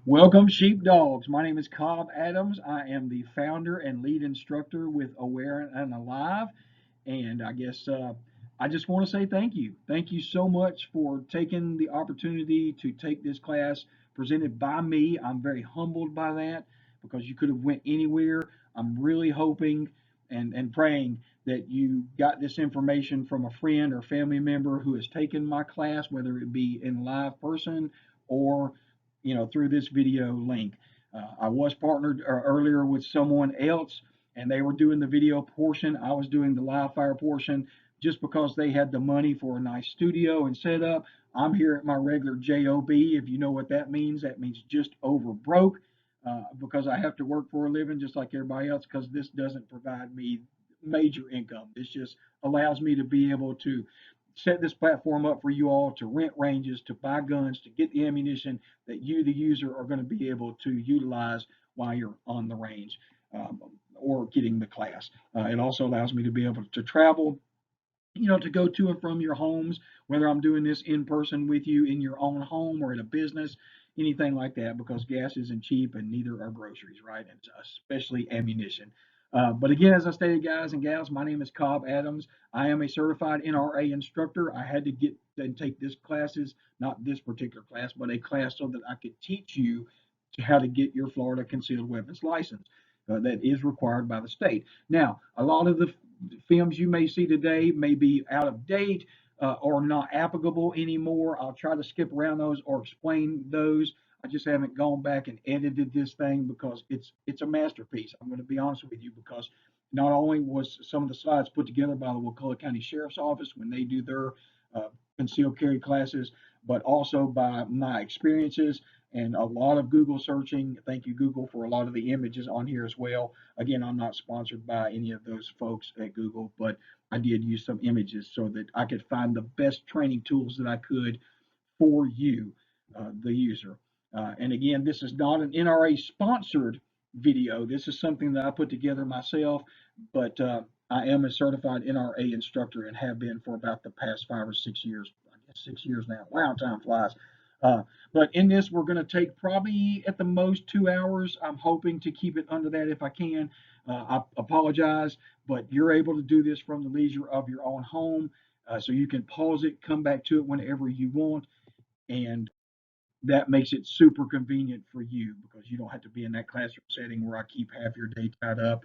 Welcome, sheepdogs. My name is Cobb Adams. I am the founder and lead instructor with Aware and Alive. And I just want to say thank you. Thank you so much for taking the opportunity to take this class presented by me. I'm very humbled by that because you could have went anywhere. I'm really hoping and praying that you got this information from a friend or family member who has taken my class, whether it be in live person or through this video link. I was partnered earlier with someone else, and they were doing the video portion. I was doing the live fire portion just because they had the money for a nice studio and setup. I'm here at my regular job. If you know what that means just over broke, because I have to work for a living just like everybody else. Because this doesn't provide me major income. This just allows me to be able to set this platform up for you all to rent ranges, to buy guns, to get the ammunition that you, the user, are going to be able to utilize while you're on the range, or getting the class. It also allows me to be able to travel, to go to and from your homes, whether I'm doing this in person with you in your own home or at a business, anything like that, because gas isn't cheap and neither are groceries, right? And especially ammunition. But again, as I stated, guys and gals, my name is Cobb Adams. I am a certified NRA instructor. I had to get and take this classes, not this particular class, but a class so that I could teach you to how to get your Florida concealed weapons license. That is required by the state. Now, a lot of the films you may see today may be out of date, or not applicable anymore. I'll try to skip around those or explain those. I just haven't gone back and edited this thing because it's a masterpiece. I'm going to be honest with you, because not only was some of the slides put together by the Wakulla County Sheriff's Office when they do their uh, concealed carry classes, but also by my experiences and a lot of Google searching. Thank you, Google, for a lot of the images on here as well. Again, I'm not sponsored by any of those folks at Google, but I did use some images so that I could find the best training tools that I could for you, the user. And again, this is not an NRA sponsored video. This is something that I put together myself, but I am a certified NRA instructor and have been for about the past 5 or 6 years. I guess 6 years now. Wow, time flies. Uh, but in this, we're going to take probably at the most 2 hours. I'm hoping to keep it under that if I can. I apologize, but you're able to do this from the leisure of your own home. So you can pause it, come back to it whenever you want, and that makes it super convenient for you because you don't have to be in that classroom setting where I keep half your day tied up.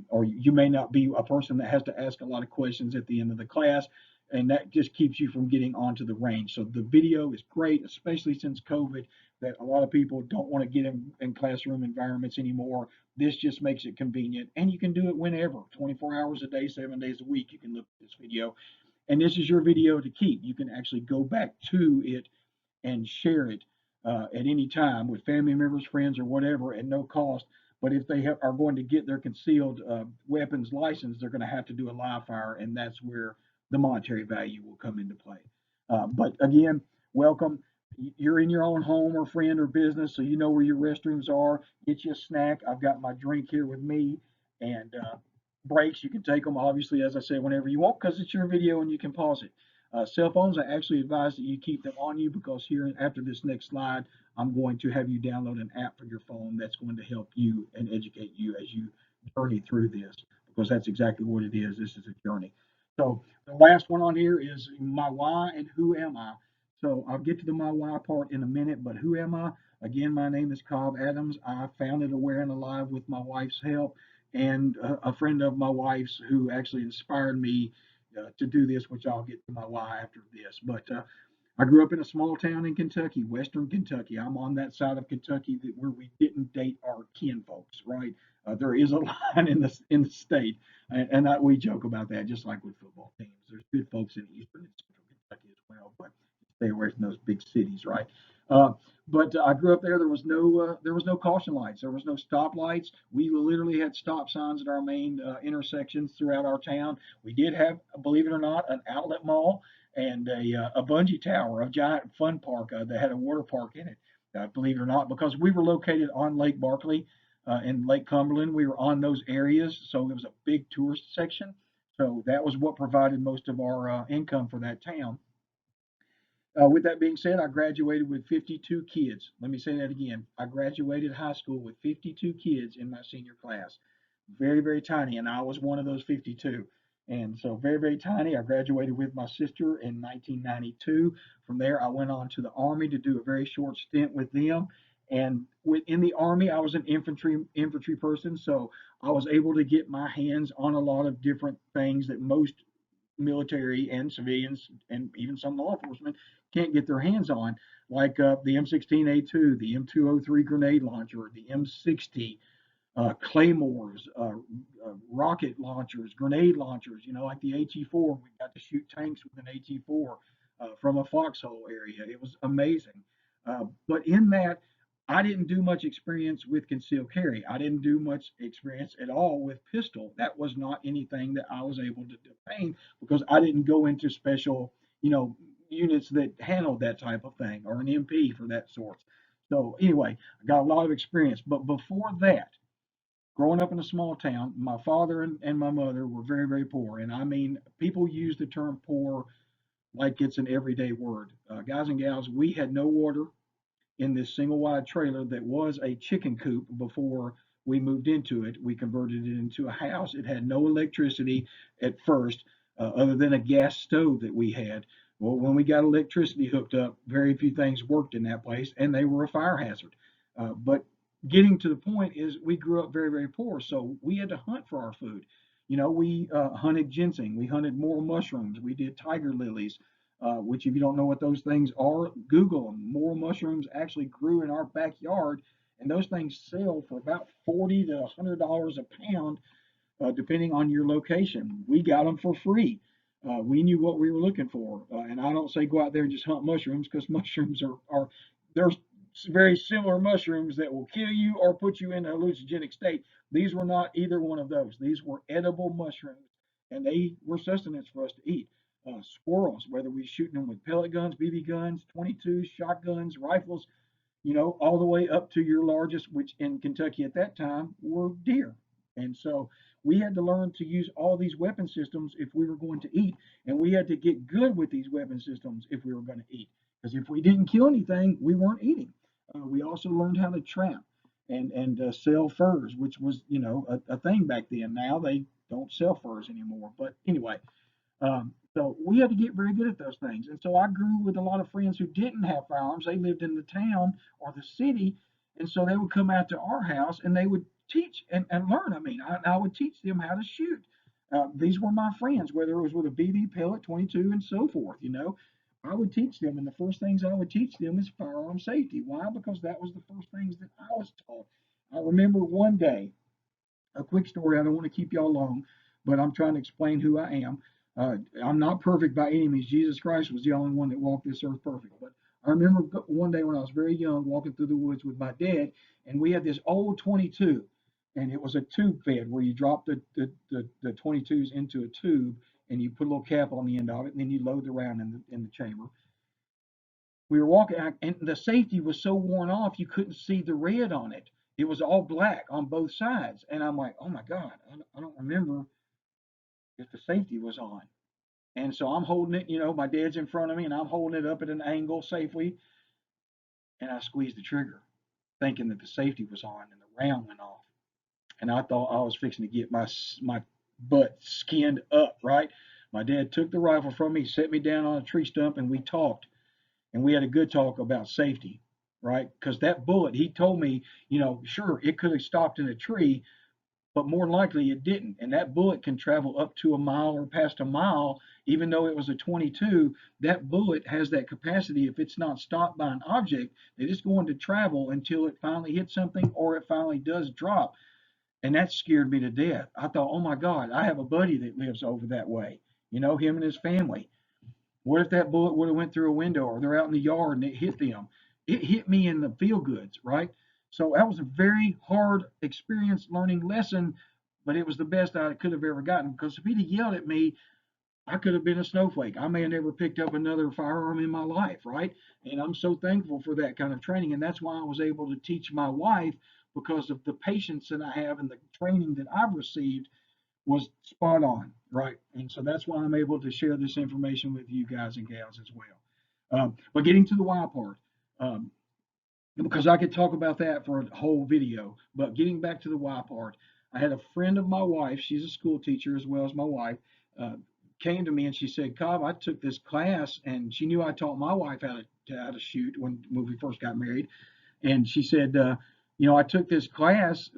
Or you may not be a person that has to ask a lot of questions at the end of the class, and that just keeps you from getting onto the range. So the video is great, especially since COVID, that a lot of people don't want to get in classroom environments anymore. This just makes it convenient, and you can do it whenever, 24 hours a day, 7 days a week. You can look at this video, and this is your video to keep. You can actually go back to it and share it at any time with family members, friends, or whatever at no cost. But if they are going to get their concealed weapons license, they're going to have to do a live fire, and that's where the monetary value will come into play. But again, welcome. You're in your own home or friend or business, so you know where your restrooms are. Get you a snack. I've got my drink here with me, and breaks. You can take them, obviously, as I said, whenever you want, because it's your video and you can pause it. Cell phones, I actually advise that you keep them on you, because here after this next slide, I'm going to have you download an app for your phone that's going to help you and educate you as you journey through this, because that's exactly what it is. This is a journey. So the last one on here is my why and who am I. So I'll get to the my why part in a minute, but who am I? Again, my name is Cobb Adams. I founded Aware and Alive with my wife's help and a friend of my wife's who actually inspired me to do this, which I'll get to my why after this. But I grew up in a small town in Kentucky, Western Kentucky. I'm on that side of Kentucky where we didn't date our kin folks, right? There is a line in the state, and we joke about that, just like with football teams. There's good folks in Eastern and Central Kentucky as well, but stay away from those big cities, right? Uh, but I grew up there. There was no caution lights. There was no stop lights. We literally had stop signs at our main intersections throughout our town. We did have, believe it or not, an outlet mall and a bungee tower, a giant fun park that had a water park in it. Believe it or not, because we were located on Lake Barkley and Lake Cumberland, we were on those areas, so it was a big tourist section. So that was what provided most of our income for that town. With that being said, I graduated with 52 kids. Let me say that again. I graduated high school with 52 kids in my senior class. Very, very tiny, and I was one of those 52. And so, very, very tiny. I graduated with my sister in 1992. From there, I went on to the Army to do a very short stint with them. And within the Army, I was an infantry person, so I was able to get my hands on a lot of different things that most military and civilians and even some law enforcement can't get their hands on, like the M16A2, the M203 grenade launcher, the M60, claymores, rocket launchers, grenade launchers, like the HE4. We got to shoot tanks with an HE4 from a foxhole area. It was amazing. But in that, I didn't do much experience with concealed carry. I didn't do much experience at all with pistol. That was not anything that I was able to obtain because I didn't go into special, units that handled that type of thing or an MP for that sort. So anyway, I got a lot of experience. But before that, growing up in a small town, my father and my mother were very, very poor. And I mean, people use the term poor like it's an everyday word. Guys and gals, we had no water in this single wide trailer that was a chicken coop before we moved into it. We converted it into a house. It had no electricity at first, other than a gas stove that we had. Well, when we got electricity hooked up, very few things worked in that place, and they were a fire hazard. But getting to the point is we grew up very, very poor, so we had to hunt for our food. We hunted ginseng, we hunted morel mushrooms, we did tiger lilies, which if you don't know what those things are, Google them. Morel mushrooms actually grew in our backyard, and those things sell for about $40 to $100 a pound, depending on your location. We got them for free. We knew what we were looking for, and I don't say go out there and just hunt mushrooms because mushrooms are there's very similar mushrooms that will kill you or put you in a hallucinogenic state. These were not either one of those. These were edible mushrooms, and they were sustenance for us to eat. Squirrels, whether we shooting them with pellet guns, BB guns, 22s, shotguns, rifles, all the way up to your largest, which in Kentucky at that time were deer. And so we had to learn to use all these weapon systems if we were going to eat, and we had to get good with these weapon systems if we were going to eat. Because if we didn't kill anything, we weren't eating. We also learned how to trap and sell furs, which was a thing back then. Now they don't sell furs anymore. But anyway, so we had to get very good at those things. And so I grew with a lot of friends who didn't have firearms. They lived in the town or the city. And so they would come out to our house and they would teach and learn. I mean, I would teach them how to shoot. These were my friends, whether it was with a BB pellet, 22, and so forth. I would teach them. And the first things I would teach them is firearm safety. Why? Because that was the first things that I was taught. I remember one day, a quick story. I don't want to keep y'all long, but I'm trying to explain who I am. I'm not perfect by any means. Jesus Christ was the only one that walked this earth perfect. But I remember one day when I was very young walking through the woods with my dad, and we had this old 22, and it was a tube fed where you drop the 22s into a tube and you put a little cap on the end of it, and then you load the round in the chamber. We were walking, and the safety was so worn off you couldn't see the red on it. It was all black on both sides, and I'm like, oh my God, I don't remember if the safety was on. And so I'm holding it, my dad's in front of me, and I'm holding it up at an angle safely, and I squeezed the trigger, thinking that the safety was on, and the round went off. And I thought I was fixing to get my butt skinned up, right? My dad took the rifle from me, set me down on a tree stump, and we talked. And we had a good talk about safety, right? Because that bullet, he told me, sure, it could have stopped in a tree, but more likely it didn't. And that bullet can travel up to a mile or past a mile, even though it was a 22. That bullet has that capacity. If it's not stopped by an object, that it's going to travel until it finally hits something or it finally does drop. And that scared me to death. I thought, oh my God, I have a buddy that lives over that way, him and his family. What if that bullet would have went through a window or they're out in the yard and it hit them? It hit me in the feel goods, right? So that was a very hard experience learning lesson, but it was the best I could have ever gotten because if he'd have yelled at me, I could have been a snowflake. I may have never picked up another firearm in my life, right? And I'm so thankful for that kind of training. And that's why I was able to teach my wife because of the patience that I have and the training that I've received was spot on, right? And so that's why I'm able to share this information with you guys and gals as well. But getting to the why part, um, because I could talk about that for a whole video. But getting back to the why part, I had a friend of my wife. She's a school teacher as well as my wife. Uh, Came to me and she said, "Cobb, I took this class," and she knew I taught my wife how to shoot when we first got married. And she said, I took this class,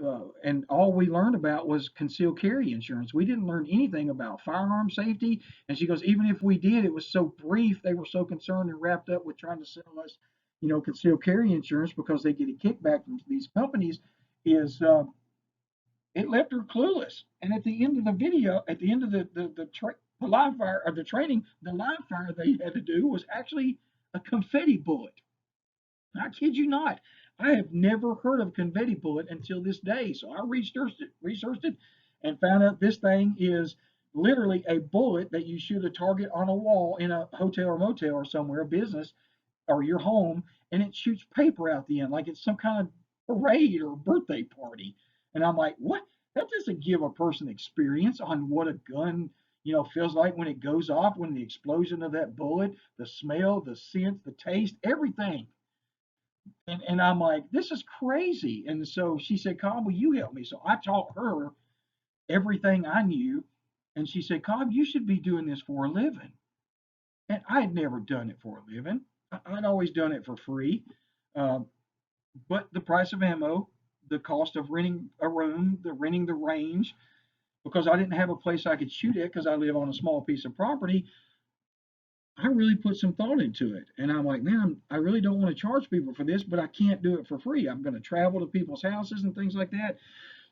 and all we learned about was concealed carry insurance. We didn't learn anything about firearm safety. And she goes, even if we did, it was so brief. They were so concerned and wrapped up with trying to sell us, concealed carry insurance because they get a kickback from these companies. Is It left her clueless. And at the end of the video, at the end of the live fire or the training, the live fire they had to do was actually a confetti bullet. I kid you not. I have never heard of confetti bullet until this day. So I researched it, and found out this thing is literally a bullet that you shoot a target on a wall in a hotel or motel or somewhere, a business or your home, and it shoots paper out the end like it's some kind of parade or birthday party. And I'm like, what? That doesn't give a person experience on what a gun, feels like when it goes off, when the explosion of that bullet, the smell, the scent, the taste, everything. And I'm like, this is crazy. And so she said, Cobb, will you help me? So I taught her everything I knew. And she said, Cobb, you should be doing this for a living. And I had never done it for a living. I'd always done it for free. Uh, but the price of ammo, the cost of renting a room, the renting the range, because I didn't have a place I could shoot at because I live on a small piece of property, I really put some thought into it. And I'm like, man, I really don't want to charge people for this, but I can't do it for free. I'm going to travel to people's houses and things like that.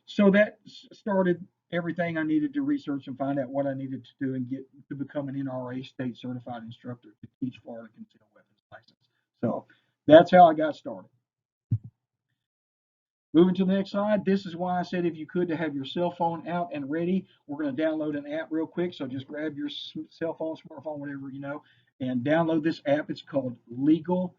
So that started everything I needed to research and find out what I needed to do and get to become an NRA state certified instructor to teach Florida concealed weapons license. So that's how I got started. Moving to the next slide, this is why I said if you could to have your cell phone out and ready. We're going to download an app real quick, so just grab your cell phone, smartphone, whatever and download this app. It's called Legal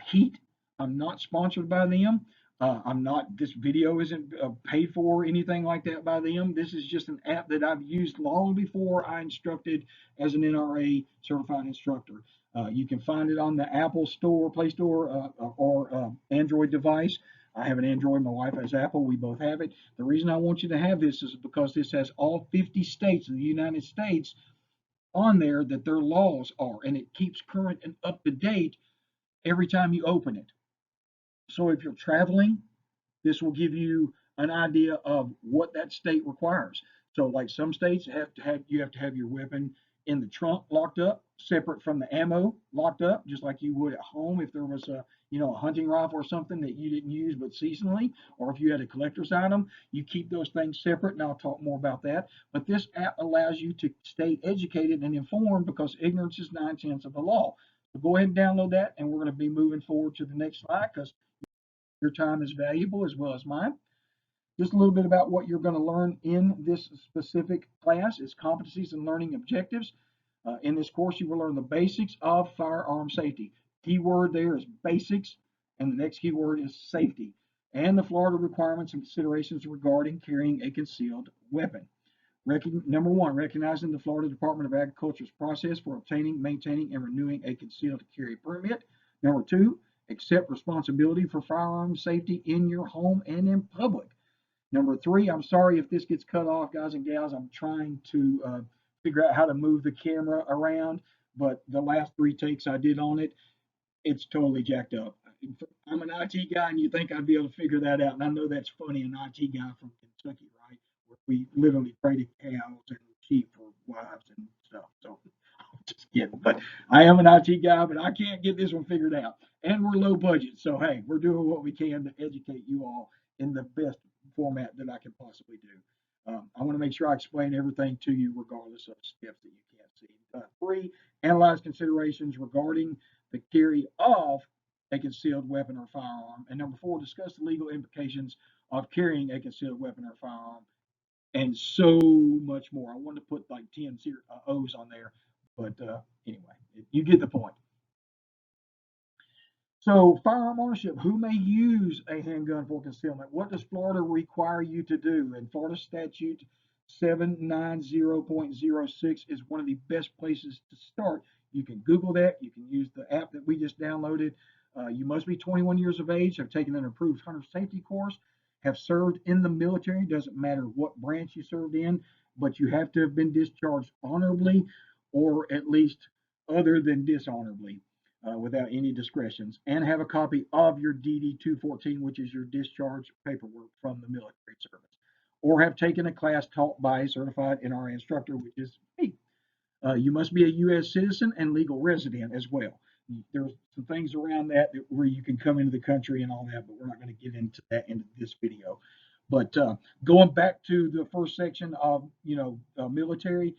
Heat. I'm not sponsored by them. I'm not. This video isn't paid for or anything like that by them. This is just an app that I've used long before I instructed as an NRA certified instructor. You can find it on the Apple Store, Play Store, or Android device. I have an Android, my wife has Apple, we both have it. The reason I want you to have this is because this has all 50 states of the United States on there that their laws are, and it keeps current and up to date every time you open it. So if you're traveling, this will give you an idea of what that state requires. So like some states you have to have your weapon in the trunk locked up, separate from the ammo locked up, just like you would at home if there was a hunting rifle or something that you didn't use but seasonally, or if you had a collector's item, you keep those things separate, and I'll talk more about that. But this app allows you to stay educated and informed because ignorance is 9/10 of the law. So go ahead and download that, and we're going to be moving forward to the next slide because your time is valuable as well as mine. Just a little bit about what you're going to learn in this specific class is competencies and learning objectives. In this course, you will learn the basics of firearm safety. Keyword there is basics, and the next keyword is safety, and the Florida requirements and considerations regarding carrying a concealed weapon. Number one, recognizing the Florida Department of Agriculture's process for obtaining, maintaining, and renewing a concealed carry permit. Number two, accept responsibility for firearm safety in your home and in public. Number three, I'm sorry if this gets cut off, guys and gals. I'm trying to figure out how to move the camera around, but the last three takes I did on it, it's totally jacked up. I'm an IT guy, and you think I'd be able to figure that out. And I know that's funny, an IT guy from Kentucky, right? Where we literally traded cows and sheep for wives and stuff. So just kidding. But I am an IT guy, but I can't get this one figured out. And we're low budget. So, hey, we're doing what we can to educate you all in the best format that I can possibly do. I want to make sure I explain everything to you regardless of steps that you can't see. Three, analyze considerations regarding the carry of a concealed weapon or firearm. And number four, discuss the legal implications of carrying a concealed weapon or firearm, and so much more. I wanted to put like 10 O's on there, but anyway, you get the point. So, firearm ownership, who may use a handgun for concealment? What does Florida require you to do? And Florida statute 790.06 is one of the best places to start. You can Google that. You can use the app that we just downloaded. You must be 21 years of age, have taken an approved hunter safety course, have served in the military. Doesn't matter what branch you served in, but you have to have been discharged honorably, or at least other than dishonorably, without any discretions, and have a copy of your DD 214, which is your discharge paperwork from the military service, or have taken a class taught by a certified NRA instructor, which is me. You must be a U.S. citizen and legal resident as well. There's some things around where you can come into the country and all that, but we're not going to get into that in this video. But going back to the first section of military,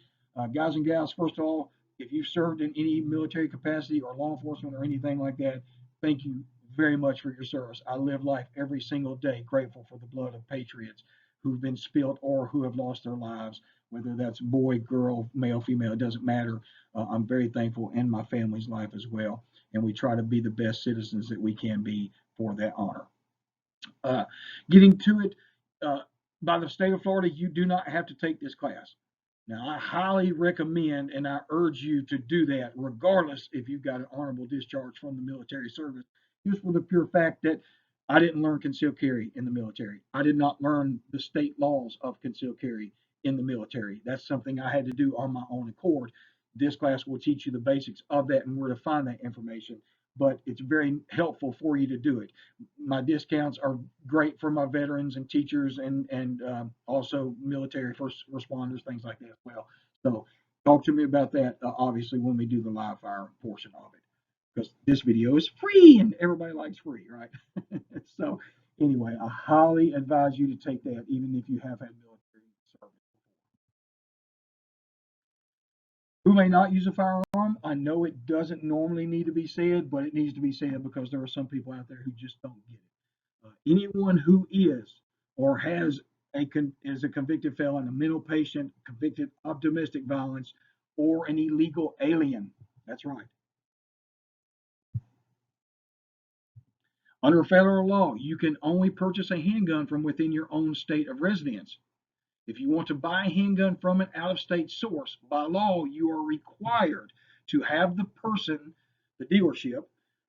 guys and gals, first of all, if you've served in any military capacity or law enforcement or anything like that, thank you very much for your service. I live life every single day grateful for the blood of patriots who've been spilled or who have lost their lives, whether that's boy, girl, male, female, it doesn't matter. I'm very thankful in my family's life as well. And we try to be the best citizens that we can be for that honor. Getting to it, by the state of Florida, you do not have to take this class. Now, I highly recommend and I urge you to do that, regardless if you've got an honorable discharge from the military service, just for the pure fact that I didn't learn concealed carry in the military. I did not learn the state laws of concealed carry in the military. That's something I had to do on my own accord. This class will teach you the basics of that and where to find that information, but it's very helpful for you to do it. My discounts are great for my veterans and teachers and also military first responders, things like that as well. So talk to me about that, obviously, when we do the live fire portion of it, because this video is free and everybody likes free, right? So anyway, I highly advise you to take that, even if you have had military service. Who may not use a firearm? I know it doesn't normally need to be said, but it needs to be said because there are some people out there who just don't get it. Anyone who is or is a convicted felon, a mental patient, convicted of domestic violence, or an illegal alien. That's right. Under federal law, you can only purchase a handgun from within your own state of residence. If you want to buy a handgun from an out-of-state source, by law, you are required to have the person, the dealership,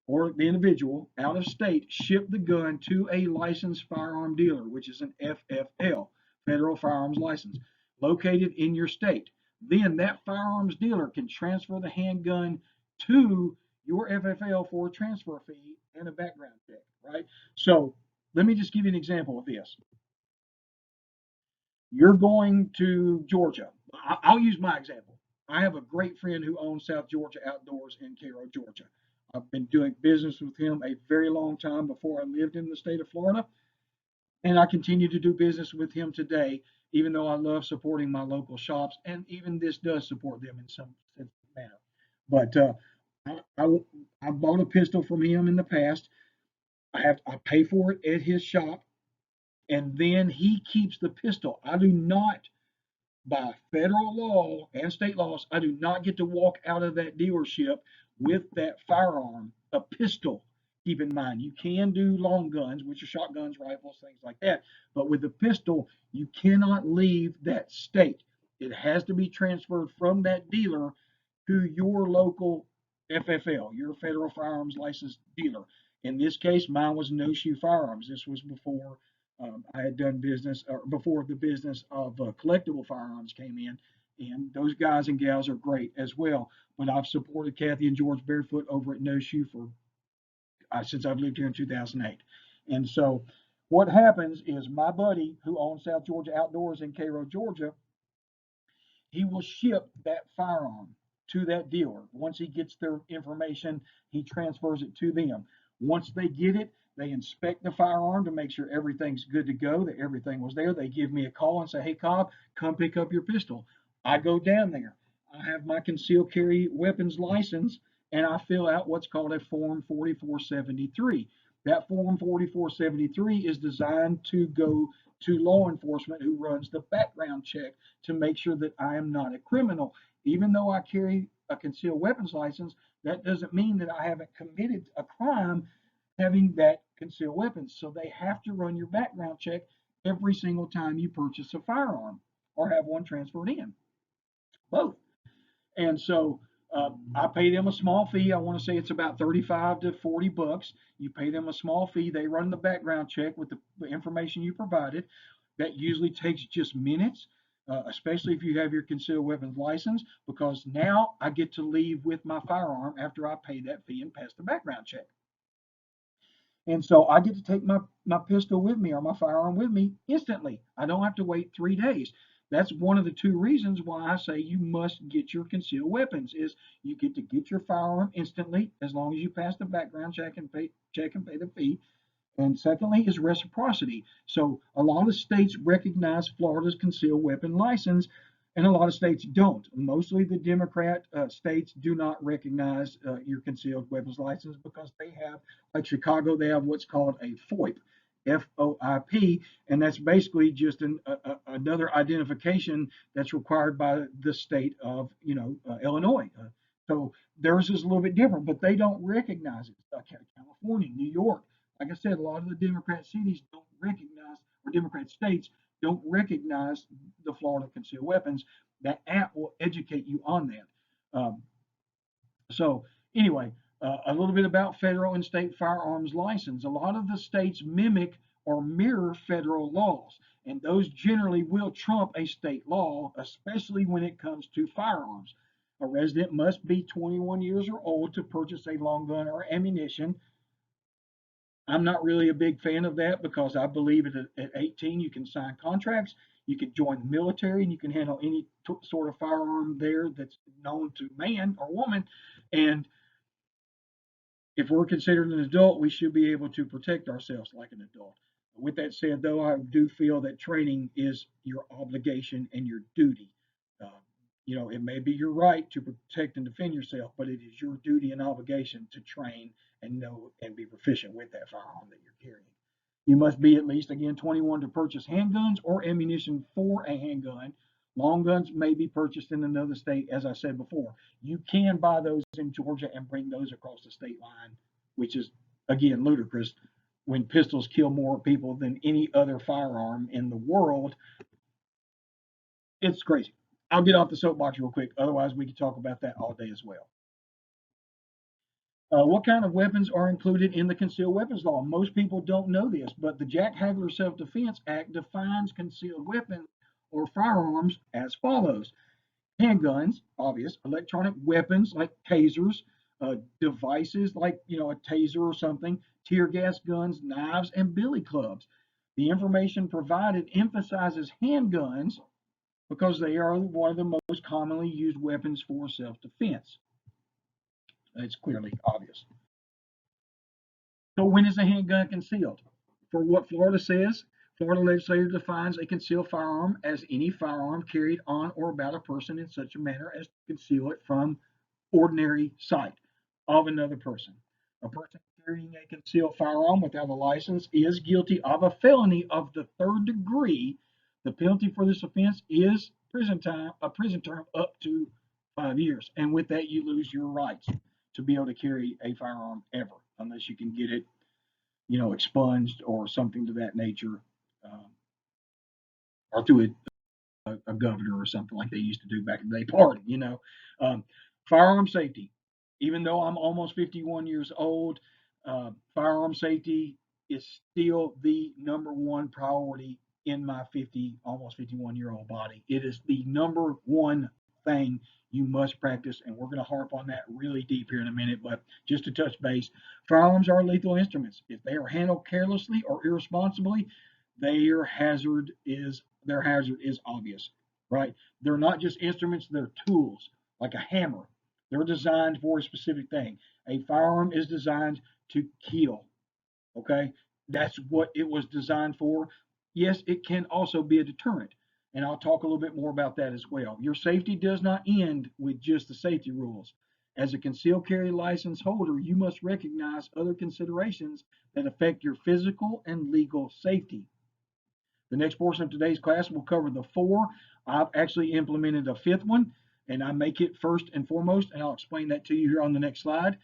or the individual out of state ship the gun to a licensed firearm dealer, which is an FFL, Federal Firearms License, located in your state. Then that firearms dealer can transfer the handgun to your FFL for a transfer fee and a background check, right? So let me just give you an example of this. You're going to Georgia. I'll use my example. I have a great friend who owns South Georgia Outdoors in Cairo, Georgia. I've been doing business with him a very long time before I lived in the state of Florida, and I continue to do business with him today, even though I love supporting my local shops, and even this does support them in some manner. But I bought a pistol from him in the past. I pay for it at his shop, and then he keeps the pistol. I do not, by federal law and state laws, I do not get to walk out of that dealership with that firearm, a pistol. Keep in mind, you can do long guns, which are shotguns, rifles, things like that. But with a pistol, you cannot leave that state. It has to be transferred from that dealer to your local FFL, your Federal Firearms License dealer. In this case, mine was No Shoe Firearms. This was before I had done business, or before the business of collectible firearms came in, and those guys and gals are great as well. But I've supported Kathy and George Barefoot over at No Shoe for since I've lived here in 2008. And so what happens is my buddy who owns South Georgia Outdoors in Cairo, Georgia, he will ship that firearm to that dealer. Once he gets their information, he transfers it to them. Once they get it, they inspect the firearm to make sure everything's good to go, that everything was there. They give me a call and say, hey, Cobb, come pick up your pistol. I go down there. I have my concealed carry weapons license, and I fill out what's called a Form 4473. That Form 4473 is designed to go to law enforcement who runs the background check to make sure that I am not a criminal. Even though I carry a concealed weapons license, that doesn't mean that I haven't committed a crime having that concealed weapons. So they have to run your background check every single time you purchase a firearm or have one transferred in. Both. And so I pay them a small fee. I want to say it's about 35 to 40 bucks. You pay them a small fee. They run the background check with the information you provided. That usually takes just minutes, especially if you have your concealed weapons license, because now I get to leave with my firearm after I pay that fee and pass the background check. And so I get to take my pistol with me or my firearm with me instantly. I don't have to wait 3 days. That's one of the two reasons why I say you must get your concealed weapons is you get to get your firearm instantly as long as you pass the background check and pay the fee. And secondly is reciprocity. So a lot of states recognize Florida's concealed weapon license, and a lot of states don't. Mostly the Democrat states do not recognize your concealed weapons license because they have, like Chicago, they have what's called a FOIP, FOIP, and that's basically just another identification that's required by the state of, Illinois. So theirs is a little bit different, but they don't recognize it. California, New York, like I said, a lot of the Democrat cities don't recognize, or Democrat states don't recognize the Florida concealed weapons. That app will educate you on that. So anyway, a little bit about federal and state firearms license. A lot of the states mimic or mirror federal laws, and those generally will trump a state law, especially when it comes to firearms. A resident must be 21 years or old to purchase a long gun or ammunition. I'm not really a big fan of that because I believe at 18 you can sign contracts, you can join the military, and you can handle any sort of firearm there that's known to man or woman. And if we're considered an adult, we should be able to protect ourselves like an adult. With that said, though, I do feel that training is your obligation and your duty. Uh, it may be your right to protect and defend yourself, but it is your duty and obligation to train and know and be proficient with that firearm that you're carrying. You must be at least, again, 21 to purchase handguns or ammunition for a handgun. Long guns may be purchased in another state, as I said before. You can buy those in Georgia and bring those across the state line, which is, again, ludicrous when pistols kill more people than any other firearm in the world. It's crazy. I'll get off the soapbox real quick. Otherwise, we could talk about that all day as well. What kind of weapons are included in the concealed weapons law? Most people don't know this, but the Jack Hagler Self-Defense Act defines concealed weapons or firearms as follows: handguns, obvious, electronic weapons like tasers, devices like a taser or something, tear gas guns, knives, and billy clubs. The information provided emphasizes handguns because they are one of the most commonly used weapons for self-defense. It's clearly obvious. So when is a handgun concealed? For what Florida says, Florida legislature defines a concealed firearm as any firearm carried on or about a person in such a manner as to conceal it from ordinary sight of another person. A person carrying a concealed firearm without a license is guilty of a felony of the third degree. The penalty for this offense is a prison term up to 5 years. And with that, you lose your rights to be able to carry a firearm ever, unless you can get it, expunged or something to that nature, um, or through a governor or something like they used to do back in the day. Pardon. Um, Firearm safety. Even though I'm almost 51 years old, firearm safety is still the number one priority in my almost 51-year-old body. It is the number one thing you must practice, and we're going to harp on that really deep here in a minute. But just to touch base, firearms are lethal instruments. If they are handled carelessly or irresponsibly, their hazard is obvious, right? They're not just instruments, they're tools, like a hammer. They're designed for a specific thing. A firearm is designed to kill, okay? That's what it was designed for. Yes, it can also be a deterrent, and I'll talk a little bit more about that as well. Your safety does not end with just the safety rules. As a concealed carry license holder, you must recognize other considerations that affect your physical and legal safety. The next portion of today's class will cover the four. I've actually implemented a fifth one, and I make it first and foremost, and I'll explain that to you here on the next slide.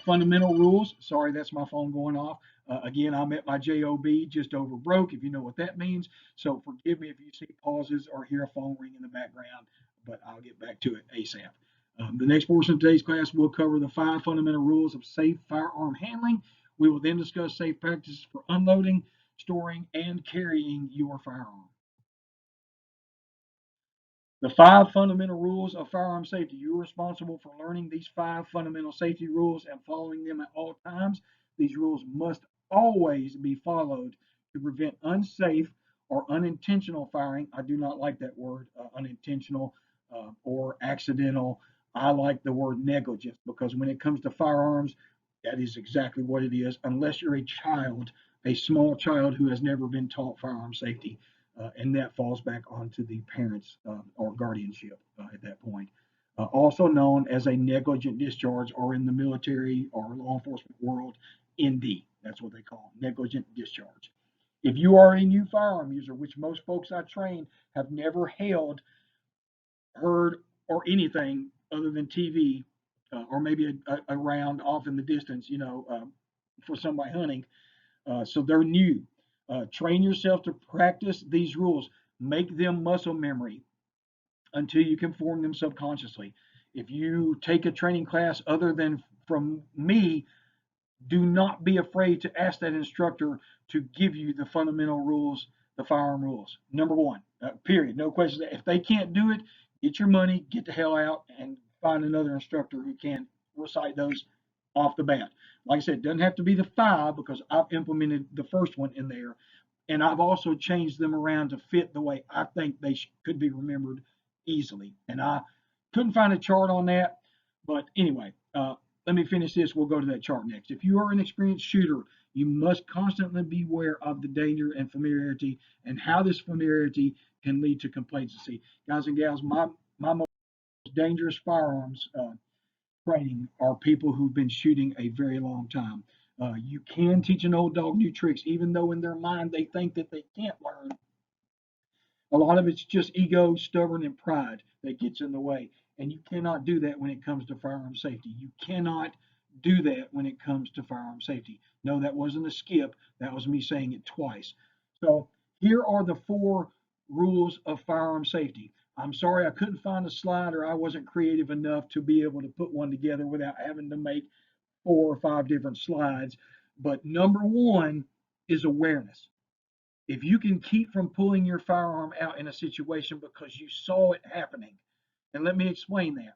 Fundamental rules. Sorry, that's my phone going off. Again, I'm at my job, just over broke, if you know what that means. So forgive me if you see pauses or hear a phone ring in the background, but I'll get back to it ASAP. The next portion of today's class will cover the 5 fundamental rules of safe firearm handling. We will then discuss safe practices for unloading, storing, and carrying your firearm. The 5 fundamental rules of firearm safety. You're responsible for learning these 5 fundamental safety rules and following them at all times. These rules must always be followed to prevent unsafe or unintentional firing. I do not like that word, unintentional or accidental. I like the word negligence because when it comes to firearms, that is exactly what it is, unless you're a child, a small child who has never been taught firearm safety and that falls back onto the parents or guardianship at that point. Also known as a negligent discharge, or in the military or law enforcement world, ND. That's what they call negligent discharge. If you are a new firearm user, which most folks I train have never held, heard, or anything other than TV, or maybe a round off in the distance, for somebody hunting, so they're new. Train yourself to practice these rules. Make them muscle memory until you can form them subconsciously. If you take a training class other than from me, do not be afraid to ask that instructor to give you the fundamental rules, the firearm rules. Number one, period. No questions. If they can't do it, get your money, get the hell out, and find another instructor who can recite those off the bat. Like I said, it doesn't have to be the 5 because I've implemented the first one in there. And I've also changed them around to fit the way I think they could be remembered easily. And I couldn't find a chart on that. But anyway, let me finish this. We'll go to that chart next. If you are an experienced shooter, you must constantly be aware of the danger and familiarity and how this familiarity can lead to complacency. Guys and gals, my most dangerous firearms training are people who've been shooting a very long time. You can teach an old dog new tricks, even though in their mind they think that they can't learn. A lot of it's just ego, stubborn, and pride that gets in the way. And you cannot do that when it comes to firearm safety. You cannot do that when it comes to firearm safety. No, that wasn't a skip. That was me saying it twice. So here are the 4 rules of firearm safety. I'm sorry I couldn't find a slide or I wasn't creative enough to be able to put one together without having to make 4 or 5 different slides. But number 1 is awareness. If you can keep from pulling your firearm out in a situation because you saw it happening, and let me explain that.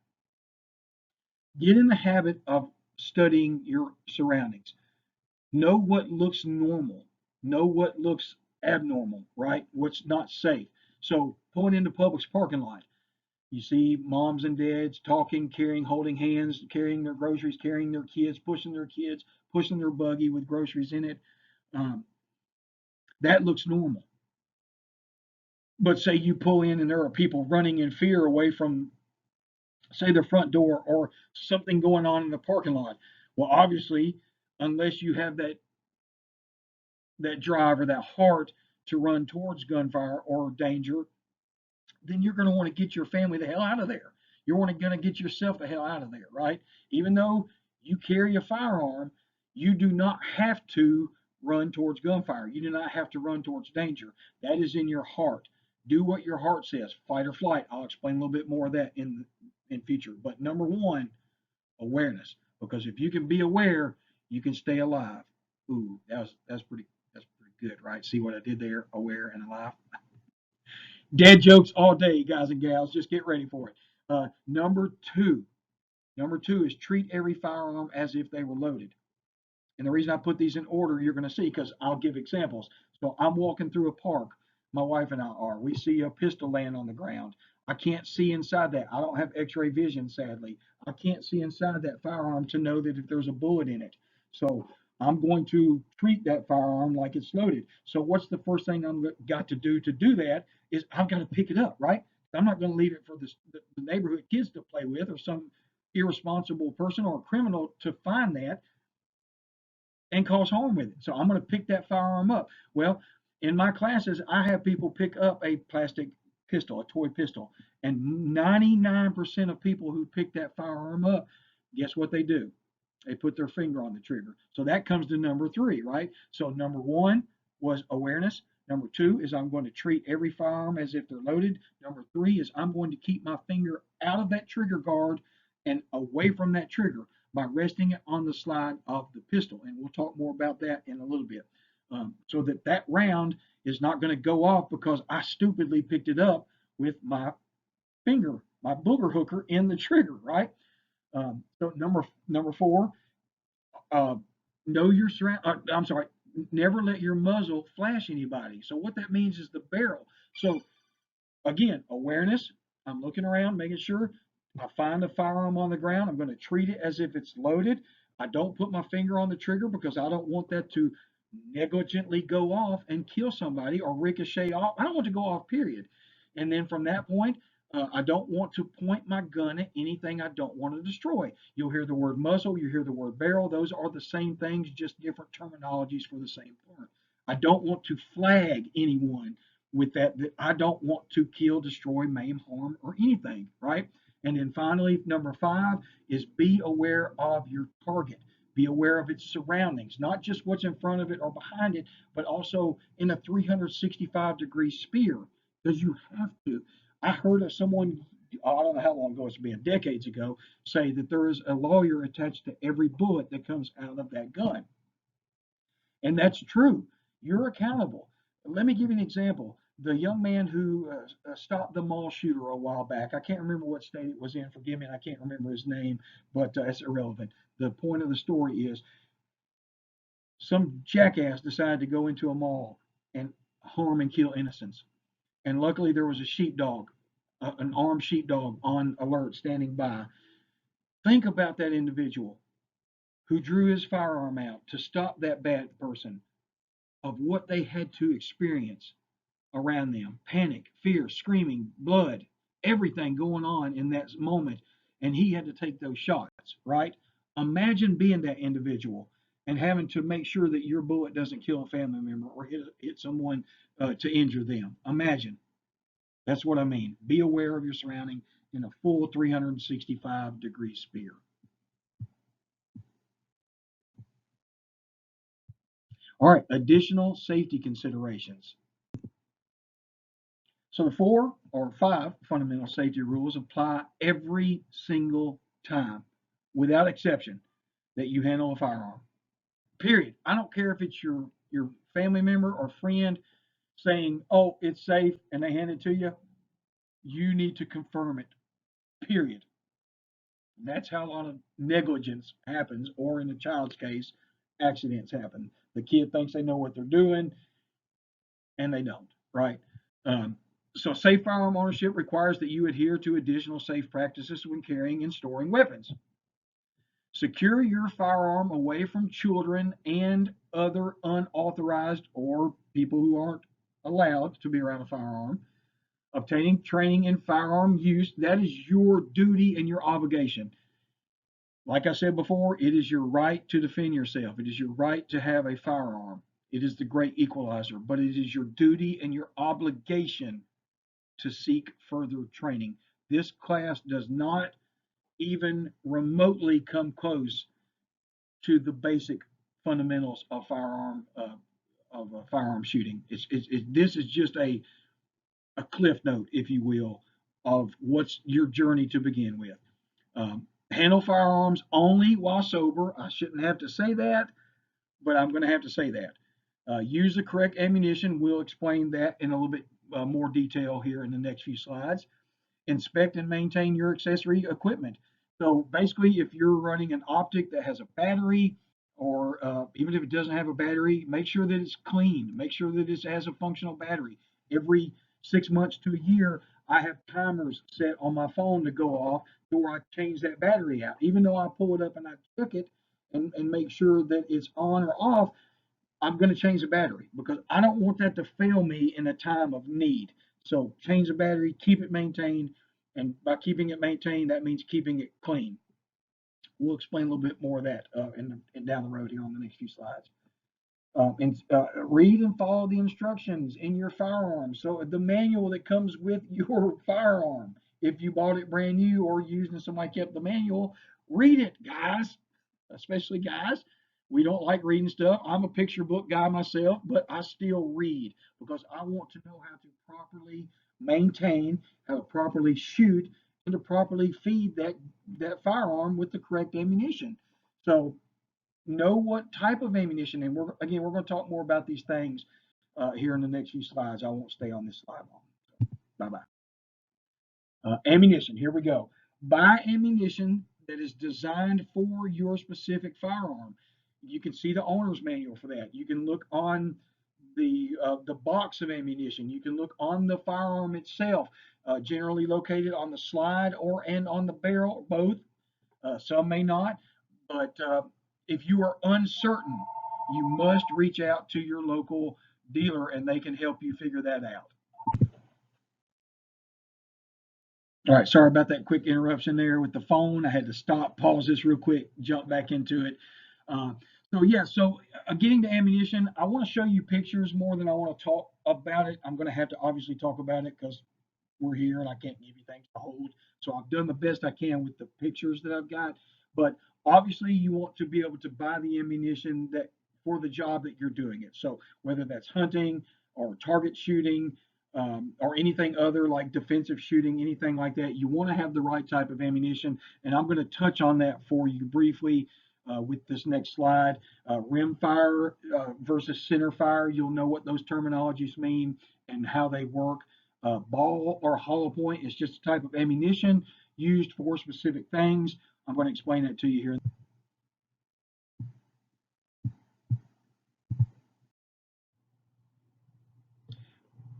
Get in the habit of studying your surroundings. Know what looks normal. Know what looks abnormal, right? What's not safe. So pulling into Publix parking lot, you see moms and dads talking, carrying, holding hands, carrying their groceries, carrying their kids, pushing their buggy with groceries in it. That looks normal. But say you pull in and there are people running in fear away from, say, the front door or something going on in the parking lot. Well, obviously, unless you have that drive or that heart to run towards gunfire or danger, then you're going to want to get your family the hell out of there. You're going to get yourself the hell out of there, right? Even though you carry a firearm, you do not have to run towards gunfire. You do not have to run towards danger. That is in your heart. Do what your heart says, fight or flight. I'll explain a little bit more of that in future. But number 1, awareness. Because if you can be aware, you can stay alive. Ooh, that's pretty good, right? See what I did there? Aware and alive. Dead jokes all day, guys and gals. Just get ready for it. Number two is treat every firearm as if they were loaded. And the reason I put these in order, you're going to see, because I'll give examples. So I'm walking through a park. My wife and I are. We see a pistol laying on the ground. I can't see inside that. I don't have x-ray vision, sadly. I can't see inside that firearm to know that if there's a bullet in it. So I'm going to treat that firearm like it's loaded. So what's the first thing I've got to do that is I've got to pick it up, right? I'm not going to leave it for the neighborhood kids to play with or some irresponsible person or a criminal to find that and cause harm with it. So I'm going to pick that firearm up. Well, in my classes, I have people pick up a plastic pistol, a toy pistol, and 99% of people who pick that firearm up, guess what they do? They put their finger on the trigger. So that comes to number 3, right? So number 1 was awareness. Number 2 is I'm going to treat every firearm as if they're loaded. Number 3 is I'm going to keep my finger out of that trigger guard and away from that trigger by resting it on the slide of the pistol. And we'll talk more about that in a little bit. So that round is not going to go off because I stupidly picked it up with my finger, my booger hooker in the trigger, right? So number four, uh, know your surround. I'm sorry, never let your muzzle flash anybody. So what that means is the barrel. So again, awareness. I'm looking around, making sure I find a firearm on the ground. I'm going to treat it as if it's loaded. I don't put my finger on the trigger because I don't want that to negligently go off and kill somebody or ricochet off. I don't want to go off, period. And then from that point, I don't want to point my gun at anything I don't want to destroy. You'll hear the word muzzle, you hear the word barrel. Those are the same things, just different terminologies for the same part. I don't want to flag anyone with that I don't want to kill, destroy, maim, harm, or anything, right? And then finally, number five is be aware of your target. Be aware of its surroundings, not just what's in front of it or behind it, but also in a 365-degree sphere, because you have to. I heard of someone, I don't know how long ago it's been, decades ago, say that there is a lawyer attached to every bullet that comes out of that gun. And that's true. You're accountable. Let me give you an example. The young man who stopped the mall shooter a while back, I can't remember what state it was in, forgive me, and I can't remember his name, but it's irrelevant. The point of the story is some jackass decided to go into a mall and harm and kill innocents. And luckily, there was a sheepdog, an armed sheepdog on alert standing by. Think about that individual who drew his firearm out to stop that bad person, of what they had to experience around them: panic, fear, screaming, blood, everything going on in that moment. And he had to take those shots, right? Imagine being that individual and having to make sure that your bullet doesn't kill a family member or hit someone to injure them. Imagine. That's what I mean. Be aware of your surrounding in a full 365-degree sphere. All right, additional safety considerations. So the four or five fundamental safety rules apply every single time, without exception, that you handle a firearm. Period. I don't care if it's your family member or friend saying, "Oh, it's safe," and they hand it to you. You need to confirm it. Period. And that's how a lot of negligence happens, or in the child's case, accidents happen. The kid thinks they know what they're doing, and they don't. Right? Um, so safe firearm ownership requires that you adhere to additional safe practices when carrying and storing weapons. Secure your firearm away from children and other unauthorized or people who aren't allowed to be around a firearm. Obtaining training in firearm use, that is your duty and your obligation. Like I said before, it is your right to defend yourself. It is your right to have a firearm. It is the great equalizer, but it is your duty and your obligation to seek further training. This class does not even remotely come close to the basic fundamentals of firearm shooting. This is just a cliff note, if you will, of what's your journey to begin with. Handle firearms only while sober. I shouldn't have to say that, but I'm going to have to say that. Use the correct ammunition. We'll explain that in a little bit more detail here in the next few slides. Inspect and maintain your accessory equipment. So basically, if you're running an optic that has a battery, or even if it doesn't have a battery, make sure that it's clean. Make sure that it has a functional battery. Every 6 months to a year, I have timers set on my phone to go off to where I change that battery out. Even though I pull it up and I check it and make sure that it's on or off, I'm going to change the battery because I don't want that to fail me in a time of need. So change the battery, keep it maintained, and by keeping it maintained, that means keeping it clean. We'll explain a little bit more of that down the road here on the next few slides. And read and follow the instructions in your firearm. So the manual that comes with your firearm, if you bought it brand new or using somebody kept the manual, read it, guys, especially guys. We don't like reading stuff. I'm a picture book guy myself, but I still read because I want to know how to properly maintain, how to properly shoot, and to properly feed that firearm with the correct ammunition. So know what type of ammunition, and we're going to talk more about these things here in the next few slides. I won't stay on this slide long. Bye bye. Ammunition. Here we go. Buy ammunition that is designed for your specific firearm. You can see the owner's manual for that. You can look on the box of ammunition. You can look on the firearm itself, generally located on the slide or and on the barrel, both. Some may not, but if you are uncertain, you must reach out to your local dealer and they can help you figure that out. All right, sorry about that quick interruption there with the phone. I had to stop, pause this real quick, jump back into it. Uh, so getting to ammunition, I want to show you pictures more than I want to talk about it. I'm going to have to obviously talk about it because we're here and I can't give you things to hold. So I've done the best I can with the pictures that I've got. But obviously, you want to be able to buy the ammunition that for the job that you're doing it. So whether that's hunting or target shooting, or anything other like defensive shooting, anything like that, you want to have the right type of ammunition. And I'm going to touch on that for you briefly with this next slide. Rim fire versus center fire, you'll know what those terminologies mean and how they work. Ball or hollow point is just a type of ammunition used for specific things. I'm going to explain that to you here.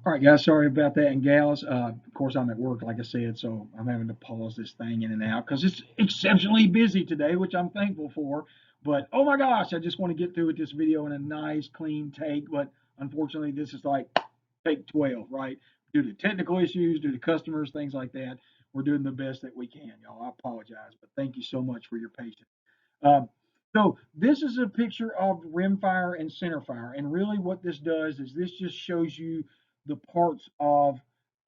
All right, guys, sorry about that. And gals, of course, I'm at work, like I said, so I'm having to pause this thing in and out because it's exceptionally busy today, which I'm thankful for. But oh my gosh, I just want to get through with this video in a nice, clean take. But unfortunately, this is like take 12, right? Due to technical issues, due to customers, things like that. We're doing the best that we can, y'all. I apologize, but thank you so much for your patience. Um, so this is a picture of rimfire and centerfire, and really what this does is this just shows you the parts of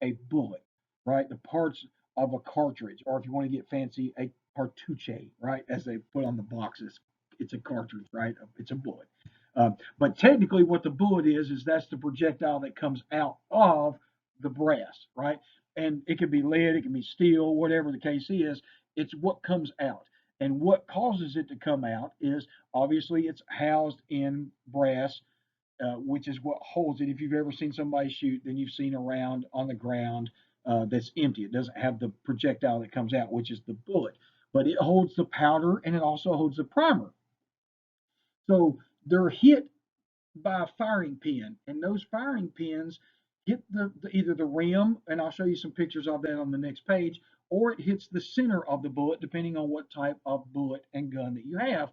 a bullet, right? The parts of a cartridge, or if you want to get fancy, a cartuche, right? As they put on the boxes, it's a cartridge, right? It's a bullet. But technically, what the bullet is that's the projectile that comes out of the brass, right? And it can be lead, it can be steel, whatever the case is. It's what comes out. And what causes it to come out is obviously it's housed in brass, which is what holds it. If you've ever seen somebody shoot, then you've seen a round on the ground that's empty. It doesn't have the projectile that comes out, which is the bullet. But it holds the powder and it also holds the primer. So they're hit by a firing pin, and those firing pins hit either the rim, and I'll show you some pictures of that on the next page, or it hits the center of the bullet, depending on what type of bullet and gun that you have.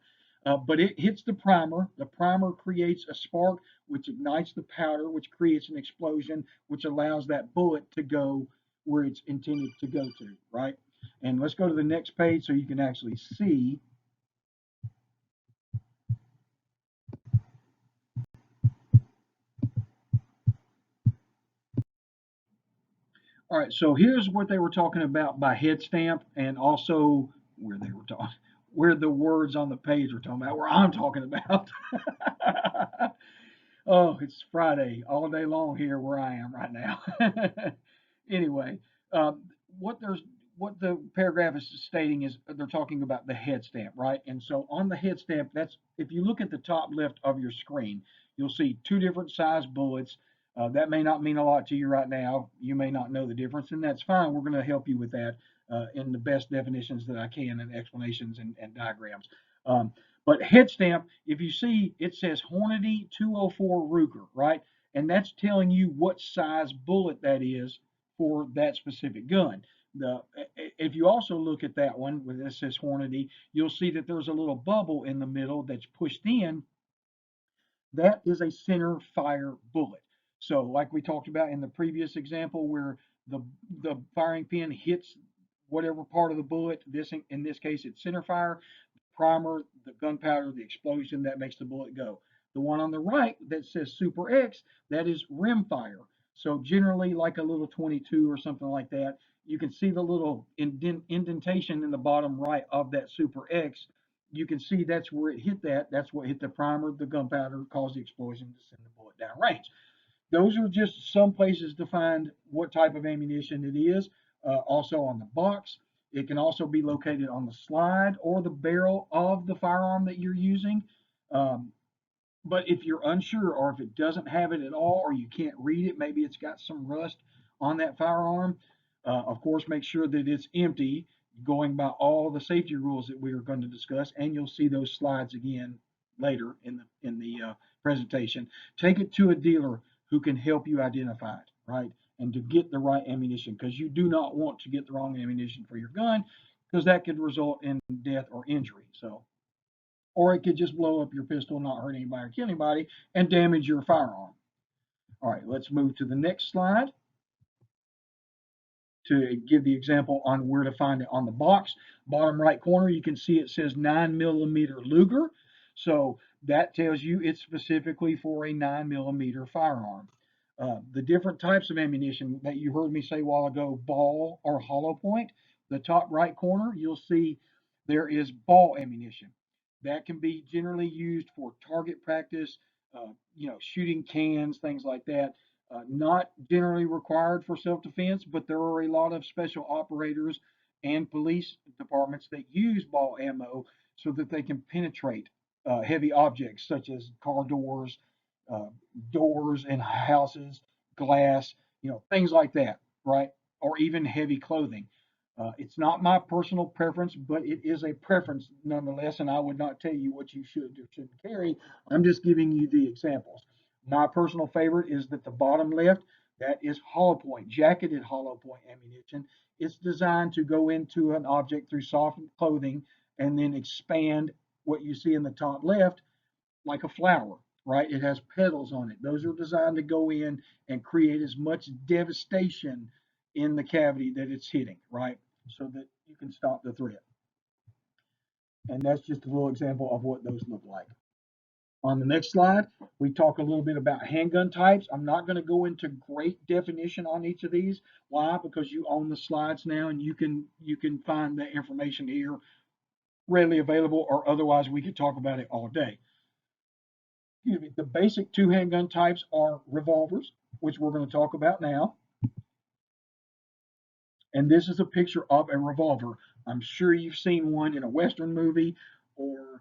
But it hits the primer. The primer creates a spark, which ignites the powder, which creates an explosion, which allows that bullet to go where it's intended to go to, right? And let's go to the next page so you can actually see. All right, so here's what they were talking about by head stamp, and also where they were talking, where the words on the page were talking about, where I'm talking about. Oh, it's Friday all day long here where I am right now. Anyway, what there's what the paragraph is stating is they're talking about the head stamp, right? And so on the head stamp, that's if you look at the top left of your screen, you'll see two different size bullets. That may not mean a lot to you right now. You may not know the difference, and that's fine. We're going to help you with that in the best definitions that I can and explanations and diagrams. Um, but head stamp, if you see, it says Hornady 204 Ruger, right? And that's telling you what size bullet that is for that specific gun. If you also look at that one where it says Hornady, you'll see that there's a little bubble in the middle that's pushed in. That is a center fire bullet. So, like we talked about in the previous example, where the the firing pin hits whatever part of the bullet. This in this case, it's center fire. Primer, the gunpowder, the explosion that makes the bullet go. The one on the right that says Super X, that is rim fire. So generally, like a little 22 or something like that, you can see the little indentation in the bottom right of that Super X. You can see that's where it hit that. That's what hit the primer, the gunpowder, caused the explosion to send the bullet down range. Those are just some places to find what type of ammunition it is. also on the box. It can also be located on the slide or the barrel of the firearm that you're using. Um, but if you're unsure or if it doesn't have it at all or you can't read it, maybe it's got some rust on that firearm, of course, make sure that it's empty, going by all the safety rules that we are going to discuss, and you'll see those slides again later in the presentation. Take it to a dealer who can help you identify it, right? And to get the right ammunition, because you do not want to get the wrong ammunition for your gun, because that could result in death or injury. So, or it could just blow up your pistol, not hurt anybody or kill anybody, and damage your firearm. All right, let's move to the next slide to give the example on where to find it on the box. Bottom right corner, you can see it says 9mm Luger. So that tells you it's specifically for a 9mm firearm. The different types of ammunition that you heard me say a while ago, ball or hollow point, the top right corner, you'll see there is ball ammunition. That can be generally used for target practice, shooting cans, things like that. Not generally required for self-defense, but there are a lot of special operators and police departments that use ball ammo so that they can penetrate heavy objects such as car doors, uh, doors in houses, glass, things like that, right? Or even heavy clothing. It's not my personal preference, but it is a preference nonetheless, and I would not tell you what you should or shouldn't carry. I'm just giving you the examples. My personal favorite is that the bottom left, that is hollow point, jacketed hollow point ammunition. It's designed to go into an object through soft clothing and then expand what you see in the top left like a flower, right? It has petals on it. Those are designed to go in and create as much devastation in the cavity that it's hitting, right? So that you can stop the threat. And that's just a little example of what those look like. On the next slide, we talk a little bit about handgun types. I'm not going to go into great definition on each of these. Why? Because you own the slides now and you can find the information here readily available, or otherwise we could talk about it all day. The basic two handgun types are revolvers, which we're going to talk about now. And this is a picture of a revolver. I'm sure you've seen one in a Western movie or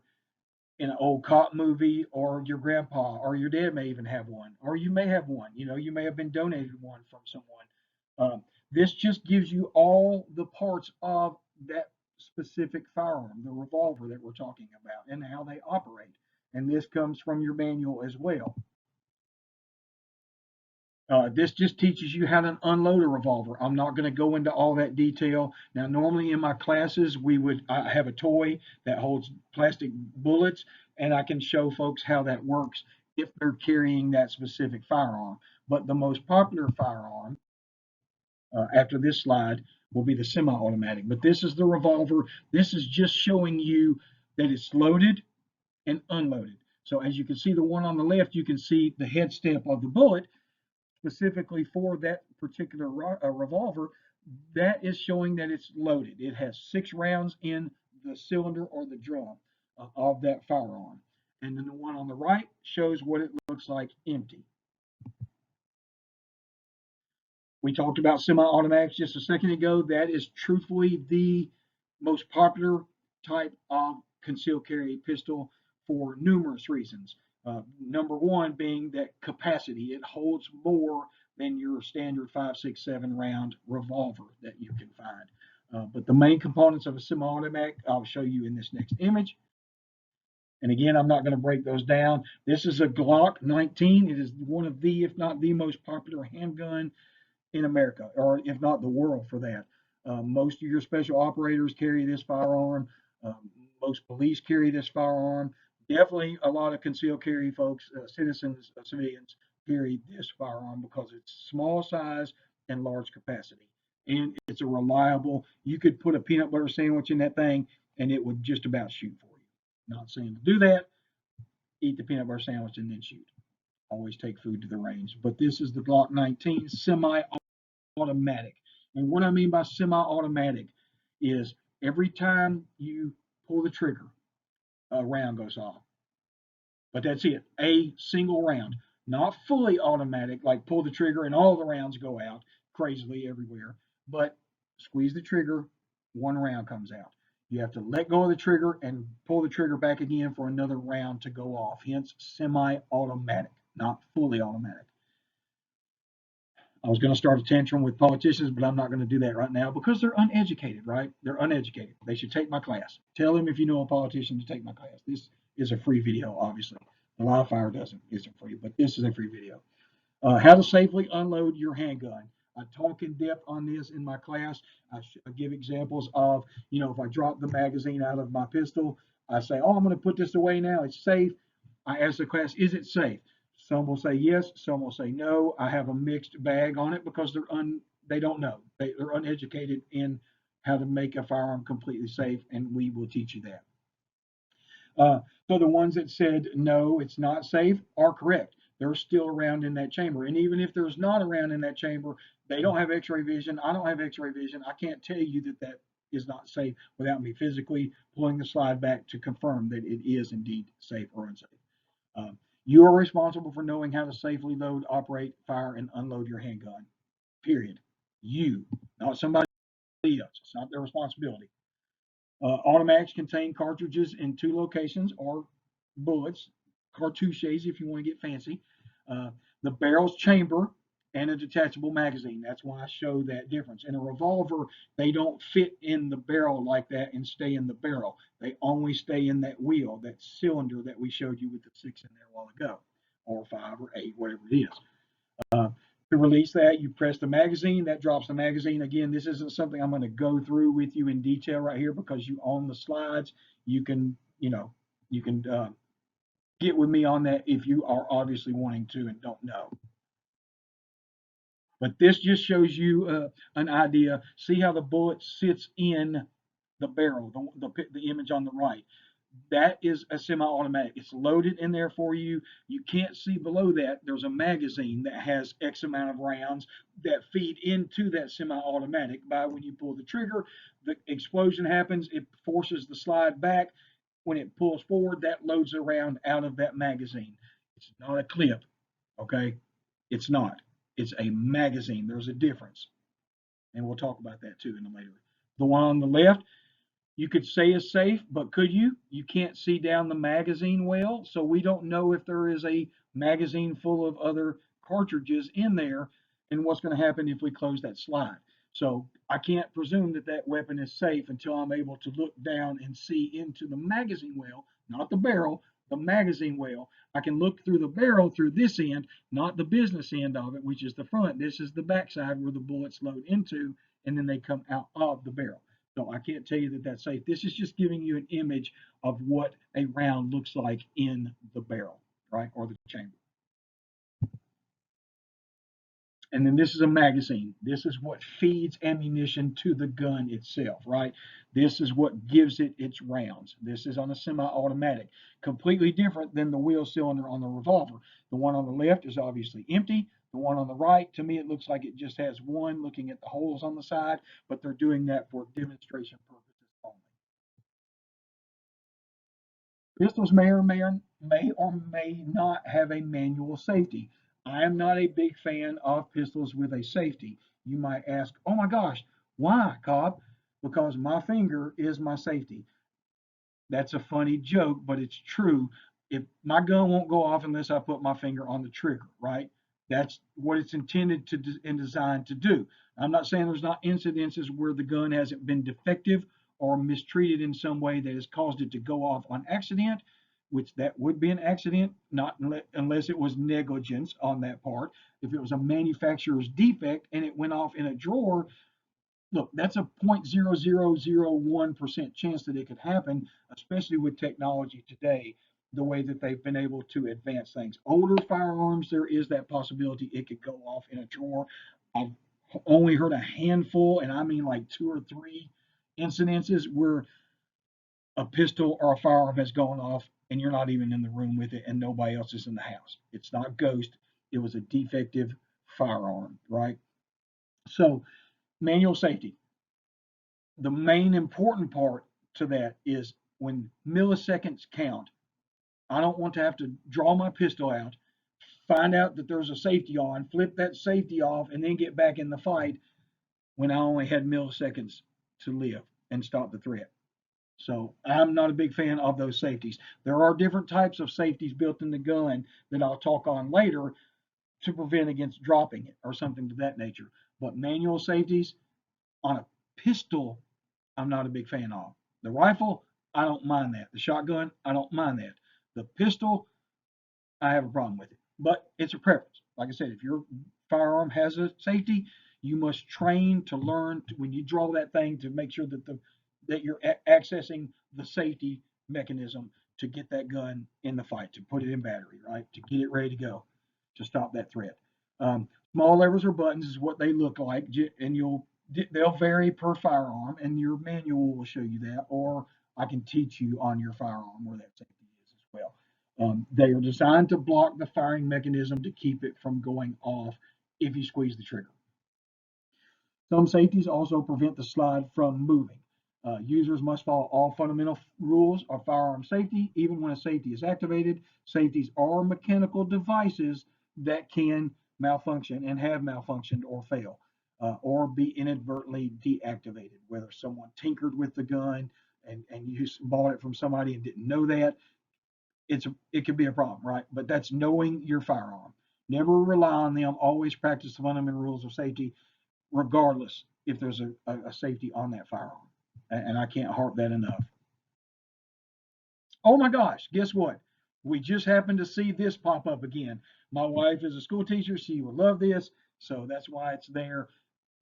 in an old cop movie, or your grandpa or your dad may even have one, or you may have one. You may have been donated one from someone. This just gives you all the parts of that specific firearm, the revolver that we're talking about, and how they operate. And this comes from your manual as well. This just teaches you how to unload a revolver. I'm not going to go into all that detail. Now, normally in my classes, I have a toy that holds plastic bullets, and I can show folks how that works if they're carrying that specific firearm. But the most popular firearm after this slide will be the semi-automatic. But this is the revolver. This is just showing you that it's loaded and unloaded. So as you can see, the one on the left, you can see the head stamp of the bullet specifically for that particular revolver. That is showing that it's loaded. It has 6 rounds in the cylinder or the drum of that firearm. And then the one on the right shows what it looks like empty. We talked about semi-automatics just a second ago. That is truthfully the most popular type of concealed carry pistol for numerous reasons. Number one being that capacity. It holds more than your standard 5, 6, 7 round revolver that you can find. But the main components of a semi-automatic, I'll show you in this next image. And again, I'm not going to break those down. This is a Glock 19. It is one of the, if not the most popular handgun in America, or if not the world for that. Most of your special operators carry this firearm. Most police carry this firearm. Definitely a lot of concealed carry folks, civilians carry this firearm because it's small size and large capacity. And it's a reliable, you could put a peanut butter sandwich in that thing and it would just about shoot for you. Not saying to do that, eat the peanut butter sandwich and then shoot. Always take food to the range. But this is the Glock 19 semi-automatic. And what I mean by semi-automatic is every time you pull the trigger, a round goes off. But that's it, a single round. Not fully automatic, like pull the trigger and all the rounds go out crazily everywhere, but squeeze the trigger, one round comes out. You have to let go of the trigger and pull the trigger back again for another round to go off. Hence, semi-automatic, not fully automatic. I was going to start a tantrum with politicians, but I'm not going to do that right now because they're uneducated, right? They're uneducated. They should take my class. Tell them if you know a politician to take my class. This is a free video, obviously. The live fire isn't free, but this is a free video. How to safely unload your handgun. I talk in depth on this in my class. I give examples of, if I drop the magazine out of my pistol, I say, oh, I'm going to put this away now. It's safe. I ask the class, is it safe? Some will say yes, some will say no. I have a mixed bag on it because they don't know. They're uneducated in how to make a firearm completely safe, and we will teach you that. So the ones that said no, it's not safe are correct. They're still around in that chamber. And even if there's not around in that chamber, they don't have x-ray vision. I don't have x-ray vision. I can't tell you that that is not safe without me physically pulling the slide back to confirm that it is indeed safe or unsafe. You are responsible for knowing how to safely load, operate, fire, and unload your handgun. Period. You, not somebody else. It's not their responsibility. Automatics contain cartridges in two locations or bullets, cartouches if you want to get fancy. The barrel's chamber and a detachable magazine. That's why I show that difference. In a revolver, they don't fit in the barrel like that and stay in the barrel. They only stay in that wheel, that cylinder that we showed you with the 6 in there a while ago, or 5 or 8, whatever it is. To release that, you press the magazine, that drops the magazine. Again, this isn't something I'm going to go through with you in detail right here because you own the slides. You can get with me on that if you are obviously wanting to and don't know. But this just shows you an idea. See how the bullet sits in the barrel, the image on the right. That is a semi-automatic. It's loaded in there for you. You can't see below that. There's a magazine that has X amount of rounds that feed into that semi-automatic. By when you pull the trigger, the explosion happens. It forces the slide back. When it pulls forward, that loads a round out of that magazine. It's not a clip, okay? It's not. It's a magazine. There's a difference. And we'll talk about that too in a later. The one on the left, you could say is safe, but could you? You can't see down the magazine well, so we don't know if there is a magazine full of other cartridges in there and what's going to happen if we close that slide. So I can't presume that that weapon is safe until I'm able to look down and see into the magazine well, not the barrel, the magazine well. I can look through the barrel through this end, not the business end of it, which is the front. This is the backside where the bullets load into and then they come out of the barrel. So I can't tell you that that's safe. This is just giving you an image of what a round looks like in the barrel, right, or the chamber. And then this is a magazine. This is what feeds ammunition to the gun itself, right? This is what gives it its rounds. This is on a semi-automatic, completely different than the wheel cylinder on the revolver. The one on the left is obviously empty. The one on the right, to me, it looks like it just has one looking at the holes on the side, but they're doing that for demonstration purposes only. Pistols may or may not have a manual safety. I am not a big fan of pistols with a safety. You might ask, oh my gosh, why, Cobb? Because my finger is my safety. That's a funny joke, but it's true. If my gun won't go off unless I put my finger on the trigger, right? That's what it's intended to and designed to do. I'm not saying there's not incidences where the gun hasn't been defective or mistreated in some way that has caused it to go off on accident, which that would be an accident, not unless it was negligence on that part. If it was a manufacturer's defect and it went off in a drawer, look, that's a 0.0001% chance that it could happen, especially with technology today, the way that they've been able to advance things. Older firearms, there is that possibility it could go off in a drawer. I've only heard a handful, and I mean like 2 or 3 incidences where a pistol or a firearm has gone off and you're not even in the room with it and nobody else is in the house. It's not ghost. It was a defective firearm, right? So manual safety. The main important part to that is when milliseconds count, I don't want to have to draw my pistol out, find out that there's a safety on, flip that safety off, and then get back in the fight. when I only had milliseconds to live and stop the threat. So I'm not a big fan of those safeties. There are different types of safeties built in the gun that I'll talk on later to prevent against dropping it or something to that nature. But manual safeties on a pistol, I'm not a big fan of. The rifle, I don't mind that. The shotgun, I don't mind that. The pistol, I have a problem with it. But it's a preference. Like I said, if your firearm has a safety, you must train to learn to, when you draw that thing to make sure that you're accessing the safety mechanism to get that gun in the fight, to put it in battery, right? To get it ready to go, to stop that threat. Small levers or buttons is what they look like, and they'll vary per firearm, and your manual will show you that, or I can teach you on your firearm where that safety is as well. They are designed to block the firing mechanism to keep it from going off if you squeeze the trigger. Some safeties also prevent the slide from moving. Users must follow all fundamental rules of firearm safety, even when a safety is activated. Safeties are mechanical devices that can malfunction and have malfunctioned or fail, or be inadvertently deactivated, whether someone tinkered with the gun and you bought it from somebody and didn't know that. It could be a problem, right? But that's knowing your firearm. Never rely on them. Always practice the fundamental rules of safety, regardless if there's a safety on that firearm. And I can't harp that enough. Oh my gosh, guess what? We just happened to see this pop up again. My wife is a school teacher. She would love this. So that's why it's there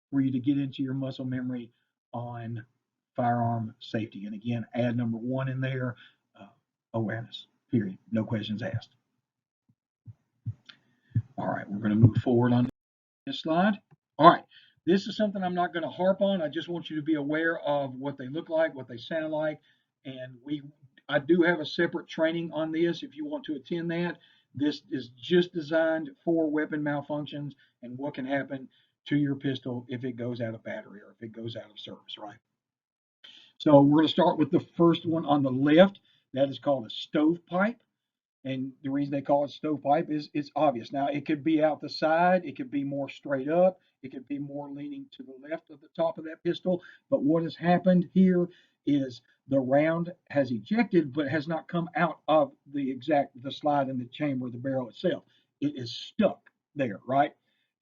for you to get into your muscle memory on firearm safety. And again, add number one in there, awareness, period. No questions asked. All right, we're going to move forward on this slide. All right, this is something I'm not going to harp on. I just want you to be aware of what they look like, what they sound like, and I do have a separate training on this if you want to attend that. This is just designed for weapon malfunctions and what can happen to your pistol if it goes out of battery or if it goes out of service, right? So we're going to start with the first one on the left. That is called a stovepipe. And the reason they call it stovepipe is it's obvious. Now, it could be out the side, it could be more straight up, it could be more leaning to the left of the top of that pistol. But what has happened here is the round has ejected, but has not come out of the slide in the chamber of the barrel itself. It is stuck there, right?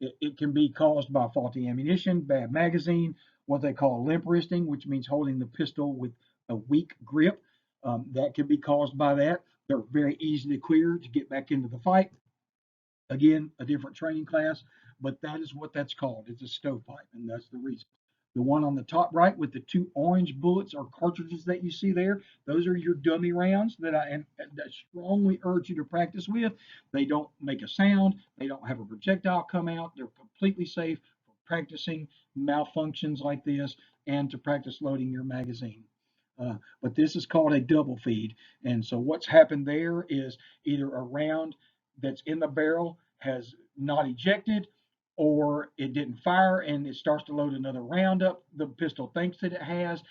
It can be caused by faulty ammunition, bad magazine, what they call limp wristing, which means holding the pistol with a weak grip. That can be caused by that. They're very easy to clear to get back into the fight. Again, a different training class, but that is what that's called. It's a stovepipe, and that's the reason. The one on the top right with the two orange bullets or cartridges that you see there, those are your dummy rounds that I strongly urge you to practice with. They don't make a sound. They don't have a projectile come out. They're completely safe for practicing malfunctions like this and to practice loading your magazine. But this is called a double feed. And so what's happened there is either a round that's in the barrel has not ejected or it didn't fire and it starts to load another round up. The pistol thinks that it has.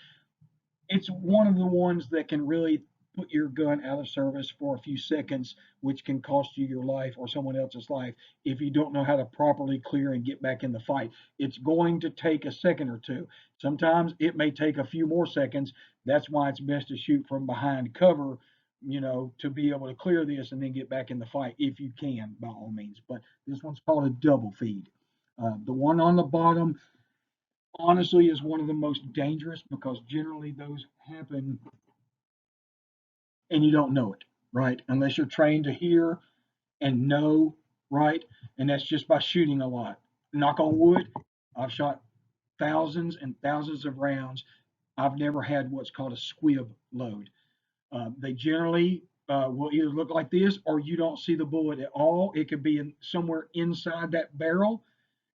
It's one of the ones that can really put your gun out of service for a few seconds, which can cost you your life or someone else's life if you don't know how to properly clear and get back in the fight. It's going to take a second or two. Sometimes it may take a few more seconds. That's why it's best to shoot from behind cover, to be able to clear this and then get back in the fight if you can, by all means. But this one's called a double feed. The one on the bottom, honestly, is one of the most dangerous because generally those happen and you don't know it, right? Unless you're trained to hear and know, right? And that's just by shooting a lot. Knock on wood, I've shot thousands and thousands of rounds. I've never had what's called a squib load. They generally will either look like this or you don't see the bullet at all. It could be somewhere inside that barrel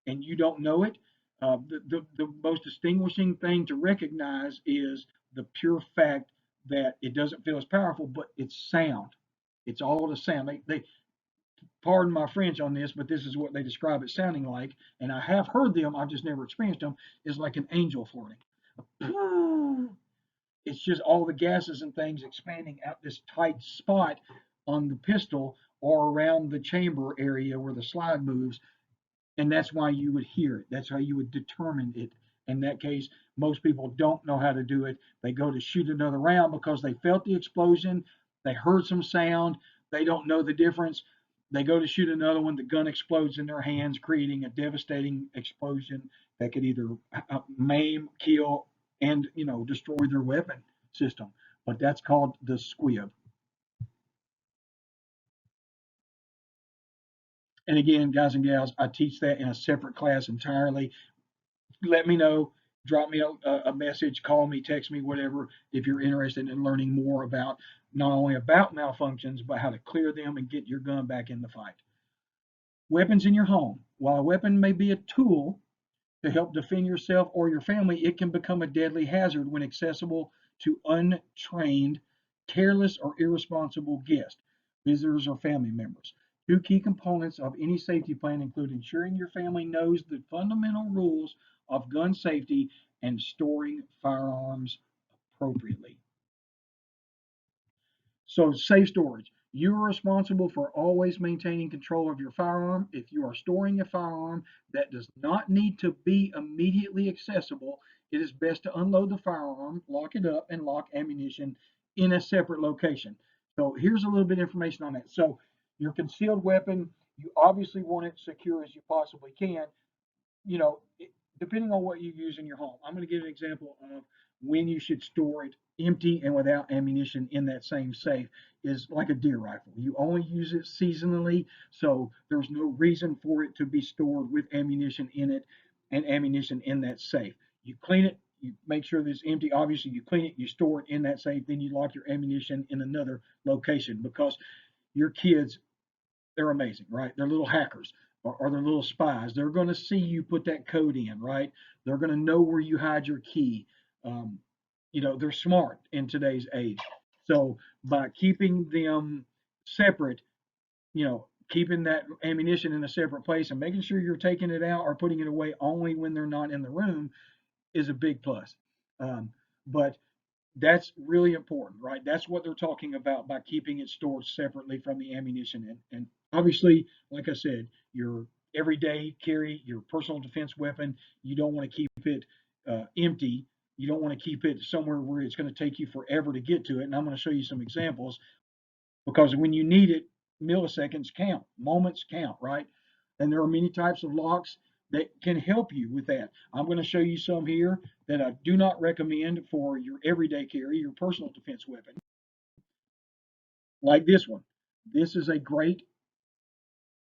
and you don't know it. The most distinguishing thing to recognize is the pure fact that it doesn't feel as powerful, but it's sound. It's all the sound. They pardon my French on this, but this is what they describe it sounding like. And I have heard them, I've just never experienced them, is like an angel flirting. It's just all the gases and things expanding out this tight spot on the pistol or around the chamber area where the slide moves, and that's why you would hear it. That's how you would determine it In that case, most people don't know how to do it. They go to shoot another round because they felt the explosion, they heard some sound, they don't know the difference. They go to shoot another one, the gun explodes in their hands, creating a devastating explosion that could either maim, kill, and destroy their weapon system. But that's called the squib. And again, guys and gals, I teach that in a separate class entirely. Let me know. Drop me a message, call me, text me, whatever, if you're interested in learning more about not only about malfunctions, but how to clear them and get your gun back in the fight. Weapons in your home. While a weapon may be a tool to help defend yourself or your family, it can become a deadly hazard when accessible to untrained, careless, or irresponsible guests, visitors, or family members. Two key components of any safety plan include ensuring your family knows the fundamental rules of gun safety and storing firearms appropriately. So safe storage. You are responsible for always maintaining control of your firearm. If you are storing a firearm that does not need to be immediately accessible, it is best to unload the firearm, lock it up, and lock ammunition in a separate location. So here's a little bit of information on that. So your concealed weapon, you obviously want it secure as you possibly can. You know, depending on what you use in your home. I'm going to give an example of when you should store it empty and without ammunition in that same safe is like a deer rifle. You only use it seasonally, so there's no reason for it to be stored with ammunition in it and ammunition in that safe. You clean it, you make sure that it's empty. Obviously, you clean it, you store it in that safe, then you lock your ammunition in another location because your kids, they're amazing, right? They're little hackers or they're little spies. They're going to see you put that code in, right? They're going to know where you hide your key. Um, they're smart in today's age. So by keeping them separate, keeping that ammunition in a separate place and making sure you're taking it out or putting it away only when they're not in the room is a big plus. But that's really important, right? That's what they're talking about by keeping it stored separately from the ammunition. And obviously, like I said, your everyday carry, your personal defense weapon, you don't want to keep it empty. You don't want to keep it somewhere where it's going to take you forever to get to it. And I'm going to show you some examples because when you need it, milliseconds count, moments count, right? And there are many types of locks that can help you with that. I'm going to show you some here that I do not recommend for your everyday carry, your personal defense weapon, like this one. This is a great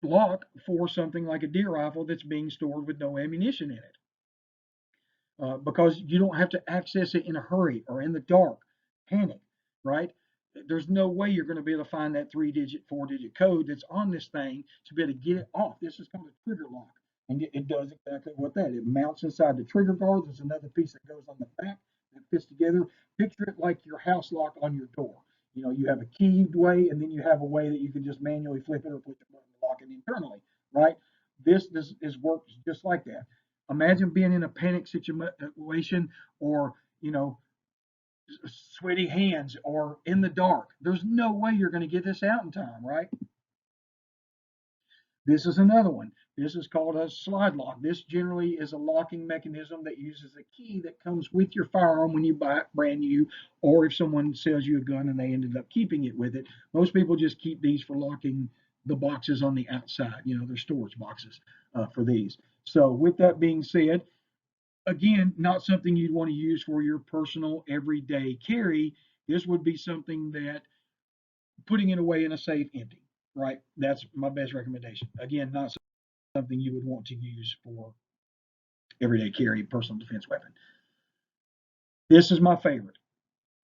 lock for something like a deer rifle that's being stored with no ammunition in it because you don't have to access it in a hurry or in the dark, panic, right? There's no way you're going to be able to find that 3-digit, 4-digit code that's on this thing to be able to get it off. This is called a trigger lock. And it does exactly what that. It mounts inside the trigger guard. There's another piece that goes on the back that fits together. Picture it like your house lock on your door. You have a keyed way, and then you have a way that you can just manually flip it or push the button to lock it internally, right? This is works just like that. Imagine being in a panic situation or, sweaty hands or in the dark. There's no way you're going to get this out in time, right? This is another one. This is called a slide lock. This generally is a locking mechanism that uses a key that comes with your firearm when you buy it brand new, or if someone sells you a gun and they ended up keeping it with it. Most people just keep these for locking the boxes on the outside. They're storage boxes for these. So with that being said, again, not something you'd want to use for your personal everyday carry. This would be something that putting it away in a safe empty, right? That's my best recommendation. Again, not something you would want to use for everyday carry, personal defense weapon. This is my favorite.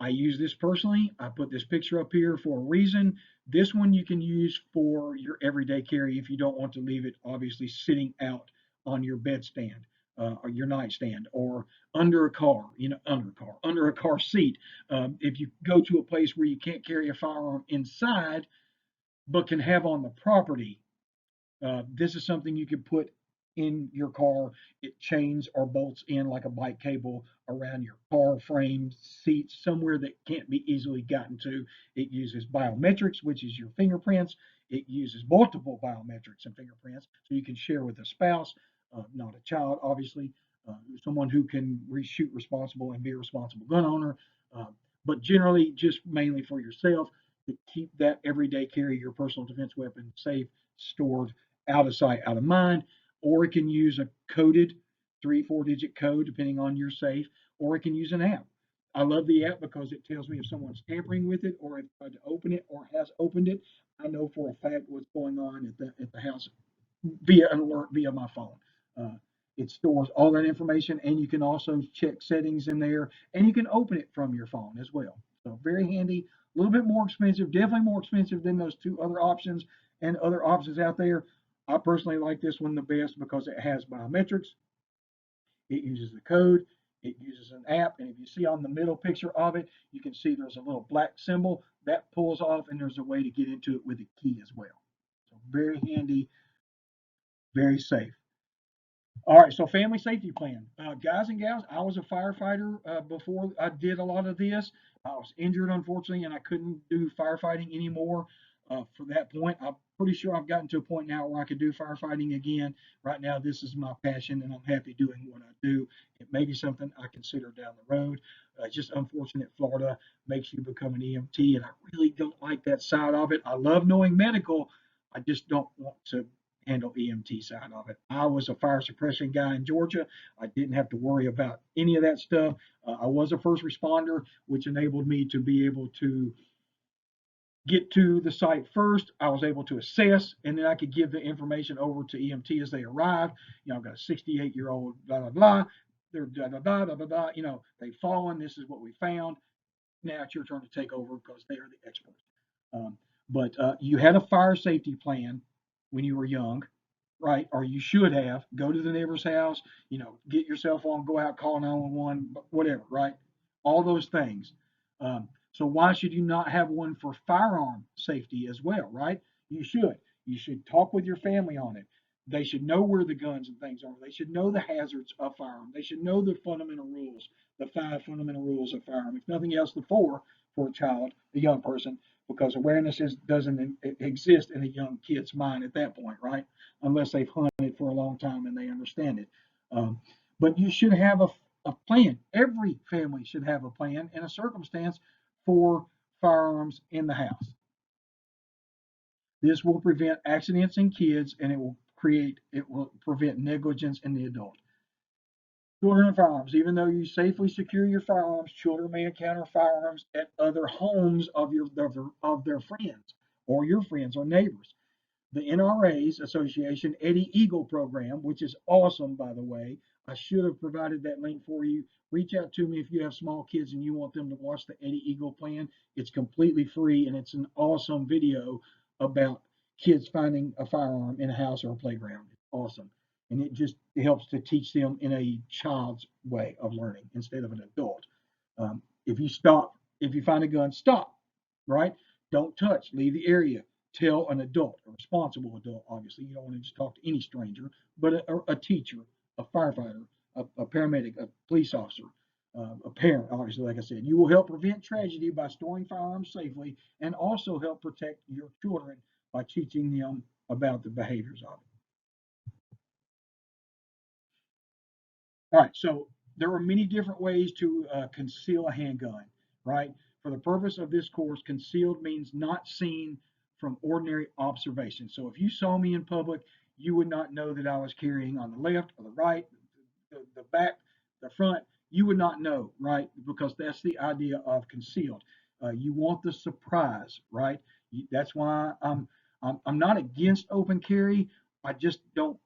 I use this personally. I put this picture up here for a reason. This one you can use for your everyday carry if you don't want to leave it obviously sitting out on your bedstand or your nightstand or under a car, under a car seat. If you go to a place where you can't carry a firearm inside, but can have on the property, this is something you can put in your car. It chains or bolts in like a bike cable around your car frame, seats, somewhere that can't be easily gotten to. It uses biometrics, which is your fingerprints. It uses multiple biometrics and fingerprints, so you can share with a spouse, not a child, obviously. someone who can shoot responsible and be a responsible gun owner, uh, but generally just mainly for yourself to keep that everyday carry, your personal defense weapon safe, stored, out of sight, out of mind. Or it can use a coded 3, 4 digit code depending on your safe, or it can use an app. I love the app because it tells me if someone's tampering with it or if tried to open it or has opened it. I know for a fact what's going on at the house via an alert via my phone. Uh, it stores all that information, and you can also check settings in there, and you can open it from your phone as well. So very handy. A little bit more expensive, definitely more expensive than those two other options and other options out there. I personally like this one the best because it has biometrics. It uses the code. It uses an app, and if you see on the middle picture of it, you can see there's a little black symbol that pulls off, and there's a way to get into it with a key as well. So very handy, very safe. All right, so family safety plan. Guys and gals, I was a firefighter before I did a lot of this. I was injured, unfortunately, and I couldn't do firefighting anymore for that point. I'm pretty sure I've gotten to a point now where I could do firefighting again. Right now, this is my passion, and I'm happy doing what I do. It may be something I consider down the road. It's just unfortunate Florida makes you become an EMT, and I really don't like that side of it. I love knowing medical. I just don't want to handle EMT side of it. I was a fire suppression guy in Georgia. I didn't have to worry about any of that stuff. I was a first responder, which enabled me to be able to get to the site first. I was able to assess, and then I could give the information over to EMT as they arrive. You know, I've got a 68-year-old, blah, blah, blah. They're blah, blah, blah, blah, blah, blah. You know, they've fallen. This is what we found. Now it's your turn to take over because they are the experts. But you had a fire safety plan when you were young, right? Or you should have. Go to the neighbor's house, you know, get your cell phone, go out, call 911, whatever, right? All those things. So why should you not have one for firearm safety as well, right? You should. You should talk with your family on it. They should know where the guns and things are. They should know the hazards of firearm. They should know the fundamental rules, the 5 fundamental rules of firearm. If nothing else, the 4 for a child, a young person, because awareness doesn't exist in a young kid's mind at that point, right? Unless they've hunted for a long time and they understand it. Um, but you should have a plan. Every family should have a plan and a circumstance for firearms in the house. This will prevent accidents in kids, and it will prevent negligence in the adult. Children and firearms. Even though you safely secure your firearms, children may encounter firearms at other homes of their friends or your friends or neighbors. The NRA's Association Eddie Eagle program, which is awesome, by the way. I should have provided that link for you. Reach out to me if you have small kids and you want them to watch the Eddie Eagle plan. It's completely free and it's an awesome video about kids finding a firearm in a house or a playground. It's awesome. And it helps to teach them in a child's way of learning instead of an adult. If you stop, if you find a gun, stop, right? Don't touch, leave the area. Tell an adult, a responsible adult, obviously. You don't want to just talk to any stranger, but a teacher, a firefighter, a paramedic, a police officer, a parent, obviously, like I said. You will help prevent tragedy by storing firearms safely and also help protect your children by teaching them about the behaviors of it. All right, so there are many different ways to conceal a handgun, right? For the purpose of this course, concealed means not seen from ordinary observation. So if you saw me in public, you would not know that I was carrying on the left or the right, the back, the front. You would not know, right? Because that's the idea of concealed. You want the surprise, right? That's why I'm not against open carry. I just don't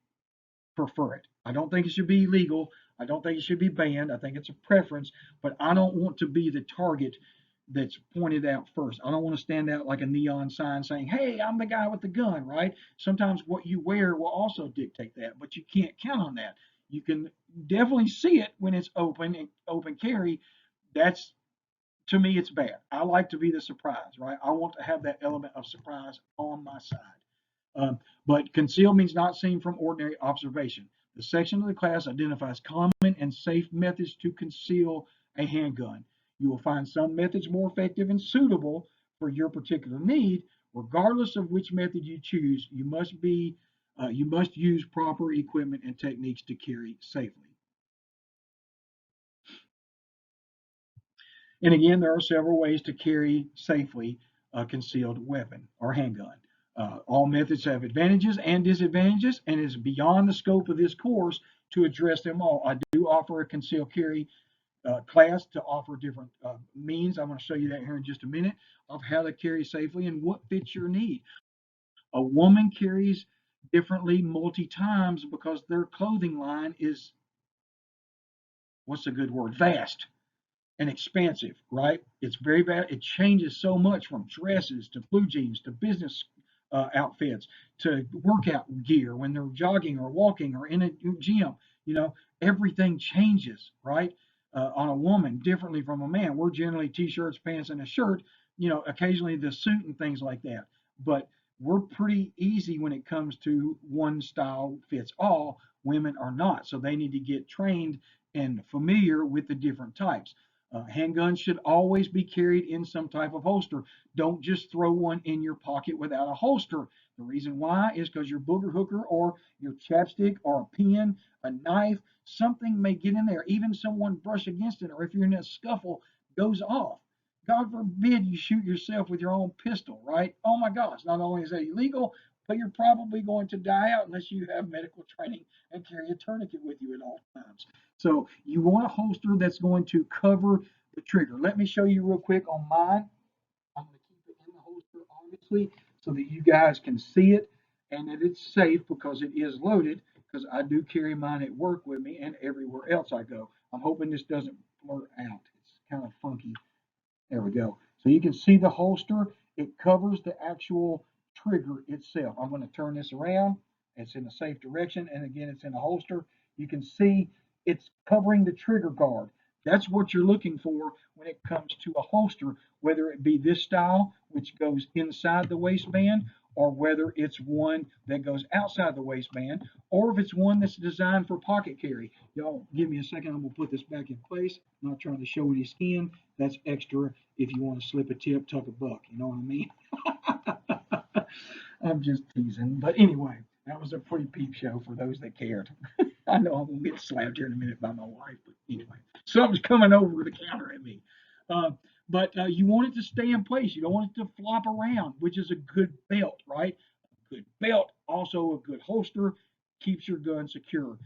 prefer it. I don't think it should be legal. I don't think it should be banned. I think it's a preference, but I don't want to be the target that's pointed out first. I don't want to stand out like a neon sign saying, "Hey, I'm the guy with the gun," right? Sometimes what you wear will also dictate that, but you can't count on that. You can definitely see it when it's open and open carry. That's to me, it's bad. I like to be the surprise, right? I want to have that element of surprise on my side. But conceal means not seen from ordinary observation. The section of the class identifies common and safe methods to conceal a handgun. You will find some methods more effective and suitable for your particular need. Regardless of which method you choose, you must use proper equipment and techniques to carry safely. And again, there are several ways to carry safely a concealed weapon or handgun. All methods have advantages and disadvantages, and it is beyond the scope of this course to address them all. I do offer a concealed carry class to offer different means. I'm going to show you that here in just a minute of how to carry safely and what fits your need. A woman carries differently multi times because their clothing line is, what's a good word, vast and expansive, right? It's very bad. It changes so much from dresses to blue jeans to business outfits to workout gear when they're jogging or walking or in a gym. You know, everything changes, right? On a woman differently from a man. We're generally t-shirts, pants, and a shirt. You know, occasionally the suit and things like that. But we're pretty easy when it comes to one style fits all. Women are not, so they need to get trained and familiar with the different types. Handguns should always be carried in some type of holster. Don't just throw one in your pocket without a holster. The reason why is because your booger hooker or your chapstick or a pen, a knife, something may get in there. Even someone brush against it, or if you're in a scuffle, goes off. God forbid you shoot yourself with your own pistol, right? Oh my gosh, not only is that illegal, but you're probably going to die out unless you have medical training and carry a tourniquet with you at all times. So you want a holster that's going to cover the trigger. Let me show you real quick on mine. I'm going to keep it in the holster, obviously, so that you guys can see it and that it's safe because it is loaded, because I do carry mine at work with me and everywhere else I go. I'm hoping this doesn't blur out. It's kind of funky. There we go. So you can see the holster. It covers the actual trigger itself. I'm going to turn this around. It's in a safe direction. And again, it's in a holster. You can see it's covering the trigger guard. That's what you're looking for when it comes to a holster, whether it be this style, which goes inside the waistband, or whether it's one that goes outside the waistband, or if it's one that's designed for pocket carry. Y'all give me a second. I'm going to put this back in place. I'm not trying to show any skin. That's extra if you want to slip a tip, tuck a buck. You know what I mean? I'm just teasing. But anyway, that was a pretty peep show for those that cared. I know I'm going to get slapped here in a minute by my wife, but anyway, something's coming over the counter at me. Uh, but you want it to stay in place. You don't want it to flop around, which is a good belt, right? A good belt, also a good holster, keeps your gun secure.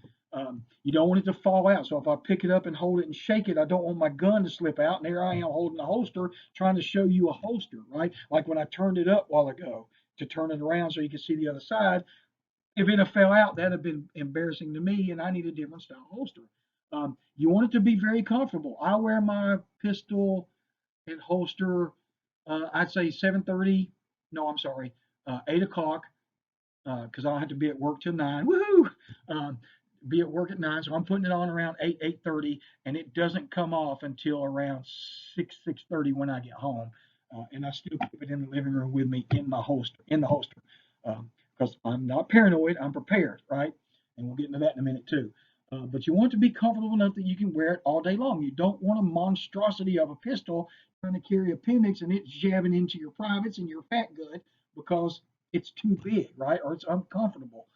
You don't want it to fall out. So if I pick it up and hold it and shake it, I don't want my gun to slip out. And there I am holding the holster, trying to show you a holster, right? Like when I turned it up a while ago to turn it around so you can see the other side. If it had fell out, that'd have been embarrassing to me, and I need a different style holster. You want it to be very comfortable. I wear my pistol and holster, I'd say 7:30. No, I'm sorry, 8 o'clock, because I don't have to be at work till 9. Woohoo! Um, be at work at 9, so I'm putting it on around 8:30, and it doesn't come off until around 6:30 when I get home. And I still keep it in the living room with me in my holster, because I'm not paranoid. I'm prepared, right? And we'll get into that in a minute too. But you want it to be comfortable enough that you can wear it all day long. You don't want a monstrosity of a pistol trying to carry appendix and it's jabbing into your privates and your fat gut because it's too big, right? Or it's uncomfortable.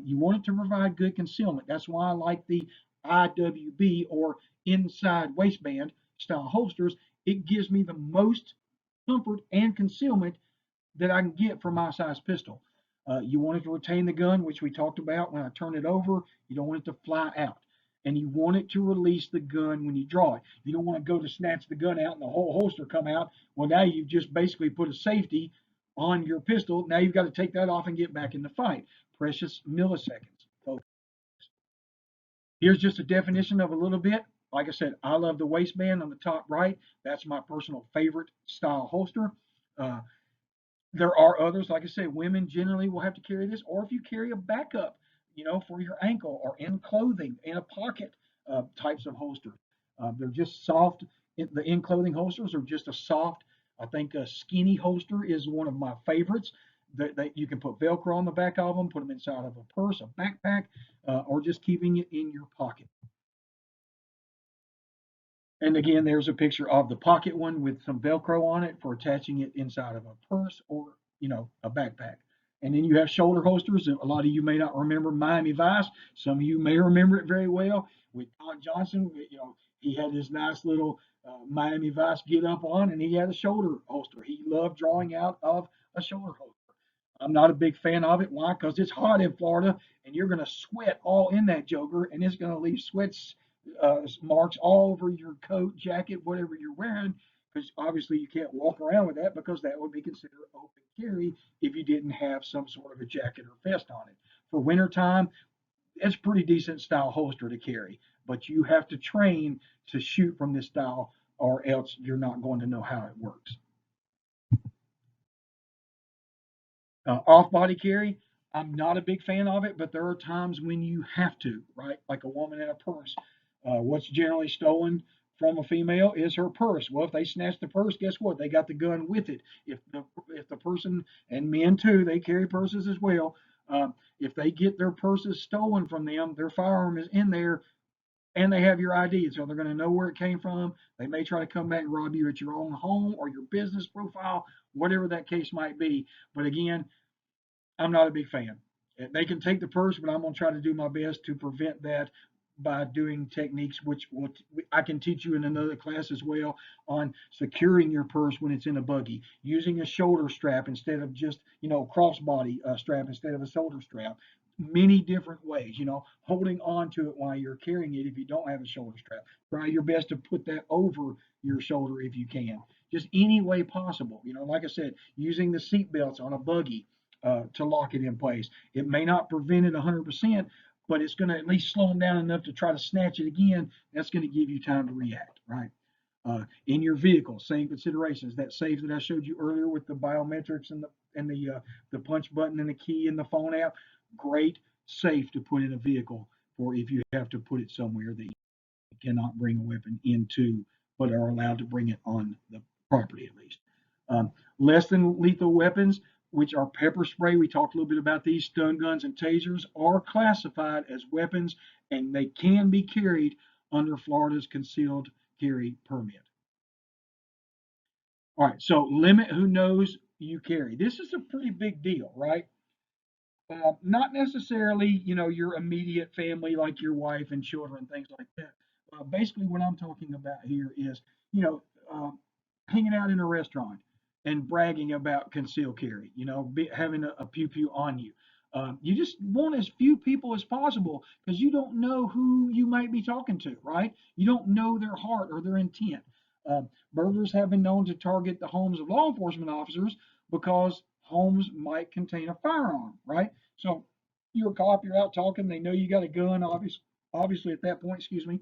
You want it to provide good concealment. That's why I like the IWB or inside waistband style holsters. It gives me the most comfort and concealment that I can get from my size pistol. You want it to retain the gun, which we talked about when I turn it over. You don't want it to fly out. And you want it to release the gun when you draw it. You don't want to go to snatch the gun out and the whole holster come out. Well, now you've just basically put a safety on your pistol. Now you've got to take that off and get back in the fight. Precious milliseconds. So here's just a definition of a little bit. Like I said, I love the waistband on the top right. That's my personal favorite style holster. Uh, there are others, like I say, women generally will have to carry this, or if you carry a backup, for your ankle or in clothing, in a pocket types of holster. They're just soft. The in clothing holsters are just a soft, I think a skinny holster is one of my favorites. That you can put Velcro on the back of them, put them inside of a purse, a backpack, or just keeping it in your pocket. And again, there's a picture of the pocket one with some Velcro on it for attaching it inside of a purse or, a backpack. And then you have shoulder holsters. A lot of you may not remember Miami Vice. Some of you may remember it very well with Don Johnson. You know, he had his nice little Miami Vice get up on, and he had a shoulder holster. He loved drawing out of a shoulder holster. I'm not a big fan of it. Why? Because it's hot in Florida, and you're going to sweat all in that joker, and it's going to leave sweats marks all over your coat, jacket, whatever you're wearing. Because obviously you can't walk around with that because that would be considered open carry if you didn't have some sort of a jacket or vest on it. For wintertime, it's pretty decent style holster to carry, but you have to train to shoot from this style, or else you're not going to know how it works. Off body carry, I'm not a big fan of it, but there are times when you have to, right? Like a woman in a purse. What's generally stolen from a female is her purse. Well, if they snatch the purse, guess what? They got the gun with it. If the person, and men too, they carry purses as well. If they get their purses stolen from them, their firearm is in there, and they have your ID, so they're going to know where it came from. They may try to come back and rob you at your own home or your business profile, whatever that case might be. But again, I'm not a big fan. They can take the purse, but I'm going to try to do my best to prevent that by doing techniques which I can teach you in another class as well, on securing your purse when it's in a buggy, using a shoulder strap instead of just, crossbody strap instead of a shoulder strap. Many different ways, holding on to it while you're carrying it if you don't have a shoulder strap. Try your best to put that over your shoulder if you can. Just any way possible. Like I said, using the seat belts on a buggy to lock it in place. It may not prevent it 100%, but it's going to at least slow them down enough to try to snatch it again. That's going to give you time to react, right? In your vehicle, same considerations. That safe that I showed you earlier with the biometrics and the punch button and the key and the phone app, great safe to put in a vehicle for if you have to put it somewhere that you cannot bring a weapon into, but are allowed to bring it on the property at least. Less than lethal weapons, which are pepper spray. We talked a little bit about these. Stun guns and tasers are classified as weapons, and they can be carried under Florida's concealed carry permit. All right, so limit who knows you carry. This is a pretty big deal, right? Not necessarily, your immediate family, like your wife and children, things like that. Basically, what I'm talking about here is, you know, uh, hanging out in a restaurant and bragging about concealed carry, having a pew pew on you. You just want as few people as possible because you don't know who you might be talking to, right? You don't know their heart or their intent. Uh, Burglars have been known to target the homes of law enforcement officers because homes might contain a firearm, right? So you're a cop, you're out talking, they know you got a gun, obviously at that point, excuse me,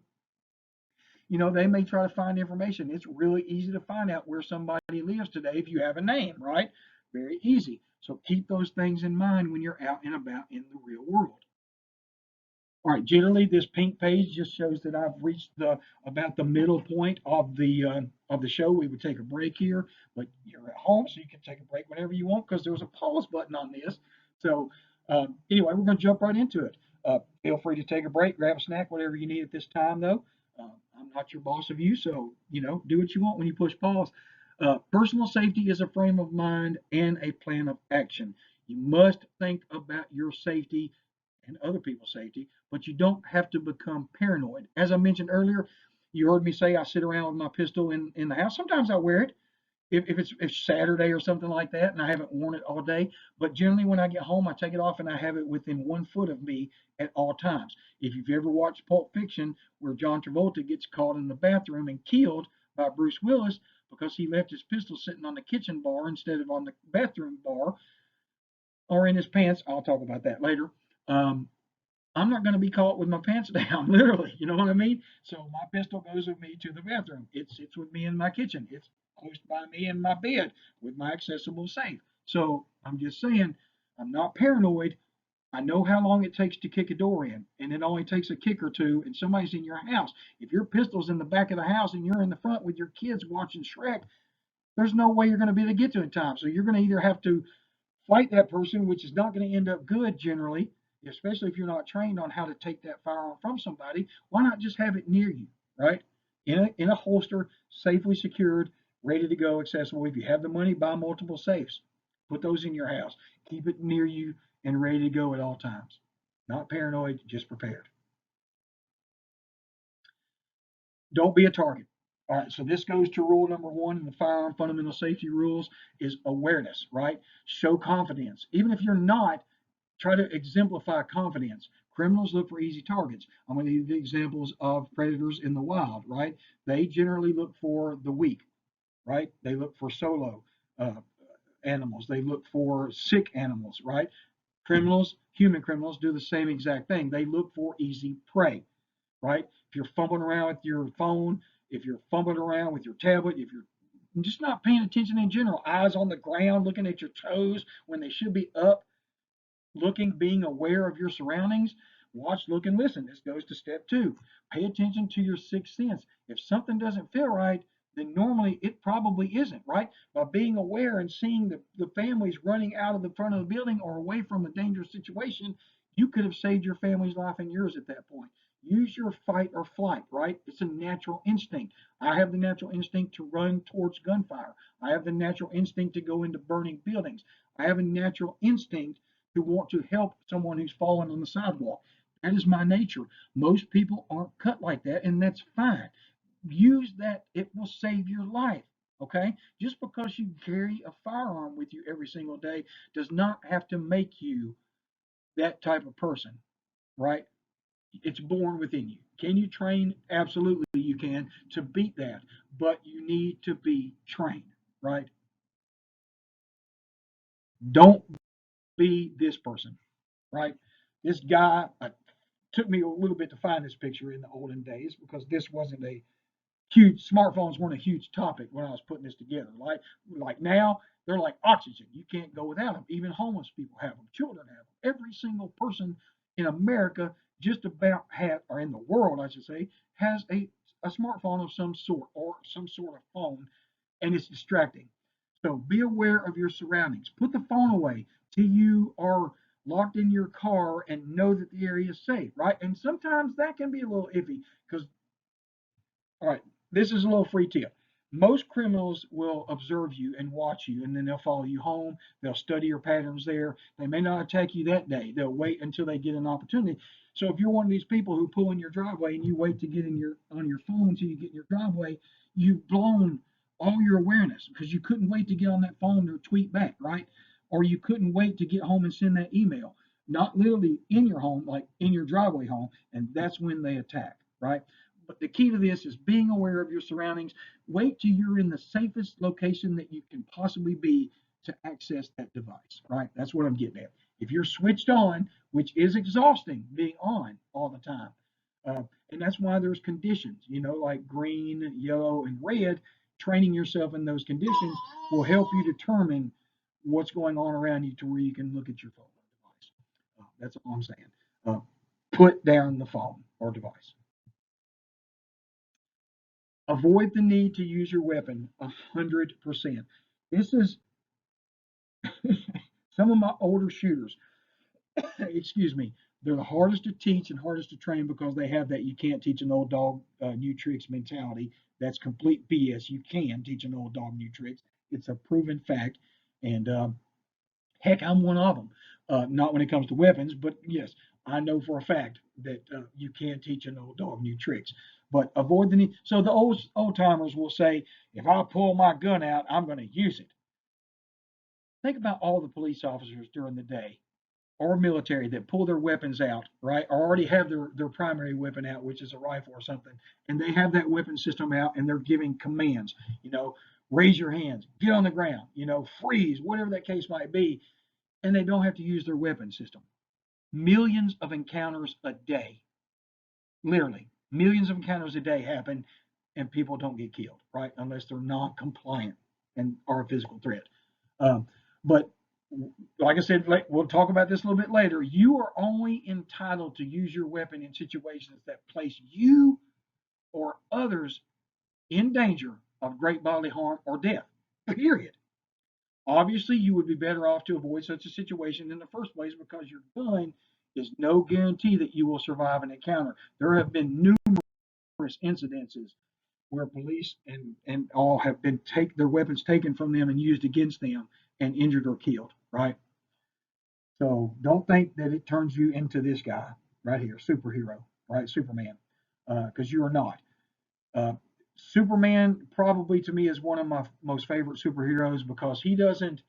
they may try to find information. It's really easy to find out where somebody lives today if you have a name, right? Very easy. So keep those things in mind when you're out and about in the real world. All right, generally this pink page just shows that I've reached about the middle point of the show. We would take a break here, but you're at home, so you can take a break whenever you want because there's a pause button on this. So anyway, we're going to jump right into it. Feel free to take a break, grab a snack, whatever you need at this time, though. I'm not your boss of you, so do what you want when you push pause. Personal safety is a frame of mind and a plan of action. You must think about your safety and other people's safety, but you don't have to become paranoid. As I mentioned earlier, you heard me say I sit around with my pistol in the house. Sometimes I wear it if it's Saturday or something like that, and I haven't worn it all day. But generally, when I get home, I take it off and I have it within 1 foot of me at all times. If you've ever watched Pulp Fiction, where John Travolta gets caught in the bathroom and killed by Bruce Willis because he left his pistol sitting on the kitchen bar instead of on the bathroom bar or in his pants, I'll talk about that later. Um, I'm not going to be caught with my pants down, literally. You know what I mean? So my pistol goes with me to the bathroom. It sits with me in my kitchen. It's close by me in my bed with my accessible safe. So I'm just saying, I'm not paranoid. I know how long it takes to kick a door in, and it only takes a kick or two, and somebody's in your house. If your pistol's in the back of the house and you're in the front with your kids watching Shrek, there's no way you're going to be able to get to it in time. So you're going to either have to fight that person, which is not going to end up good generally, especially if you're not trained on how to take that firearm from somebody. Why not just have it near you, right? In a holster, safely secured, ready to go, accessible. If you have the money, buy multiple safes. Put those in your house. Keep it near you and ready to go at all times. Not paranoid, just prepared. Don't be a target. All right, so this goes to rule number one in the firearm fundamental safety rules is awareness, right? Show confidence. Even if you're not, try to exemplify confidence. Criminals look for easy targets. I'm going to give you the examples of predators in the wild, right? They generally look for the weak, right? They look for solo uh, animals. They look for sick animals, right? Criminals, human criminals, do the same exact thing. They look for easy prey, right? If you're fumbling around with your phone, if you're fumbling around with your tablet, if you're just not paying attention in general, eyes on the ground, looking at your toes when they should be up, looking, being aware of your surroundings, watch, look, and listen. This goes to step two. Pay attention to your sixth sense. If something doesn't feel right, then normally it probably isn't, right? By being aware and seeing the families running out of the front of the building or away from a dangerous situation, you could have saved your family's life and yours at that point. Use your fight or flight, right? It's a natural instinct. I have the natural instinct to run towards gunfire. I have the natural instinct to go into burning buildings. I have a natural instinct to want to help someone who's fallen on the sidewalk. That is my nature. Most people aren't cut like that, and that's fine. Use that, it will save your life. Okay? Just because you carry a firearm with you every single day does not have to make you that type of person, right? It's born within you. Can you train? Absolutely, you can to beat that, but you need to be trained, right? Don't be this person, right? This guy, took me a little bit to find this picture in the olden days because this wasn't a huge smartphones weren't a huge topic when I was putting this together. Like now, they're like oxygen. You can't go without them. Even homeless people have them. Children have them. Every single person in America, just about have, or in the world, I should say, has a smartphone of some sort or some sort of phone, and it's distracting. So be aware of your surroundings. Put the phone away till you are locked in your car and know that the area is safe, right? And sometimes that can be a little iffy because, all right, this is a little free tip. Most criminals will observe you and watch you, and then they'll follow you home. They'll study your patterns there. They may not attack you that day. They'll wait until they get an opportunity. So if you're one of these people who pull in your driveway and you wait to get in your on your phone until you get in your driveway, you've blown all your awareness because you couldn't wait to get on that phone to tweet back, right? Or you couldn't wait to get home and send that email. Not literally in your home, like in your driveway home, and that's when they attack, right? But the key to this is being aware of your surroundings. Wait till you're in the safest location that you can possibly be to access that device, right? That's what I'm getting at. If you're switched on, which is exhausting being on all the time, and that's why there's conditions, like green, yellow, and red. Training yourself in those conditions will help you determine what's going on around you to where you can look at your phone or device. That's all I'm saying. Uh, put down the phone or device. Avoid the need to use your weapon 100%. This is some of my older shooters, excuse me, they're the hardest to teach and hardest to train because they have that you can't teach an old dog new tricks mentality. That's complete BS. You can teach an old dog new tricks. It's a proven fact. And heck, I'm one of them. Not when it comes to weapons, but yes, I know for a fact that you can teach an old dog new tricks. But avoid the need. So the old timers will say, if I pull my gun out, I'm going to use it. Think about all the police officers during the day or military that pull their weapons out, right? Or already have their primary weapon out, which is a rifle or something, and they have that weapon system out and they're giving commands, raise your hands, get on the ground, freeze, whatever that case might be, and they don't have to use their weapon system. Millions of encounters a day, literally, millions of encounters a day happen, and people don't get killed, right? Unless they're non-compliant and are a physical threat. But like I said, we'll talk about this a little bit later. You are only entitled to use your weapon in situations that place you or others in danger of great bodily harm or death. Period. Obviously, you would be better off to avoid such a situation in the first place because your gun is no guarantee that you will survive an encounter. There have been numerous incidences where police and all have been their weapons taken from them and used against them and injured or killed, right? So don't think that it turns you into this guy right here, superhero, right? Superman, because you are not. Uh, Superman probably to me is one of my most favorite superheroes because he doesn't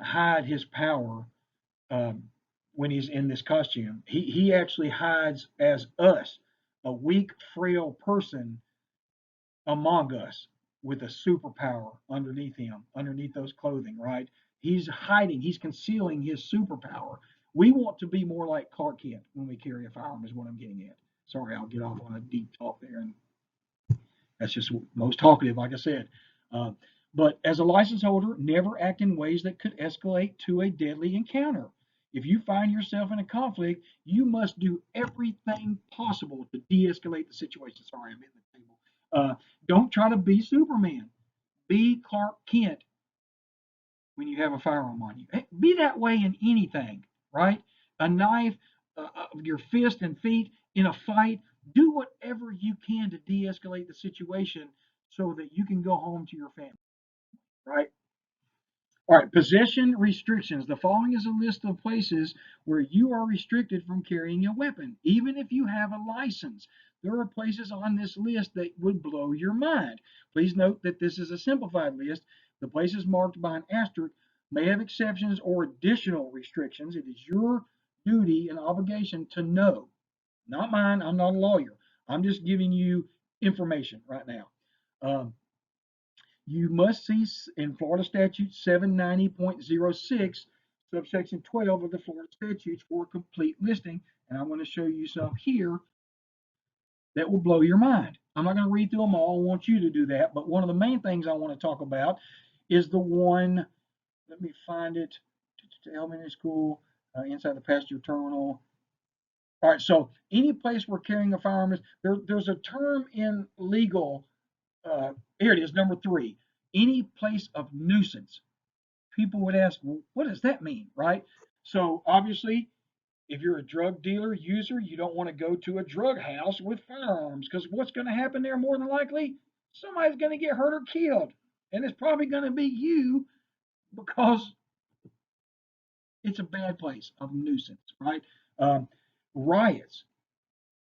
hide his power um, when he's in this costume. He actually hides as us, a weak, frail person among us with a superpower underneath him, underneath those clothing, right? He's hiding, he's concealing his superpower. We want to be more like Clark Kent when we carry a firearm, is what I'm getting at. Sorry, I'll get off on a deep talk there, and that's just most talkative, like I said. Uh, but as a license holder, never act in ways that could escalate to a deadly encounter. If you find yourself in a conflict, you must do everything possible to de-escalate the situation. Sorry, I'm hitting the table. Don't try to be Superman. Be Clark Kent when you have a firearm on you. Be that way in anything, right? A knife, your fist and feet in a fight. Do whatever you can to de-escalate the situation so that you can go home to your family, right? All right, possession restrictions. The following is a list of places where you are restricted from carrying a weapon, even if you have a license. There are places on this list that would blow your mind. Please note that this is a simplified list. The places marked by an asterisk may have exceptions or additional restrictions. It is your duty and obligation to know. Not mine. I'm not a lawyer. I'm just giving you information right now. Um, you must see in Florida Statute 790.06, subsection 12 of the Florida statutes for a complete listing. And I'm going to show you some here that will blow your mind. I'm not going to read through them all. I want you to do that. But one of the main things I want to talk about is the one, let me find it, elementary school, inside the passenger terminal. All right, so any place where carrying a firearm is, there's a term in legal, here it is, number 3, any place of nuisance. People would ask, well, what does that mean, right? So obviously, if you're a drug dealer, user, you don't want to go to a drug house with firearms because what's going to happen there more than likely? Somebody's going to get hurt or killed. And it's probably going to be you because it's a bad place of nuisance, right? Um, Riots,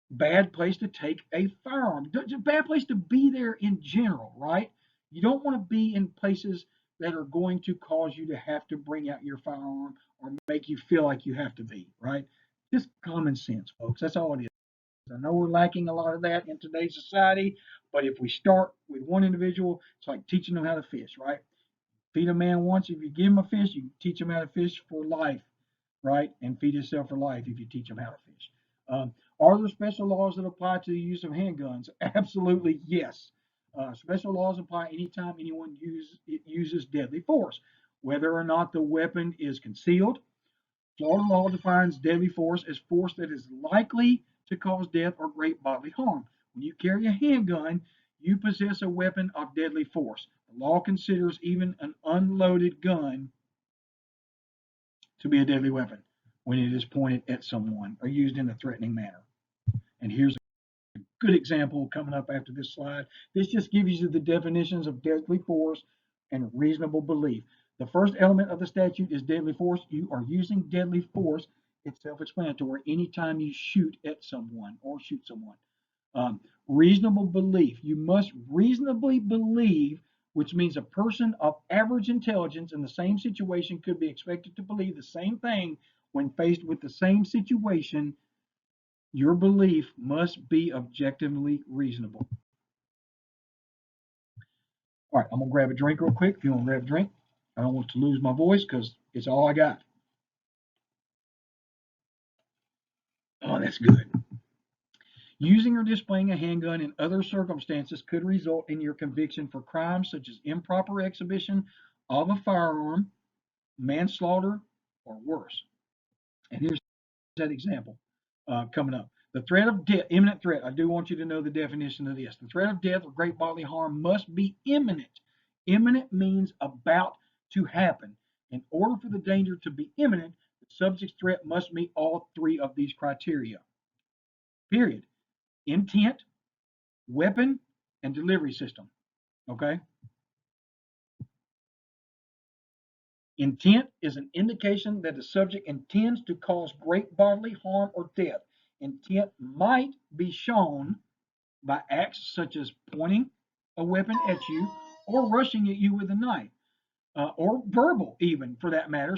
bad place to take a firearm. It's a bad place to be there in general, right? You don't want to be in places that are going to cause you to have to bring out your firearm or make you feel like you have to be, right? Just common sense, folks. That's all it is. I know we're lacking a lot of that in today's society, but if we start with one individual, it's like teaching them how to fish, right? Feed a man once, if you give him a fish, you teach him how to fish for life, right? And feed himself for life if you teach him how to fish. Are there special laws that apply to the use of handguns? Absolutely, yes. Special laws apply anytime anyone uses deadly force, whether or not the weapon is concealed. Florida law defines deadly force as force that is likely to cause death or great bodily harm. When you carry a handgun, you possess a weapon of deadly force. The law considers even an unloaded gun to be a deadly weapon when it is pointed at someone or used in a threatening manner. And here's a good example coming up after this slide. This just gives you the definitions of deadly force and reasonable belief. The first element of the statute is deadly force. You are using deadly force. It's self-explanatory. Anytime you shoot at someone or shoot someone. Reasonable belief. You must reasonably believe, which means a person of average intelligence in the same situation could be expected to believe the same thing when faced with the same situation. Your belief must be objectively reasonable. All right, I'm gonna grab a drink real quick. If you want to grab a drink, I don't want to lose my voice because it's all I got. Oh, that's good. Using or displaying a handgun in other circumstances could result in your conviction for crimes such as improper exhibition of a firearm, manslaughter, or worse. And here's that example coming up. The threat of death, imminent threat. I do want you to know the definition of this. The threat of death or great bodily harm must be imminent. Imminent means about to happen. In order for the danger to be imminent, the subject's threat must meet all 3 of these criteria. Period. Intent, weapon, and delivery system. Okay? Intent is an indication that the subject intends to cause great bodily harm or death. Intent might be shown by acts such as pointing a weapon at you or rushing at you with a knife, or verbal, even for that matter.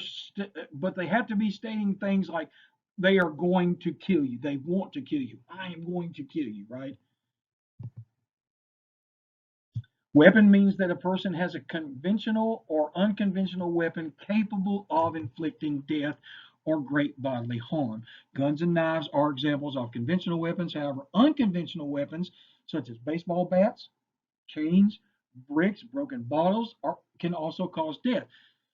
But they have to be stating things like they are going to kill you, they want to kill you, I am going to kill you, right? Weapon means that a person has a conventional or unconventional weapon capable of inflicting death or great bodily harm. Guns and knives are examples of conventional weapons. However, unconventional weapons such as baseball bats, chains, bricks, broken bottles can also cause death.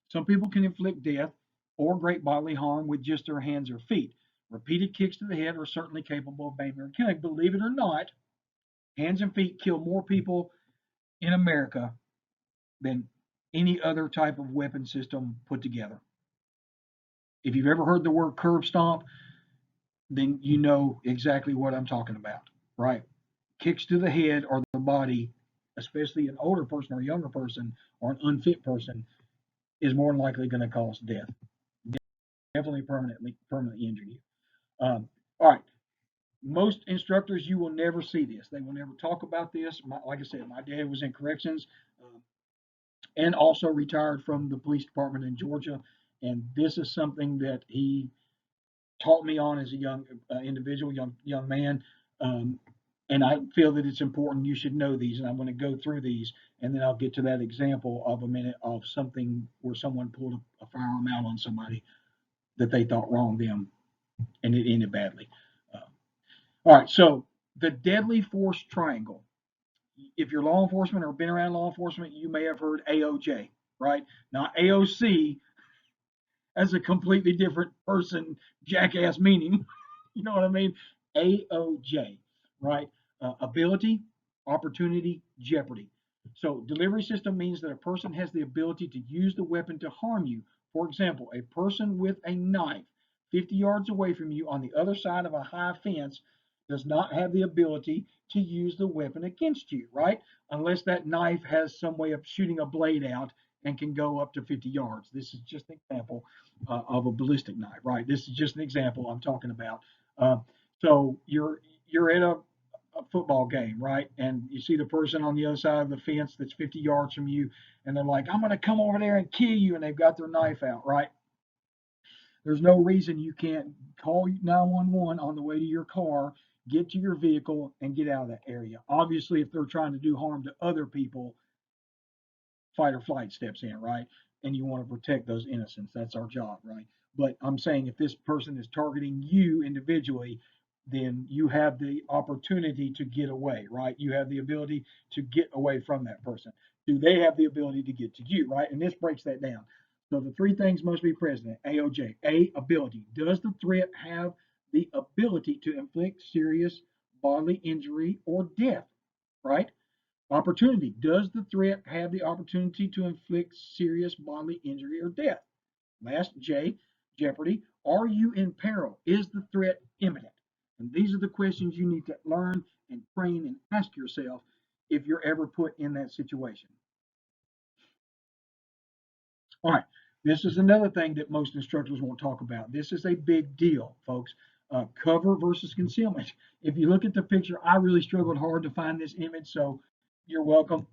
Some people can inflict death or great bodily harm with just their hands or feet. Repeated kicks to the head are certainly capable of maiming or killing. Believe it or not, hands and feet kill more people in America than any other type of weapon system put together. If you've ever heard the word curb stomp, then you know exactly what I'm talking about, right? Kicks to the head or the body, especially an older person or a younger person or an unfit person, is more than likely going to cause death. Definitely permanently injure you. All right. Most instructors, you will never see this. They will never talk about this. Like I said, my dad was in corrections. And also retired from the police department in Georgia. And this is something that he taught me on as a young individual, young man. Um, and I feel that it's important. You should know these, and I'm going to go through these, and then I'll get to that example of a minute of something where someone pulled a firearm out on somebody that they thought wronged them, and it ended badly. Uh, all right, so the deadly force triangle. If you're law enforcement or been around law enforcement, you may have heard AOJ, right? Now, AOC has a completely different person, jackass meaning. You know what I mean? AOJ, right? Ability, opportunity, jeopardy. So, delivery system means that a person has the ability to use the weapon to harm you. For example, a person with a knife 50 yards away from you on the other side of a high fence does not have the ability to use the weapon against you, right? Unless that knife has some way of shooting a blade out and can go up to 50 yards. This is just an example of a ballistic knife, right? This is just an example I'm talking about. Uh, so you're at a football game, right? And you see the person on the other side of the fence that's 50 yards from you, and they're like, "I'm going to come over there and kill you," and they've got their knife out, right? There's no reason you can't call 911 on the way to your car, get to your vehicle, and get out of that area. Obviously, if they're trying to do harm to other people, fight or flight steps in, right? And you want to protect those innocents. That's our job, right? But I'm saying if this person is targeting you individually, then you have the opportunity to get away, right? You have the ability to get away from that person. Do they have the ability to get to you, right? And this breaks that down. So the three things must be present. AOJ. A, ability. Does the threat have the ability to inflict serious bodily injury or death, right? Opportunity. Does the threat have the opportunity to inflict serious bodily injury or death? Last J, jeopardy. Are you in peril? Is the threat imminent? And these are the questions you need to learn and train and ask yourself if you're ever put in that situation. All right, this is another thing that most instructors won't talk about. This is a big deal, folks. Cover versus concealment. If you look at the picture, I really struggled hard to find this image, so you're welcome.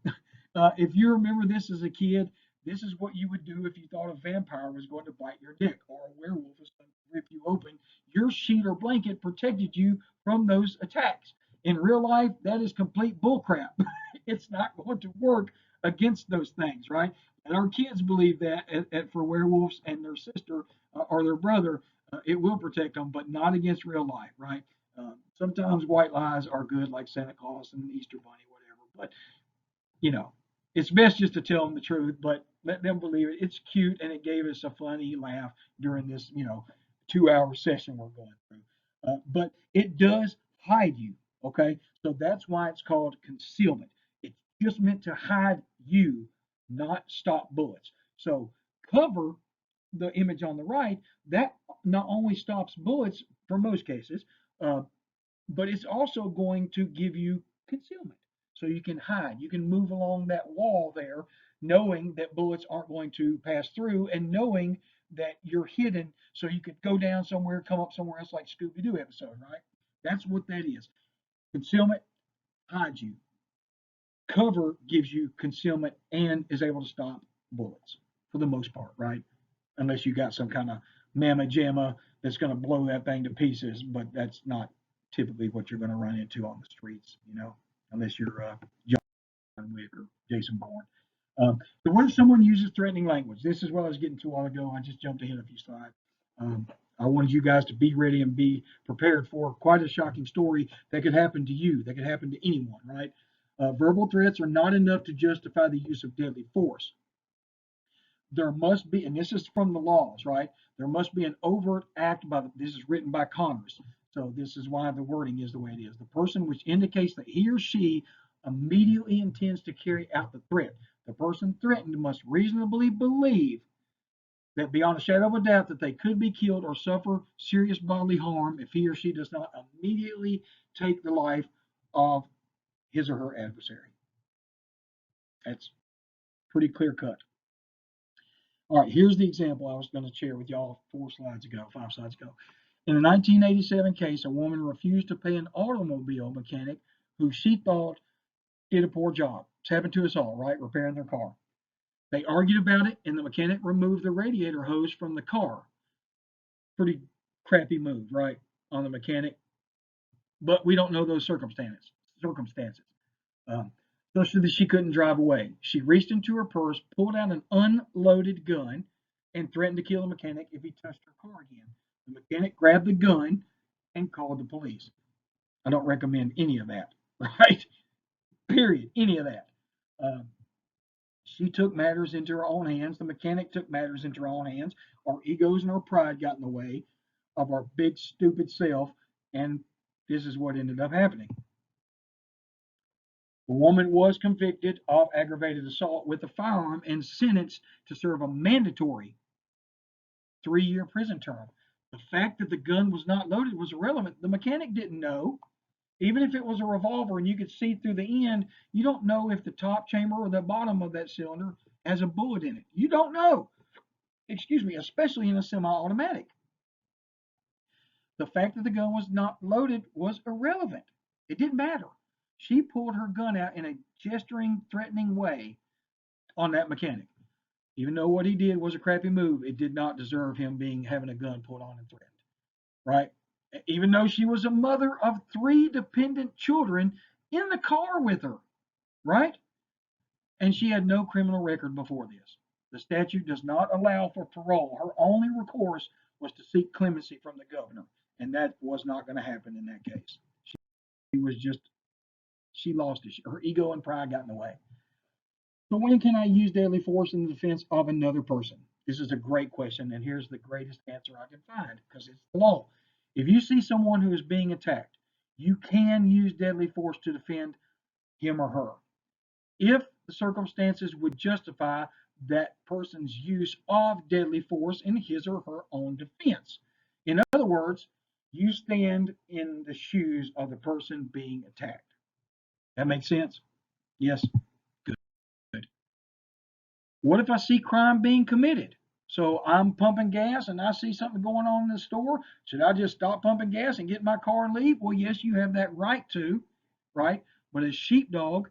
If you remember this as a kid, this is what you would do if you thought a vampire was going to bite your dick or a werewolf was going to rip you open. Your sheet or blanket protected you from those attacks. In real life, that is complete bullcrap. It's not going to work against those things, right? And our kids believe that for werewolves and their sister or their brother, it will protect them, but not against real life, right? Sometimes white lies are good, like Santa Claus and Easter Bunny, whatever. But you know, it's best just to tell them the truth, but let them believe it. It's cute, and it gave us a funny laugh during this, 2 hour session we're going through. But it does hide you, okay? So that's why it's called concealment. It's just meant to hide you, not stop bullets. So cover, the image on the right, that not only stops bullets for most cases, uh, but it's also going to give you concealment. So you can hide, you can move along that wall there, knowing that bullets aren't going to pass through and knowing that you're hidden so you could go down somewhere, come up somewhere else like Scooby-Doo episode, right? That's what that is. Concealment hides you. Cover gives you concealment and is able to stop bullets for the most part, right? Unless you got some kind of mamma jamma that's going to blow that thing to pieces, but that's not typically what you're going to run into on the streets, unless you're John Wick or Jason Bourne. So what if someone uses threatening language? This is what I was getting to a while ago. I just jumped ahead a few slides. I wanted you guys to be ready and be prepared for quite a shocking story that could happen to you, that could happen to anyone, right? Verbal threats are not enough to justify the use of deadly force. There must be, and this is from the laws, right? There must be an overt act this is written by Congress. So this is why the wording is the way it is. The person which indicates that he or she immediately intends to carry out the threat. The person threatened must reasonably believe that beyond a shadow of a doubt that they could be killed or suffer serious bodily harm if he or she does not immediately take the life of his or her adversary. That's pretty clear cut. All right, here's the example I was going to share with y'all 5 slides ago. In a 1987 case, a woman refused to pay an automobile mechanic who she thought did a poor job. It's happened to us all, right? Repairing their car. They argued about it, and the mechanic removed the radiator hose from the car. Pretty crappy move, right, on the mechanic. But we don't know those circumstances. So she couldn't drive away. She reached into her purse, pulled out an unloaded gun, and threatened to kill the mechanic if he touched her car again. The mechanic grabbed the gun and called the police. I don't recommend any of that, right? Period. Any of that. She took matters into her own hands. The mechanic took matters into her own hands. Our egos and our pride got in the way of our big, stupid self, and this is what ended up happening. The woman was convicted of aggravated assault with a firearm and sentenced to serve a mandatory 3-year prison term. The fact that the gun was not loaded was irrelevant. The mechanic didn't know. Even if it was a revolver and you could see through the end, you don't know if the top chamber or the bottom of that cylinder has a bullet in it. You don't know. Excuse me, especially in a semi-automatic. The fact that the gun was not loaded was irrelevant. It didn't matter. She pulled her gun out in a gesturing, threatening way on that mechanic. Even though what he did was a crappy move, it did not deserve him having a gun pulled on and threatened. Right? Even though she was a mother of 3 dependent children in the car with her. Right? And she had no criminal record before this. The statute does not allow for parole. Her only recourse was to seek clemency from the governor. And that was not going to happen in that case. She lost it. Her ego and pride got in the way. So when can I use deadly force in the defense of another person? This is a great question, and here's the greatest answer I can find, because it's the law. If you see someone who is being attacked, you can use deadly force to defend him or her, if the circumstances would justify that person's use of deadly force in his or her own defense. In other words, you stand in the shoes of the person being attacked. That makes sense? Yes? Good. What if I see crime being committed? So I'm pumping gas and I see something going on in the store. Should I just stop pumping gas and get in my car and leave? Well, yes, you have that right to, right? But as sheepdog,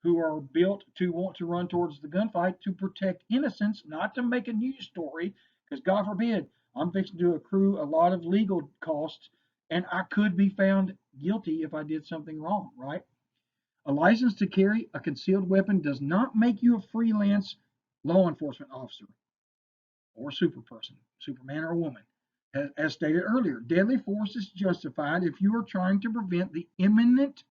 who are built to want to run towards the gunfight to protect innocence, not to make a news story, because God forbid, I'm fixing to accrue a lot of legal costs and I could be found guilty if I did something wrong, right? A license to carry a concealed weapon does not make you a freelance law enforcement officer or super person, Superman or woman. As stated earlier, deadly force is justified if you are trying to prevent the imminent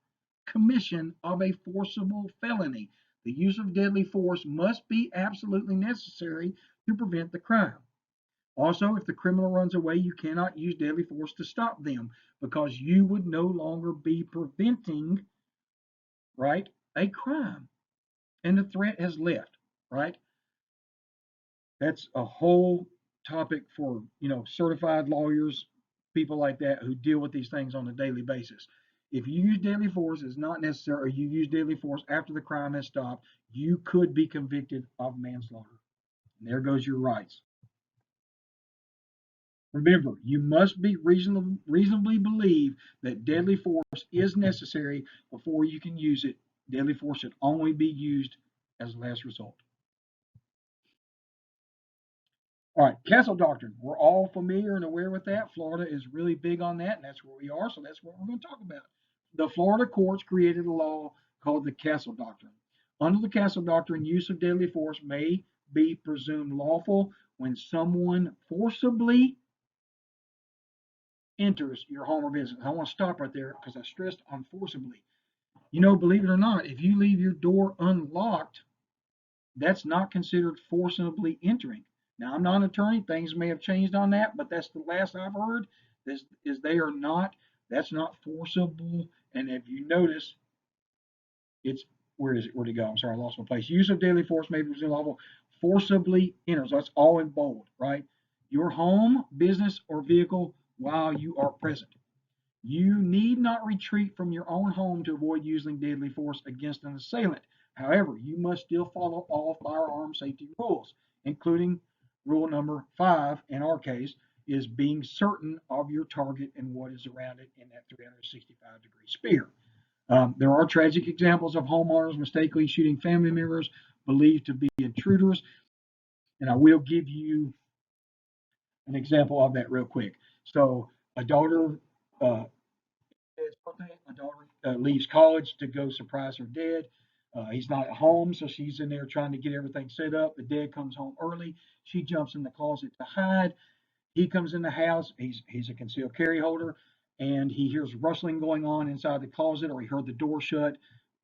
commission of a forcible felony. The use of deadly force must be absolutely necessary to prevent the crime. Also, if the criminal runs away, you cannot use deadly force to stop them, because you would no longer be preventing, right, a crime, and the threat has left, right? That's a whole topic for certified lawyers, people like that who deal with these things on a daily basis. If you use deadly force, it's not necessary, or you use deadly force after the crime has stopped, you could be convicted of manslaughter. And there goes your rights. Remember, you must be reasonably believe that deadly force is necessary before you can use it. Deadly force should only be used as a last result. All right, castle doctrine. We're all familiar and aware with that. Florida is really big on that, and that's where we are, so that's what we're going to talk about. The Florida courts created a law called the castle doctrine. Under the castle doctrine, use of deadly force may be presumed lawful when someone forcibly enters your home or business. I want to stop right there because I stressed on forcibly. You know, believe it or not, if you leave your door unlocked, that's not considered forcibly entering. Now, I'm not an attorney. Things may have changed on that, but that's the last I've heard is they are not, that's not forcible. And if you notice, it's, where is it? Where'd it go? I'm sorry, I lost my place. Use of deadly force may be presumed lawful. Forcibly enters. That's all in bold, right? Your home, business, or vehicle while you are present. You need not retreat from your own home to avoid using deadly force against an assailant. However, you must still follow all firearm safety rules, including rule number 5, in our case, is being certain of your target and what is around it in that 365-degree sphere. There are tragic examples of homeowners mistakenly shooting family members believed to be intruders, and I will give you an example of that real quick. So, a daughter uh, my daughter leaves college to go surprise her dad. He's not at home, so she's in there trying to get everything set up. The dad comes home early. She jumps in the closet to hide. He comes in the house. He's a concealed carry holder, and he hears rustling going on inside the closet, or he heard the door shut.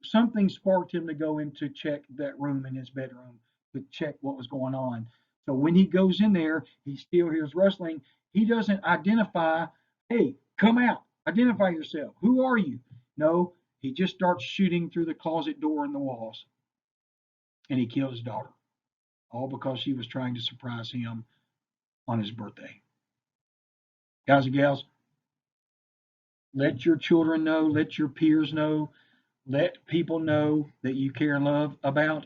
Something sparked him to go in to check that room in his bedroom to check what was going on. So when he goes in there, he still hears rustling. He doesn't identify, hey, come out, identify yourself. Who are you? No, he just starts shooting through the closet door and the walls, and he killed his daughter, all because she was trying to surprise him on his birthday. Guys and gals, let your children know, let your peers know, let people know that you care and love about,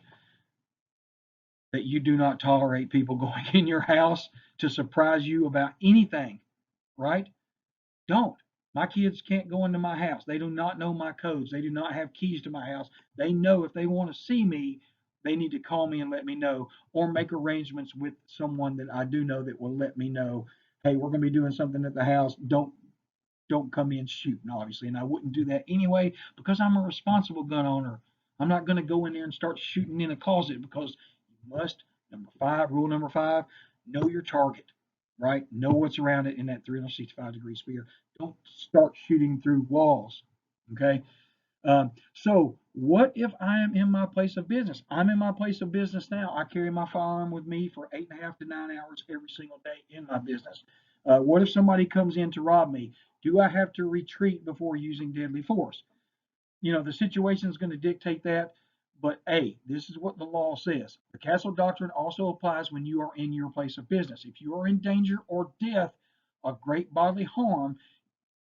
that you do not tolerate people going in your house to surprise you about anything, right? Don't. My kids can't go into my house. They do not know my codes. They do not have keys to my house. They know if they want to see me, they need to call me and let me know, or make arrangements with someone that I do know that will let me know, hey, we're going to be doing something at the house. Don't come in shooting, obviously. And I wouldn't do that anyway because I'm a responsible gun owner. I'm not going to go in there and start shooting in a closet because you must, rule number 5, know your target, right? Know what's around it in that 365-degree sphere. Don't start shooting through walls, okay? So what if I am in my place of business? I'm in my place of business now. I carry my firearm with me for 8.5 to 9 hours every single day in my business. What if somebody comes in to rob me? Do I have to retreat before using deadly force? You know, the situation is going to dictate that. But A, this is what the law says. The castle doctrine also applies when you are in your place of business. If you are in danger or death of great bodily harm,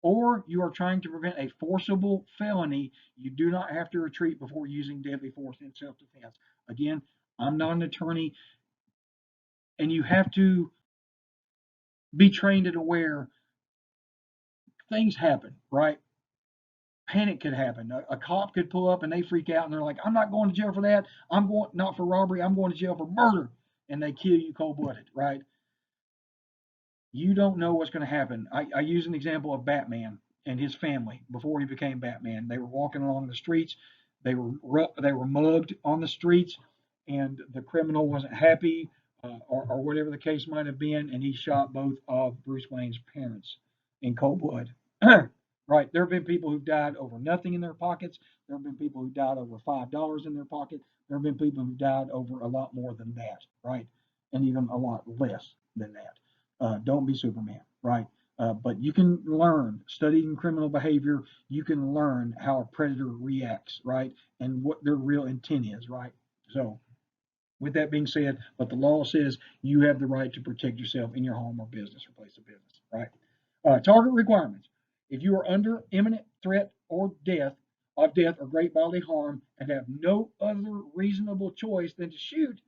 or you are trying to prevent a forcible felony, you do not have to retreat before using deadly force in self-defense. Again, I'm not an attorney, and you have to be trained and aware things happen, right? Panic could happen. A cop could pull up and they freak out and they're like, I'm not going to jail for that. I'm going, not for robbery, I'm going to jail for murder. And they kill you cold blooded, right? You don't know what's going to happen. I use an example of Batman and his family before he became Batman. They were walking along the streets. They were mugged on the streets, and the criminal wasn't happy, or whatever the case might have been, and he shot both of Bruce Wayne's parents in cold blood. Right? There have been people who've died over nothing in their pockets. There have been people who died over $5 in their pocket. There have been people who died over a lot more than that, right? And even a lot less than that. Don't be Superman, right? But you can learn, studying criminal behavior, you can learn how a predator reacts, right? And what their real intent is, right? So, with that being said, but the law says you have the right to protect yourself in your home or business or place of business, right? Target requirements. If you are under imminent threat of death or great bodily harm and have no other reasonable choice than to shoot,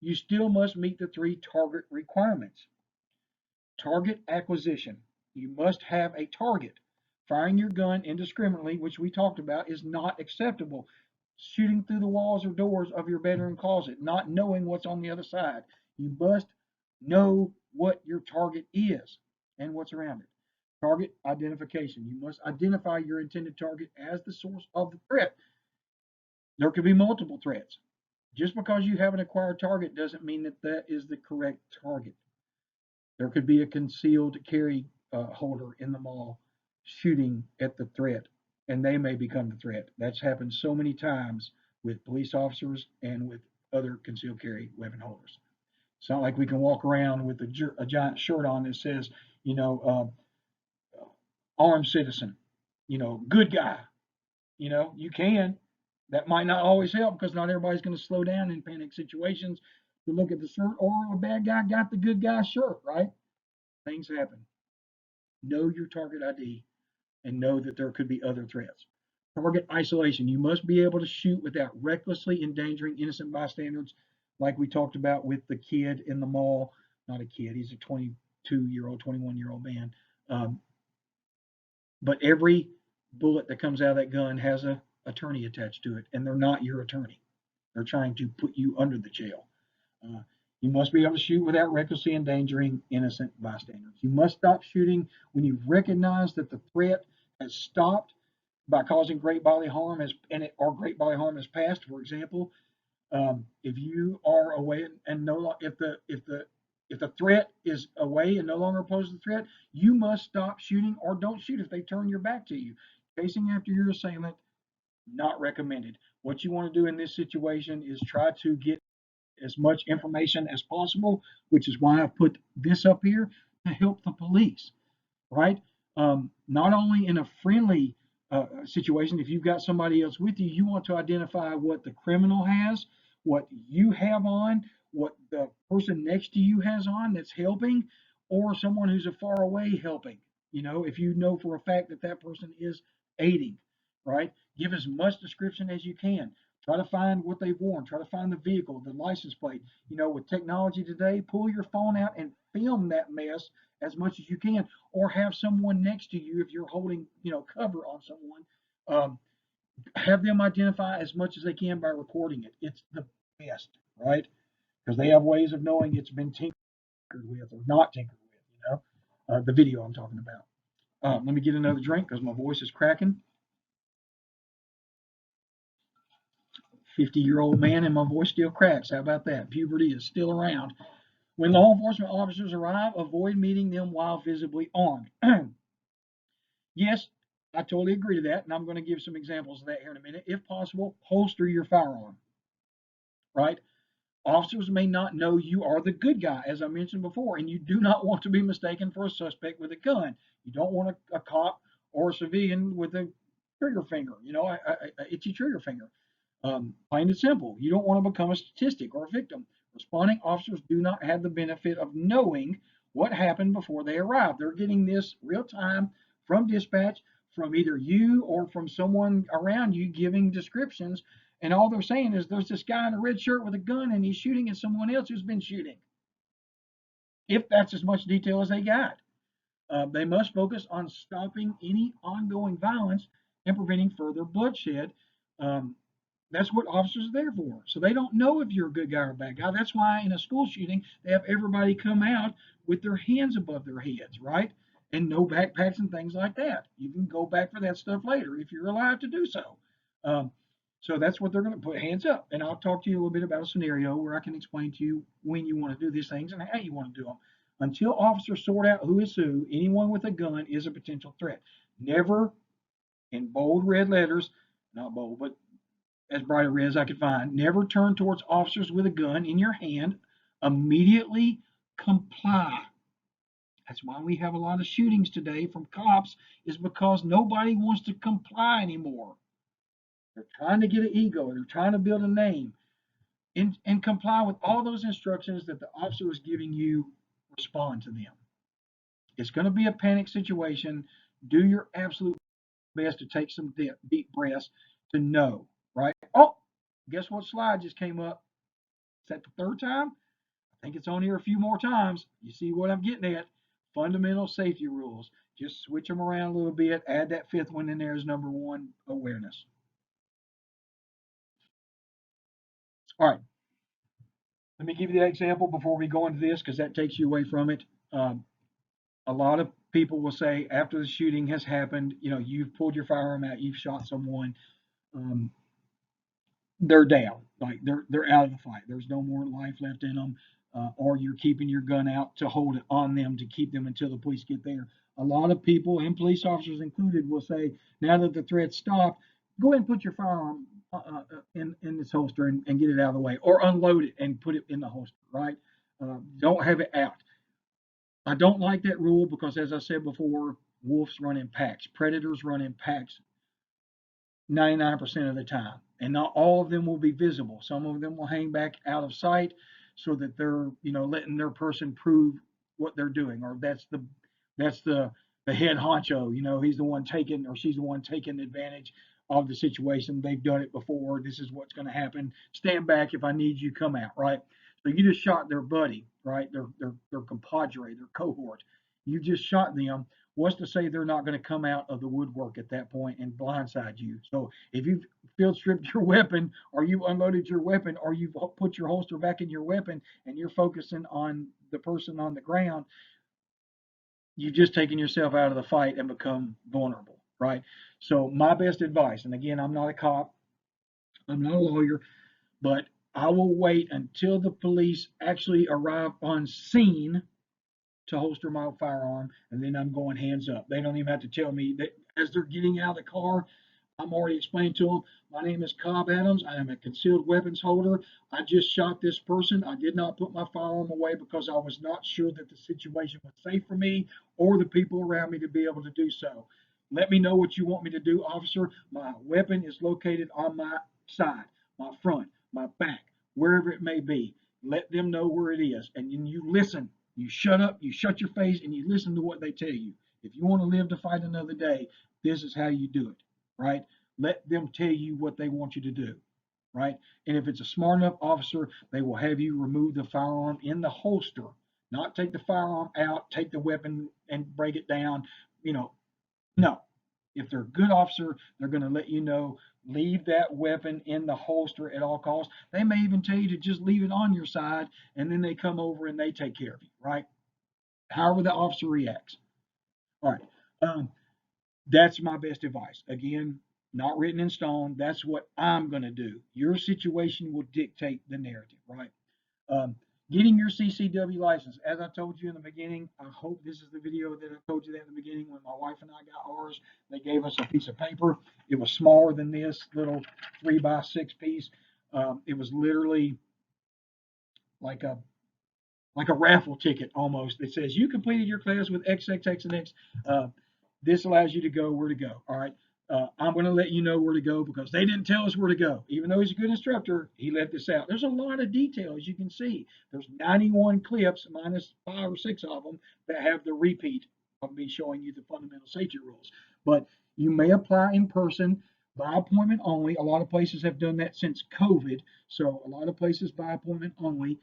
you still must meet the three target requirements. Target acquisition. You must have a target. Firing your gun indiscriminately, which we talked about, is not acceptable. Shooting through the walls or doors of your bedroom closet, not knowing what's on the other side. You must know what your target is and what's around it. Target identification. You must identify your intended target as the source of the threat. There could be multiple threats. Just because you have an acquired target doesn't mean that that is the correct target. There could be a concealed carry holder in the mall shooting at the threat, and they may become the threat. That's happened so many times with police officers and with other concealed carry weapon holders. It's not like we can walk around with a giant shirt on that says, you know, armed citizen, good guy. You can. That might not always help because not everybody's going to slow down in panic situations to look at the shirt, or a bad guy got the good guy shirt, right? Things happen. Know your target ID and know that there could be other threats. Target isolation. You must be able to shoot without recklessly endangering innocent bystanders, like we talked about with the kid in the mall. Not a kid, he's a 22-year-old, 21-year-old man. But every bullet that comes out of that gun has a attorney attached to it, and they're not your attorney. They're trying to put you under the jail. Uh, you must be able to shoot without recklessly endangering innocent bystanders. You must stop shooting when you recognize that the threat has stopped by causing great bodily harm or great bodily harm has passed. For example, if you are away and if the threat is away and no longer poses a threat, you must stop shooting or don't shoot if they turn your back to you. Chasing after your assailant, not recommended. What you want to do in this situation is try to get as much information as possible, which is why I've put this up here to help the police, right? Not only in a friendly situation, if you've got somebody else with you, you want to identify what the criminal has, what you have on, what the person next to you has on that's helping, or someone who's a far away helping. If you know for a fact that that person is aiding, right? Give as much description as you can. Try to find what they've worn. Try to find the vehicle, the license plate. With technology today, pull your phone out and film that mess as much as you can, or have someone next to you if you're holding, cover on someone. Um, have them identify as much as they can by recording it. It's the best, right? Because they have ways of knowing it's been tinkered with or not tinkered with. The video I'm talking about. Let me get another drink because my voice is cracking. 50-year-old man and my voice still cracks. How about that? Puberty is still around. When law enforcement officers arrive, avoid meeting them while visibly armed. Yes, I totally agree to that, and I'm going to give some examples of that here in a minute. If possible, holster your firearm, right? Officers may not know you are the good guy, as I mentioned before, and you do not want to be mistaken for a suspect with a gun. You don't want a cop or a civilian with a trigger finger, a itchy trigger finger. Plain and simple. You don't want to become a statistic or a victim. Responding officers do not have the benefit of knowing what happened before they arrive. They're getting this real time from dispatch, from either you or from someone around you giving descriptions. And all they're saying is there's this guy in a red shirt with a gun and he's shooting at someone else who's been shooting. If that's as much detail as they got. They must focus on stopping any ongoing violence and preventing further bloodshed. That's what officers are there for. So they don't know if you're a good guy or a bad guy. That's why in a school shooting, they have everybody come out with their hands above their heads, right? And no backpacks and things like that. You can go back for that stuff later if you're allowed to do so. So that's what they're going to put, hands up. And I'll talk to you a little bit about a scenario where I can explain to you when you want to do these things and how you want to do them. Until officers sort out who is who, anyone with a gun is a potential threat. Never, in bold red letters, not bold, but as bright a red as I could find, never turn towards officers with a gun in your hand. Immediately comply. That's why we have a lot of shootings today from cops, is because nobody wants to comply anymore. They're trying to get an ego. They're trying to build a name and comply with all those instructions that the officer is giving you. Respond to them. It's going to be a panic situation. do your absolute best to take some deep breaths to know, right? Oh, guess what slide just came up? Is that the third time? I think it's on here a few more times. You see what I'm getting at? Fundamental safety rules. Just switch them around a little bit. Add that fifth one in there as number one, awareness. All right. Let me give you that example before we go into this because that takes you away from it. Um, a lot of people will say after the shooting has happened, you've pulled your firearm out, you've shot someone, um, they're down, like they're out of the fight. There's no more life left in them, or you're keeping your gun out to hold it on them to keep them until the police get there. A lot of people, and police officers included, will say, now that the threat stopped, go ahead and put your firearm in this holster and get it out of the way, or unload it and put it in the holster, right? Don't have it out. I don't like that rule because, as I said before, wolves run in packs, predators run in packs 99% of the time. And not all of them will be visible. Some of them will hang back out of sight so that they're, letting their person prove what they're doing. Or that's the head honcho, he's the one taking or she's the one taking advantage of the situation. They've done it before. This is what's going to happen. Stand back if I need you, come out, right? So you just shot their buddy, right? Their compadre, their cohort. You just shot them. What's to say they're not going to come out of the woodwork at that point and blindside you? So if you've field stripped your weapon, or you unloaded your weapon, or you've put your holster back in your weapon, and you're focusing on the person on the ground, you've just taken yourself out of the fight and become vulnerable, right? So my best advice, and again, I'm not a cop, I'm not a lawyer, but I will wait until the police actually arrive on scene to holster my firearm, and then I'm going hands up. They don't even have to tell me that as they're getting out of the car. I'm already explained to them. My name is Cobb Adams. I am a concealed weapons holder. I just shot this person. I did not put my firearm away because I was not sure that the situation was safe for me or the people around me to be able to do so. Let me know what you want me to do, officer. My weapon is located on my side, my front, my back, wherever it may be. Let them know where it is. And then you listen. You shut up, you shut your face, and you listen to what they tell you. If you want to live to fight another day, this is how you do it, right? Let them tell you what they want you to do, right? And if it's a smart enough officer, they will have you remove the firearm in the holster, not take the firearm out, take the weapon and break it down. You know, no. If they're a good officer, they're going to let you know, leave that weapon in the holster at all costs. They may even tell you to just leave it on your side, and then they come over and they take care of you, right? However the officer reacts. All right. Um, that's my best advice. Again, not written in stone. That's what I'm going to do. Your situation will dictate the narrative, right? Um, Getting your CCW license. As I told you in the beginning, I hope this is the video that I told you that in the beginning when my wife and I got ours. They gave us a piece of paper. It was smaller than this little 3x6 piece. It was literally like a raffle ticket almost. It says you completed your class with X, X, X, and X. Uh, this allows you to go where to go. All right. I'm going to let you know where to go because they didn't tell us where to go. Even though he's a good instructor, he let this out. There's a lot of detail, as you can see. There's 91 clips, minus 5 or 6 of them, that have the repeat of me showing you the fundamental safety rules. But you may apply in person by appointment only. A lot of places have done that since COVID. So a lot of places by appointment only.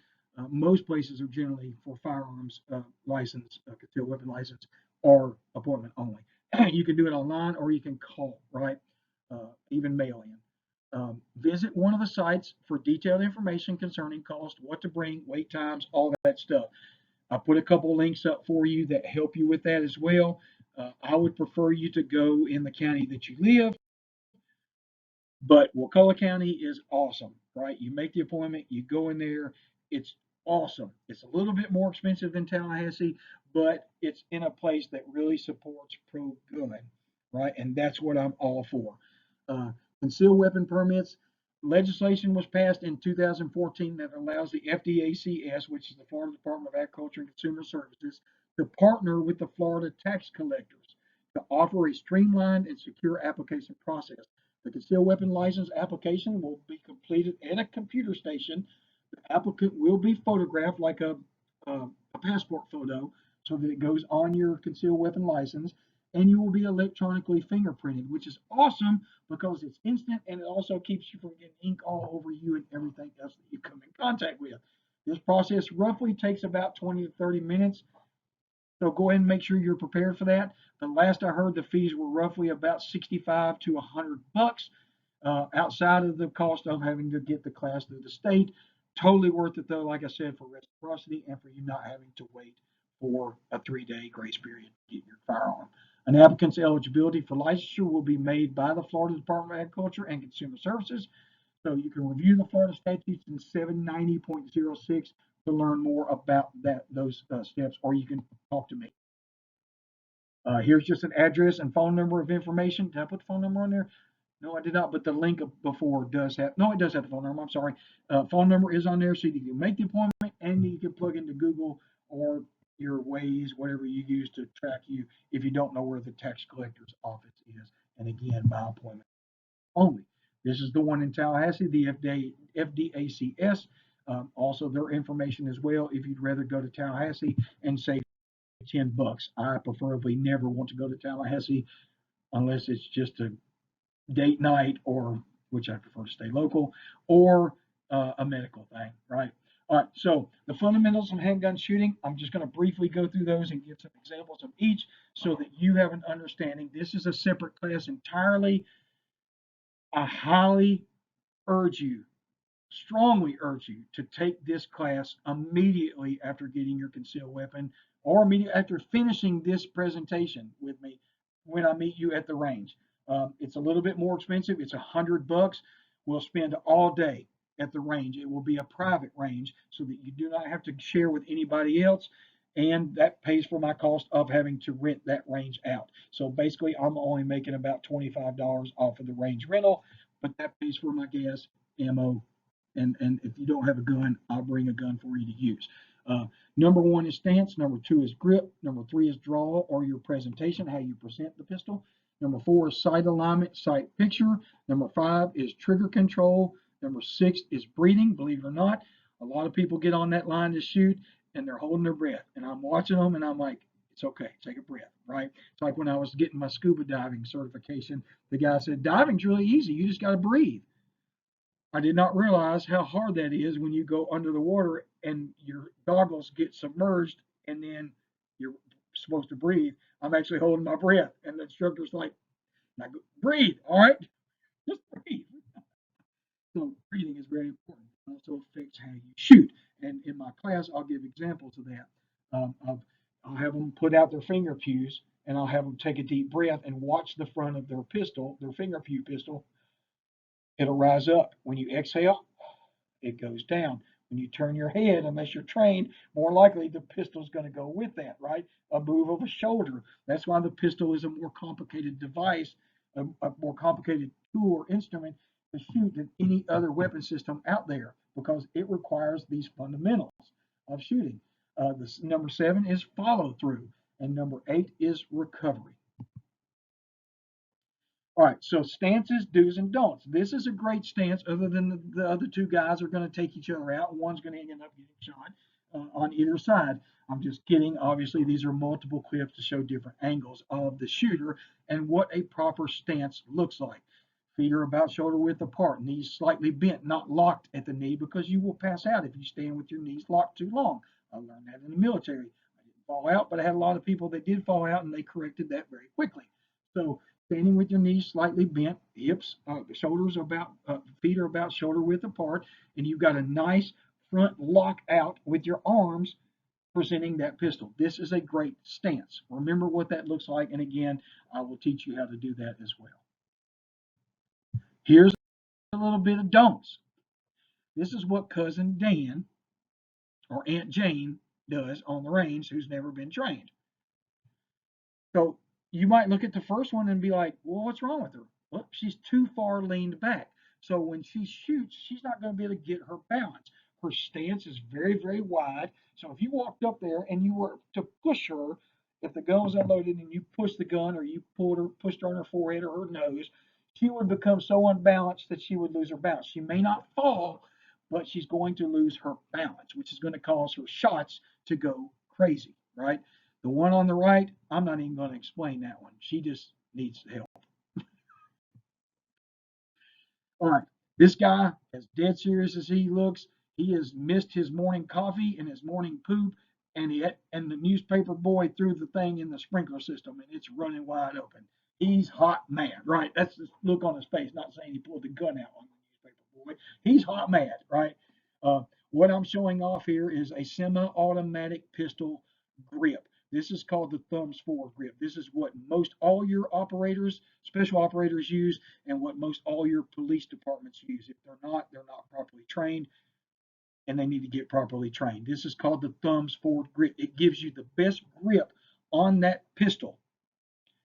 Most places are generally for firearms license, concealed weapon license, or appointment only. You can do it online or you can call, right? Even mail in. Visit one of the sites for detailed information concerning cost, what to bring, wait times, all that stuff. I put a couple links up for you that help you with that as well. I would prefer you to go in the county that you live, but Wakulla County is awesome, right? You make the appointment, you go in there, it's awesome. It's a little bit more expensive than Tallahassee, but it's in a place that really supports pro gun, right? And that's what I'm all for. Uh, Concealed weapon permits. Legislation was passed in 2014 that allows the FDACS, which is the Florida Department of Agriculture and Consumer Services, to partner with the Florida tax collectors to offer a streamlined and secure application process. The concealed weapon license application will be completed at a computer station. The applicant will be photographed like a passport photo so that it goes on your concealed weapon license. and you will be electronically fingerprinted, which is awesome because it's instant and it also keeps you from getting ink all over you and everything else that you come in contact with. This process roughly takes about 20 to 30 minutes. So go ahead and make sure you're prepared for that. The last I heard, the fees were roughly about 65 to 100 bucks outside of the cost of having to get the class through the state. Totally worth it though, like I said, for reciprocity and for you not having to wait for a 3-day grace period to get your firearm. An applicant's eligibility for licensure will be made by the Florida Department of Agriculture and Consumer Services. So you can review the Florida statutes in 790.06 to learn more about those steps, or you can talk to me. Here's just an address and phone number of information. Did I put the phone number on there? No, I did not, but the link before does have, no, it does have the phone number. I'm sorry. Phone number is on there so you can make the appointment and you can plug into Google or your Waze, whatever you use to track you if you don't know where the tax collector's office is. And again, by appointment only. This is the one in Tallahassee, the FDACS. Also, their information as well if you'd rather go to Tallahassee and save 10 bucks. I preferably never want to go to Tallahassee unless it's just a date night or which I prefer to stay local or a medical thing, right? All right, so the fundamentals of handgun shooting, I'm just going to briefly go through those and give some examples of each so that you have an understanding. This is a separate class entirely. I highly urge you, strongly urge you to take this class immediately after getting your concealed weapon or immediately after finishing this presentation with me when I meet you at the range. It's a little bit more expensive. It's $100. We'll spend all day at the range. It will be a private range so that you do not have to share with anybody else. And that pays for my cost of having to rent that range out. So basically, I'm only making about $25 off of the range rental, but that pays for my gas, ammo, and if you don't have a gun, I'll bring a gun for you to use. Number one is stance. Number two is grip. Number three is draw or your presentation, how you present the pistol. Number four is sight alignment, sight picture. Number five is trigger control. Number six is breathing. Believe it or not, a lot of people get on that line to shoot and they're holding their breath. And I'm watching them and I'm like, it's okay, take a breath, right? It's like when I was getting my scuba diving certification, the guy said, diving's really easy. You just got to breathe. I did not realize how hard that is when you go under the water and your goggles get submerged and then you're supposed to breathe. I'm actually holding my breath, and the instructor's like, now go, breathe, all right? Just breathe. So breathing is very important. It also affects how you shoot. And in my class, I'll give examples of that. I'll have them put out their finger pews, and I'll have them take a deep breath and watch the front of their pistol, their finger pew pistol. It'll rise up. When you exhale, it goes down. When you turn your head, unless you're trained, more likely the pistol's going to go with that, right? A move of a shoulder. That's why the pistol is a more complicated device, a more complicated tool or instrument to shoot than any other weapon system out there because it requires these fundamentals of shooting. Number 7 is follow through, and number 8 is recovery. All right, so stances, do's and don'ts. This is a great stance, other than the other two guys are going to take each other out. One's going to end up getting shot on either side. I'm just kidding. Obviously, these are multiple clips to show different angles of the shooter and what a proper stance looks like. Feet are about shoulder width apart, knees slightly bent, not locked at the knee because you will pass out if you stand with your knees locked too long. I learned that in the military. I didn't fall out, but I had a lot of people that did fall out and they corrected that very quickly. So standing with your knees slightly bent, hips, shoulders about, feet are about shoulder width apart, and you've got a nice front lock out with your arms presenting that pistol. This is a great stance. Remember what that looks like, and again, I will teach you how to do that as well. Here's a little bit of don'ts. This is what Cousin Dan or Aunt Jane does on the range who's never been trained. So you might look at the first one and be like, well, what's wrong with her? Well, she's too far leaned back. So when she shoots, she's not going to be able to get her balance. Her stance is very, very wide. So if you walked up there and you were to push her, if the gun was unloaded and you pushed the gun or you pushed her on her forehead or her nose, she would become so unbalanced that she would lose her balance. She may not fall, but she's going to lose her balance, which is going to cause her shots to go crazy, right? The one on the right, I'm not even going to explain that one. She just needs help. All right, this guy, as dead serious as he looks, he has missed his morning coffee and his morning poop, and the newspaper boy threw the thing in the sprinkler system, and it's running wide open. He's hot mad, right? That's the look on his face. Not saying he pulled the gun out on the newspaper boy. He's hot mad, right? What I'm showing off here is a semi-automatic pistol grip. This is called the thumbs forward grip. This is what most all your operators, special operators use, and what most all your police departments use. If they're not properly trained, and they need to get properly trained. This is called the thumbs forward grip. It gives you the best grip on that pistol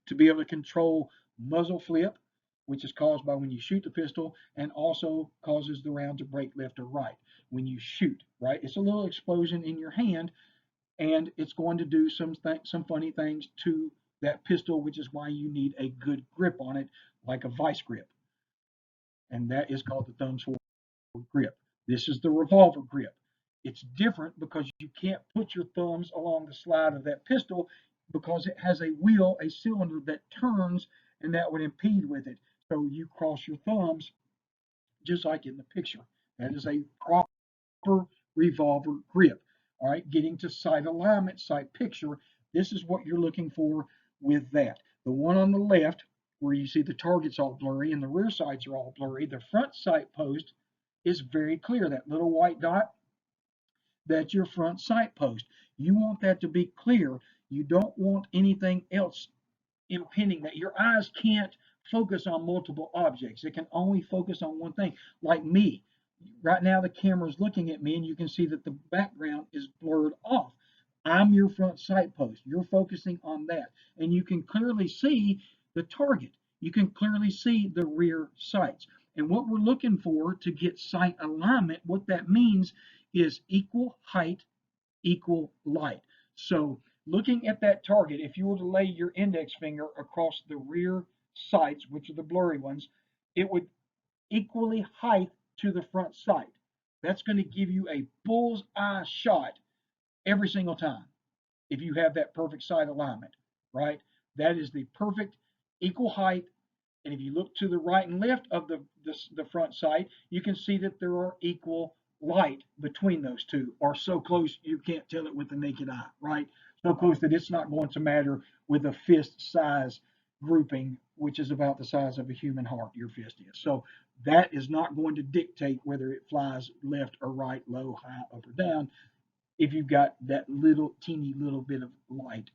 to be able to control muzzle flip, which is caused by when you shoot the pistol, and also causes the round to break left or right when you shoot, right? It's a little explosion in your hand, and it's going to do some funny things to that pistol, which is why you need a good grip on it, like a vice grip, and that is called the thumbs forward grip. This is the revolver grip. It's different because you can't put your thumbs along the slide of that pistol because it has a wheel, a cylinder that turns, and that would impede with it. So you cross your thumbs just like in the picture. That is a proper revolver grip. All right, getting to sight alignment, sight picture, this is what you're looking for with that. The one on the left, where you see the target's all blurry and the rear sights are all blurry, the front sight post is very clear. That little white dot, that's your front sight post. You want that to be clear. You don't want anything else impending, that your eyes can't focus on multiple objects. It can only focus on one thing. Like me, right now the camera is looking at me and you can see that the background is blurred off. I'm your front sight post. You're focusing on that. And you can clearly see the target. You can clearly see the rear sights. And what we're looking for to get sight alignment, what that means is equal height, equal light. So looking at that target, if you were to lay your index finger across the rear sights, which are the blurry ones, it would equally height to the front sight. That's going to give you a bull's eye shot every single time if you have that perfect sight alignment, right? That is the perfect equal height. And if you look to the right and left of the front sight, you can see that there are equal light between those two, or so close you can't tell it with the naked eye, right? So close that it's not going to matter with a fist size grouping, which is about the size of a human heart, your fist is. So that is not going to dictate whether it flies left or right, low, high, up or down, if you've got that little teeny little bit of light,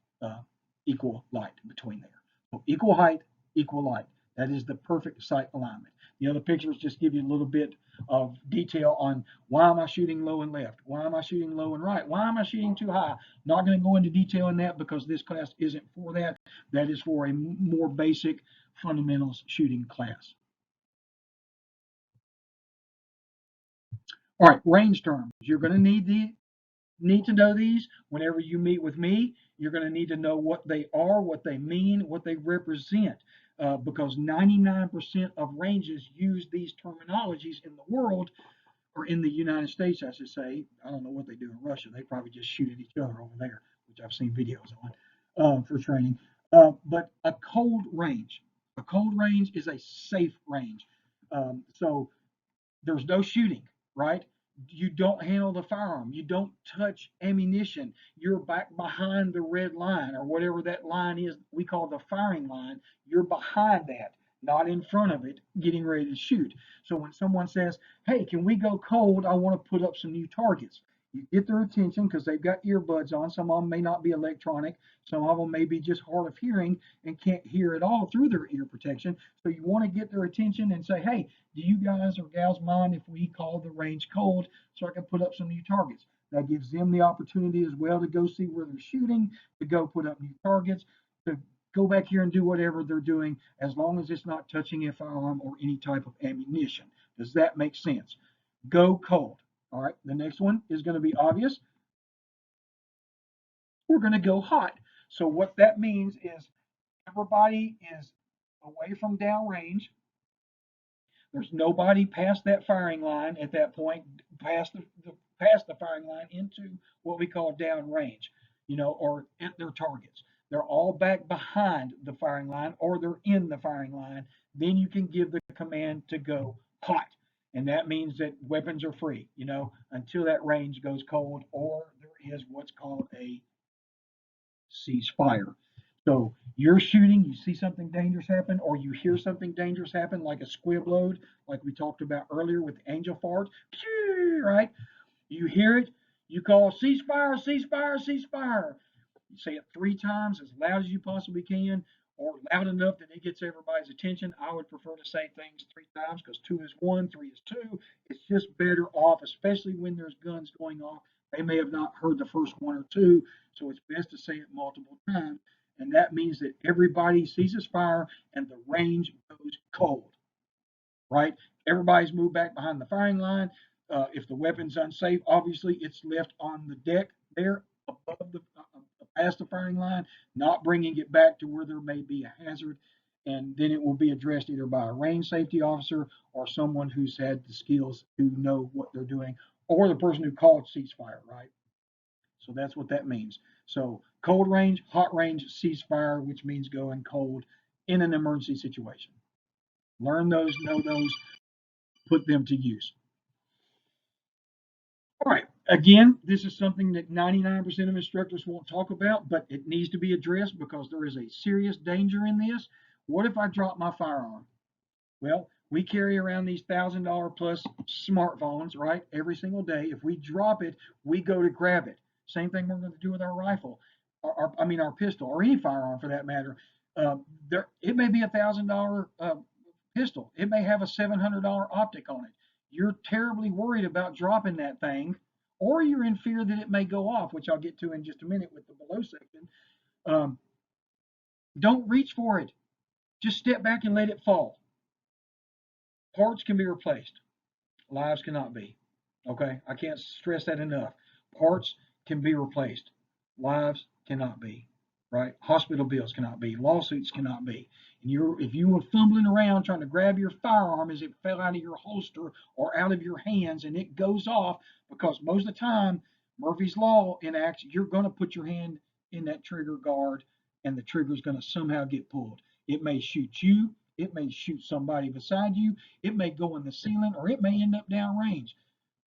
equal light between there. So equal height, equal light. That is the perfect sight alignment. The other pictures just give you a little bit of detail on why am I shooting low and left? Why am I shooting low and right? Why am I shooting too high? Not going to go into detail in that because this class isn't for that. That is for a more basic fundamentals shooting class. All right, range terms. You're going to need to know these whenever you meet with me. You're going to need to know what they are, what they mean, what they represent, because 99% of ranges use these terminologies in the world, or in the United States, I should say. I don't know what they do in Russia. They probably just shoot at each other over there, which I've seen videos on for training. But a cold range is a safe range. So there's no shooting, right? You don't handle the firearm. You don't touch ammunition. You're back behind the red line, or whatever that line is we call the firing line. You're behind that, not in front of it, getting ready to shoot. So when someone says, hey, can we go cold? I want to put up some new targets. You get their attention because they've got earbuds on. Some of them may not be electronic. Some of them may be just hard of hearing and can't hear at all through their ear protection. So you want to get their attention and say, hey, do you guys or gals mind if we call the range cold so I can put up some new targets? That gives them the opportunity as well to go see where they're shooting, to go put up new targets, to go back here and do whatever they're doing, as long as it's not touching a firearm or any type of ammunition. Does that make sense? Go cold. All right, the next one is going to be obvious. We're going to go hot. So what that means is everybody is away from downrange. There's nobody past that firing line at that point, past the firing line into what we call downrange. or at their targets. They're all back behind the firing line or they're in the firing line. Then you can give the command to go hot. And that means that weapons are free, until that range goes cold or there is what's called a ceasefire. So you're shooting, you see something dangerous happen, or you hear something dangerous happen, like a squib load, like we talked about earlier with angel fart, right? You hear it, you call ceasefire, ceasefire, ceasefire. You say it 3 times as loud as you possibly can, or loud enough that it gets everybody's attention. I would prefer to say things 3 times because 2 is 1, 3 is 2. It's just better off, especially when there's guns going off. They may have not heard the first 1 or 2, so it's best to say it multiple times. And that means that everybody ceases fire and the range goes cold, right? Everybody's moved back behind the firing line. If the weapon's unsafe, obviously it's left on the deck there above past the firing line, not bringing it back to where there may be a hazard. And then it will be addressed either by a range safety officer or someone who's had the skills to know what they're doing, or the person who called ceasefire, right? So that's what that means. So cold range, hot range, ceasefire, which means going cold in an emergency situation. Learn those, know those, put them to use. All right. Again, this is something that 99% of instructors won't talk about, but it needs to be addressed because there is a serious danger in this. What if I drop my firearm? Well, we carry around these $1,000 plus smartphones, right, every single day. If we drop it, we go to grab it. Same thing we're going to do with our rifle, our pistol, or any firearm for that matter. It may be $1,000 pistol. It may have a $700 optic on it. You're terribly worried about dropping that thing, or you're in fear that it may go off, which I'll get to in just a minute with the below section. Um, don't reach for it. Just step back and let it fall. Parts can be replaced. Lives cannot be. Okay, I can't stress that enough. Parts can be replaced. Lives cannot be. Right? Hospital bills cannot be. Lawsuits cannot be. And if you were fumbling around trying to grab your firearm as it fell out of your holster or out of your hands and it goes off, because most of the time Murphy's Law enacts, you're going to put your hand in that trigger guard and the trigger is going to somehow get pulled. It may shoot you. It may shoot somebody beside you. It may go in the ceiling, or it may end up downrange.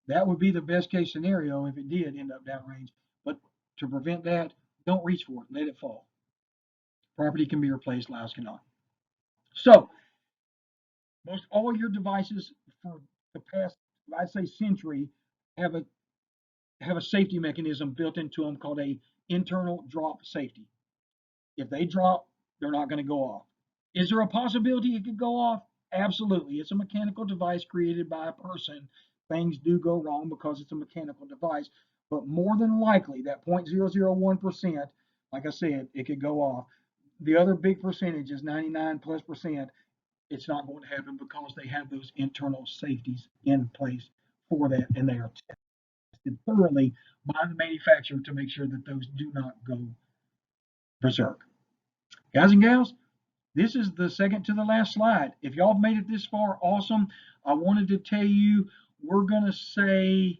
That would be the best case scenario if it did end up downrange. But to prevent that, don't reach for it. Let it fall. Property can be replaced, lives cannot. So, most all your devices for the past, I'd say, century have a safety mechanism built into them called a internal drop safety. If they drop, they're not going to go off. Is there a possibility it could go off? Absolutely. It's a mechanical device created by a person. Things do go wrong because it's a mechanical device, but more than likely, that 0.001%, like I said, it could go off. The other big percentage is 99+%. It's not going to happen because they have those internal safeties in place for that, and they are tested thoroughly by the manufacturer to make sure that those do not go berserk. Guys and gals, this is the second to the last slide. If y'all have made it this far, awesome. I wanted to tell you, we're going to say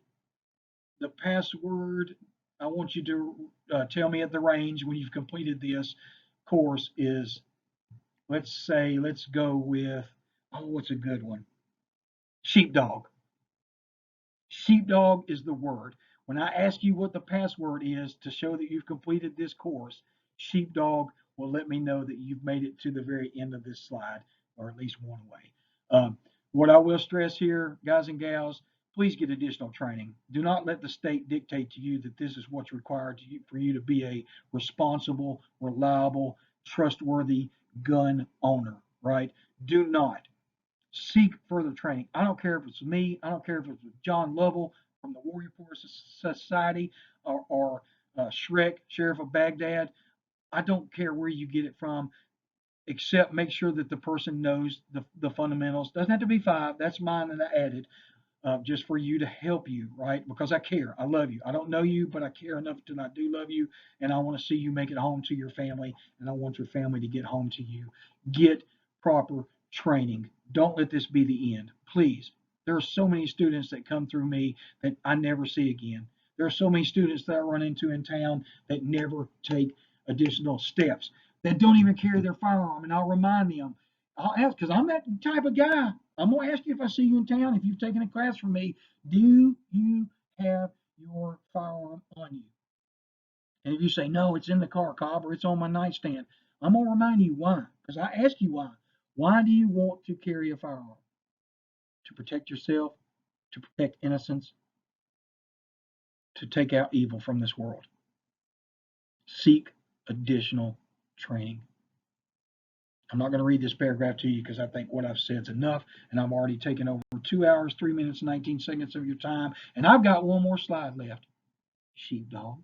the password. I want you to tell me at the range when you've completed this course is, let's go with, what's a good one? Sheepdog. Sheepdog is the word. When I ask you what the password is to show that you've completed this course, Sheepdog will let me know that you've made it to the very end of this slide, or at least one way. What I will stress here, guys and gals, please get additional training. Do not let the state dictate to you that this is what's required for you to be a responsible, reliable, trustworthy gun owner, right? Do not. Seek further training. I don't care if it's me. I don't care if it's John Lovell from the Warrior Force Society or Shrek, Sheriff of Baghdad. I don't care where you get it from, except make sure that the person knows the fundamentals. Doesn't have to be 5. That's mine that I added just for you to help you, right? Because I care. I love you. I don't know you, but I care enough that I do love you, and I want to see you make it home to your family, and I want your family to get home to you. Get proper training. Don't let this be the end, please. There are so many students that come through me that I never see again. There are so many students that I run into in town that never take additional steps, that don't even carry their firearm. And I'll remind them, I'll ask, because I'm that type of guy. I'm going to ask you if I see you in town, if you've taken a class from me, do you have your firearm on you? And if you say, no, it's in the car, Cobb, or it's on my nightstand, I'm going to remind you why. Because I ask you why. Why do you want to carry a firearm? To protect yourself, to protect innocence, to take out evil from this world. Seek additional training. I'm not going to read this paragraph to you because I think what I've said is enough, and I've already taken over 2 hours, 3 minutes, 19 seconds of your time, and I've got one more slide left. Sheepdog.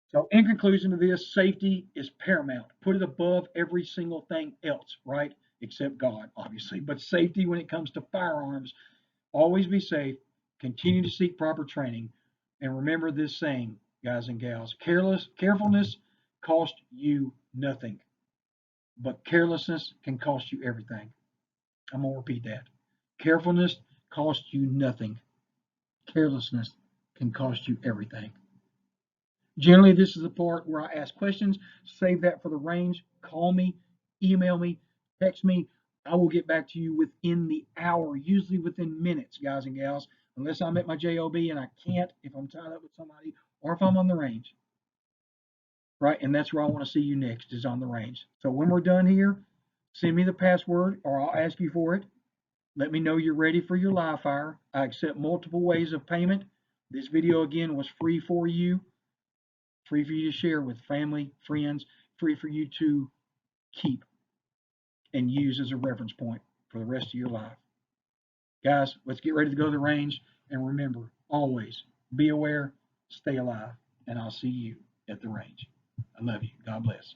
So in conclusion to this, safety is paramount. Put it above every single thing else, right? Except God, obviously. But safety when it comes to firearms, always be safe, continue to seek proper training, and remember this saying, guys and gals, carefulness costs you nothing, but carelessness can cost you everything. I'm going to repeat that. Carefulness costs you nothing. Carelessness can cost you everything. Generally, this is the part where I ask questions. Save that for the range. Call me, email me, text me. I will get back to you within the hour, usually within minutes, guys and gals, unless I'm at my JOB and I can't, if I'm tied up with somebody, or if I'm on the range. Right? And that's where I want to see you next, is on the range. So when we're done here, send me the password, or I'll ask you for it. Let me know you're ready for your live fire. I accept multiple ways of payment. This video, again, was free for you. Free for you to share with family, friends, free for you to keep and use as a reference point for the rest of your life. Guys, let's get ready to go to the range. And remember, always be aware, stay alive, and I'll see you at the range. I love you. God bless.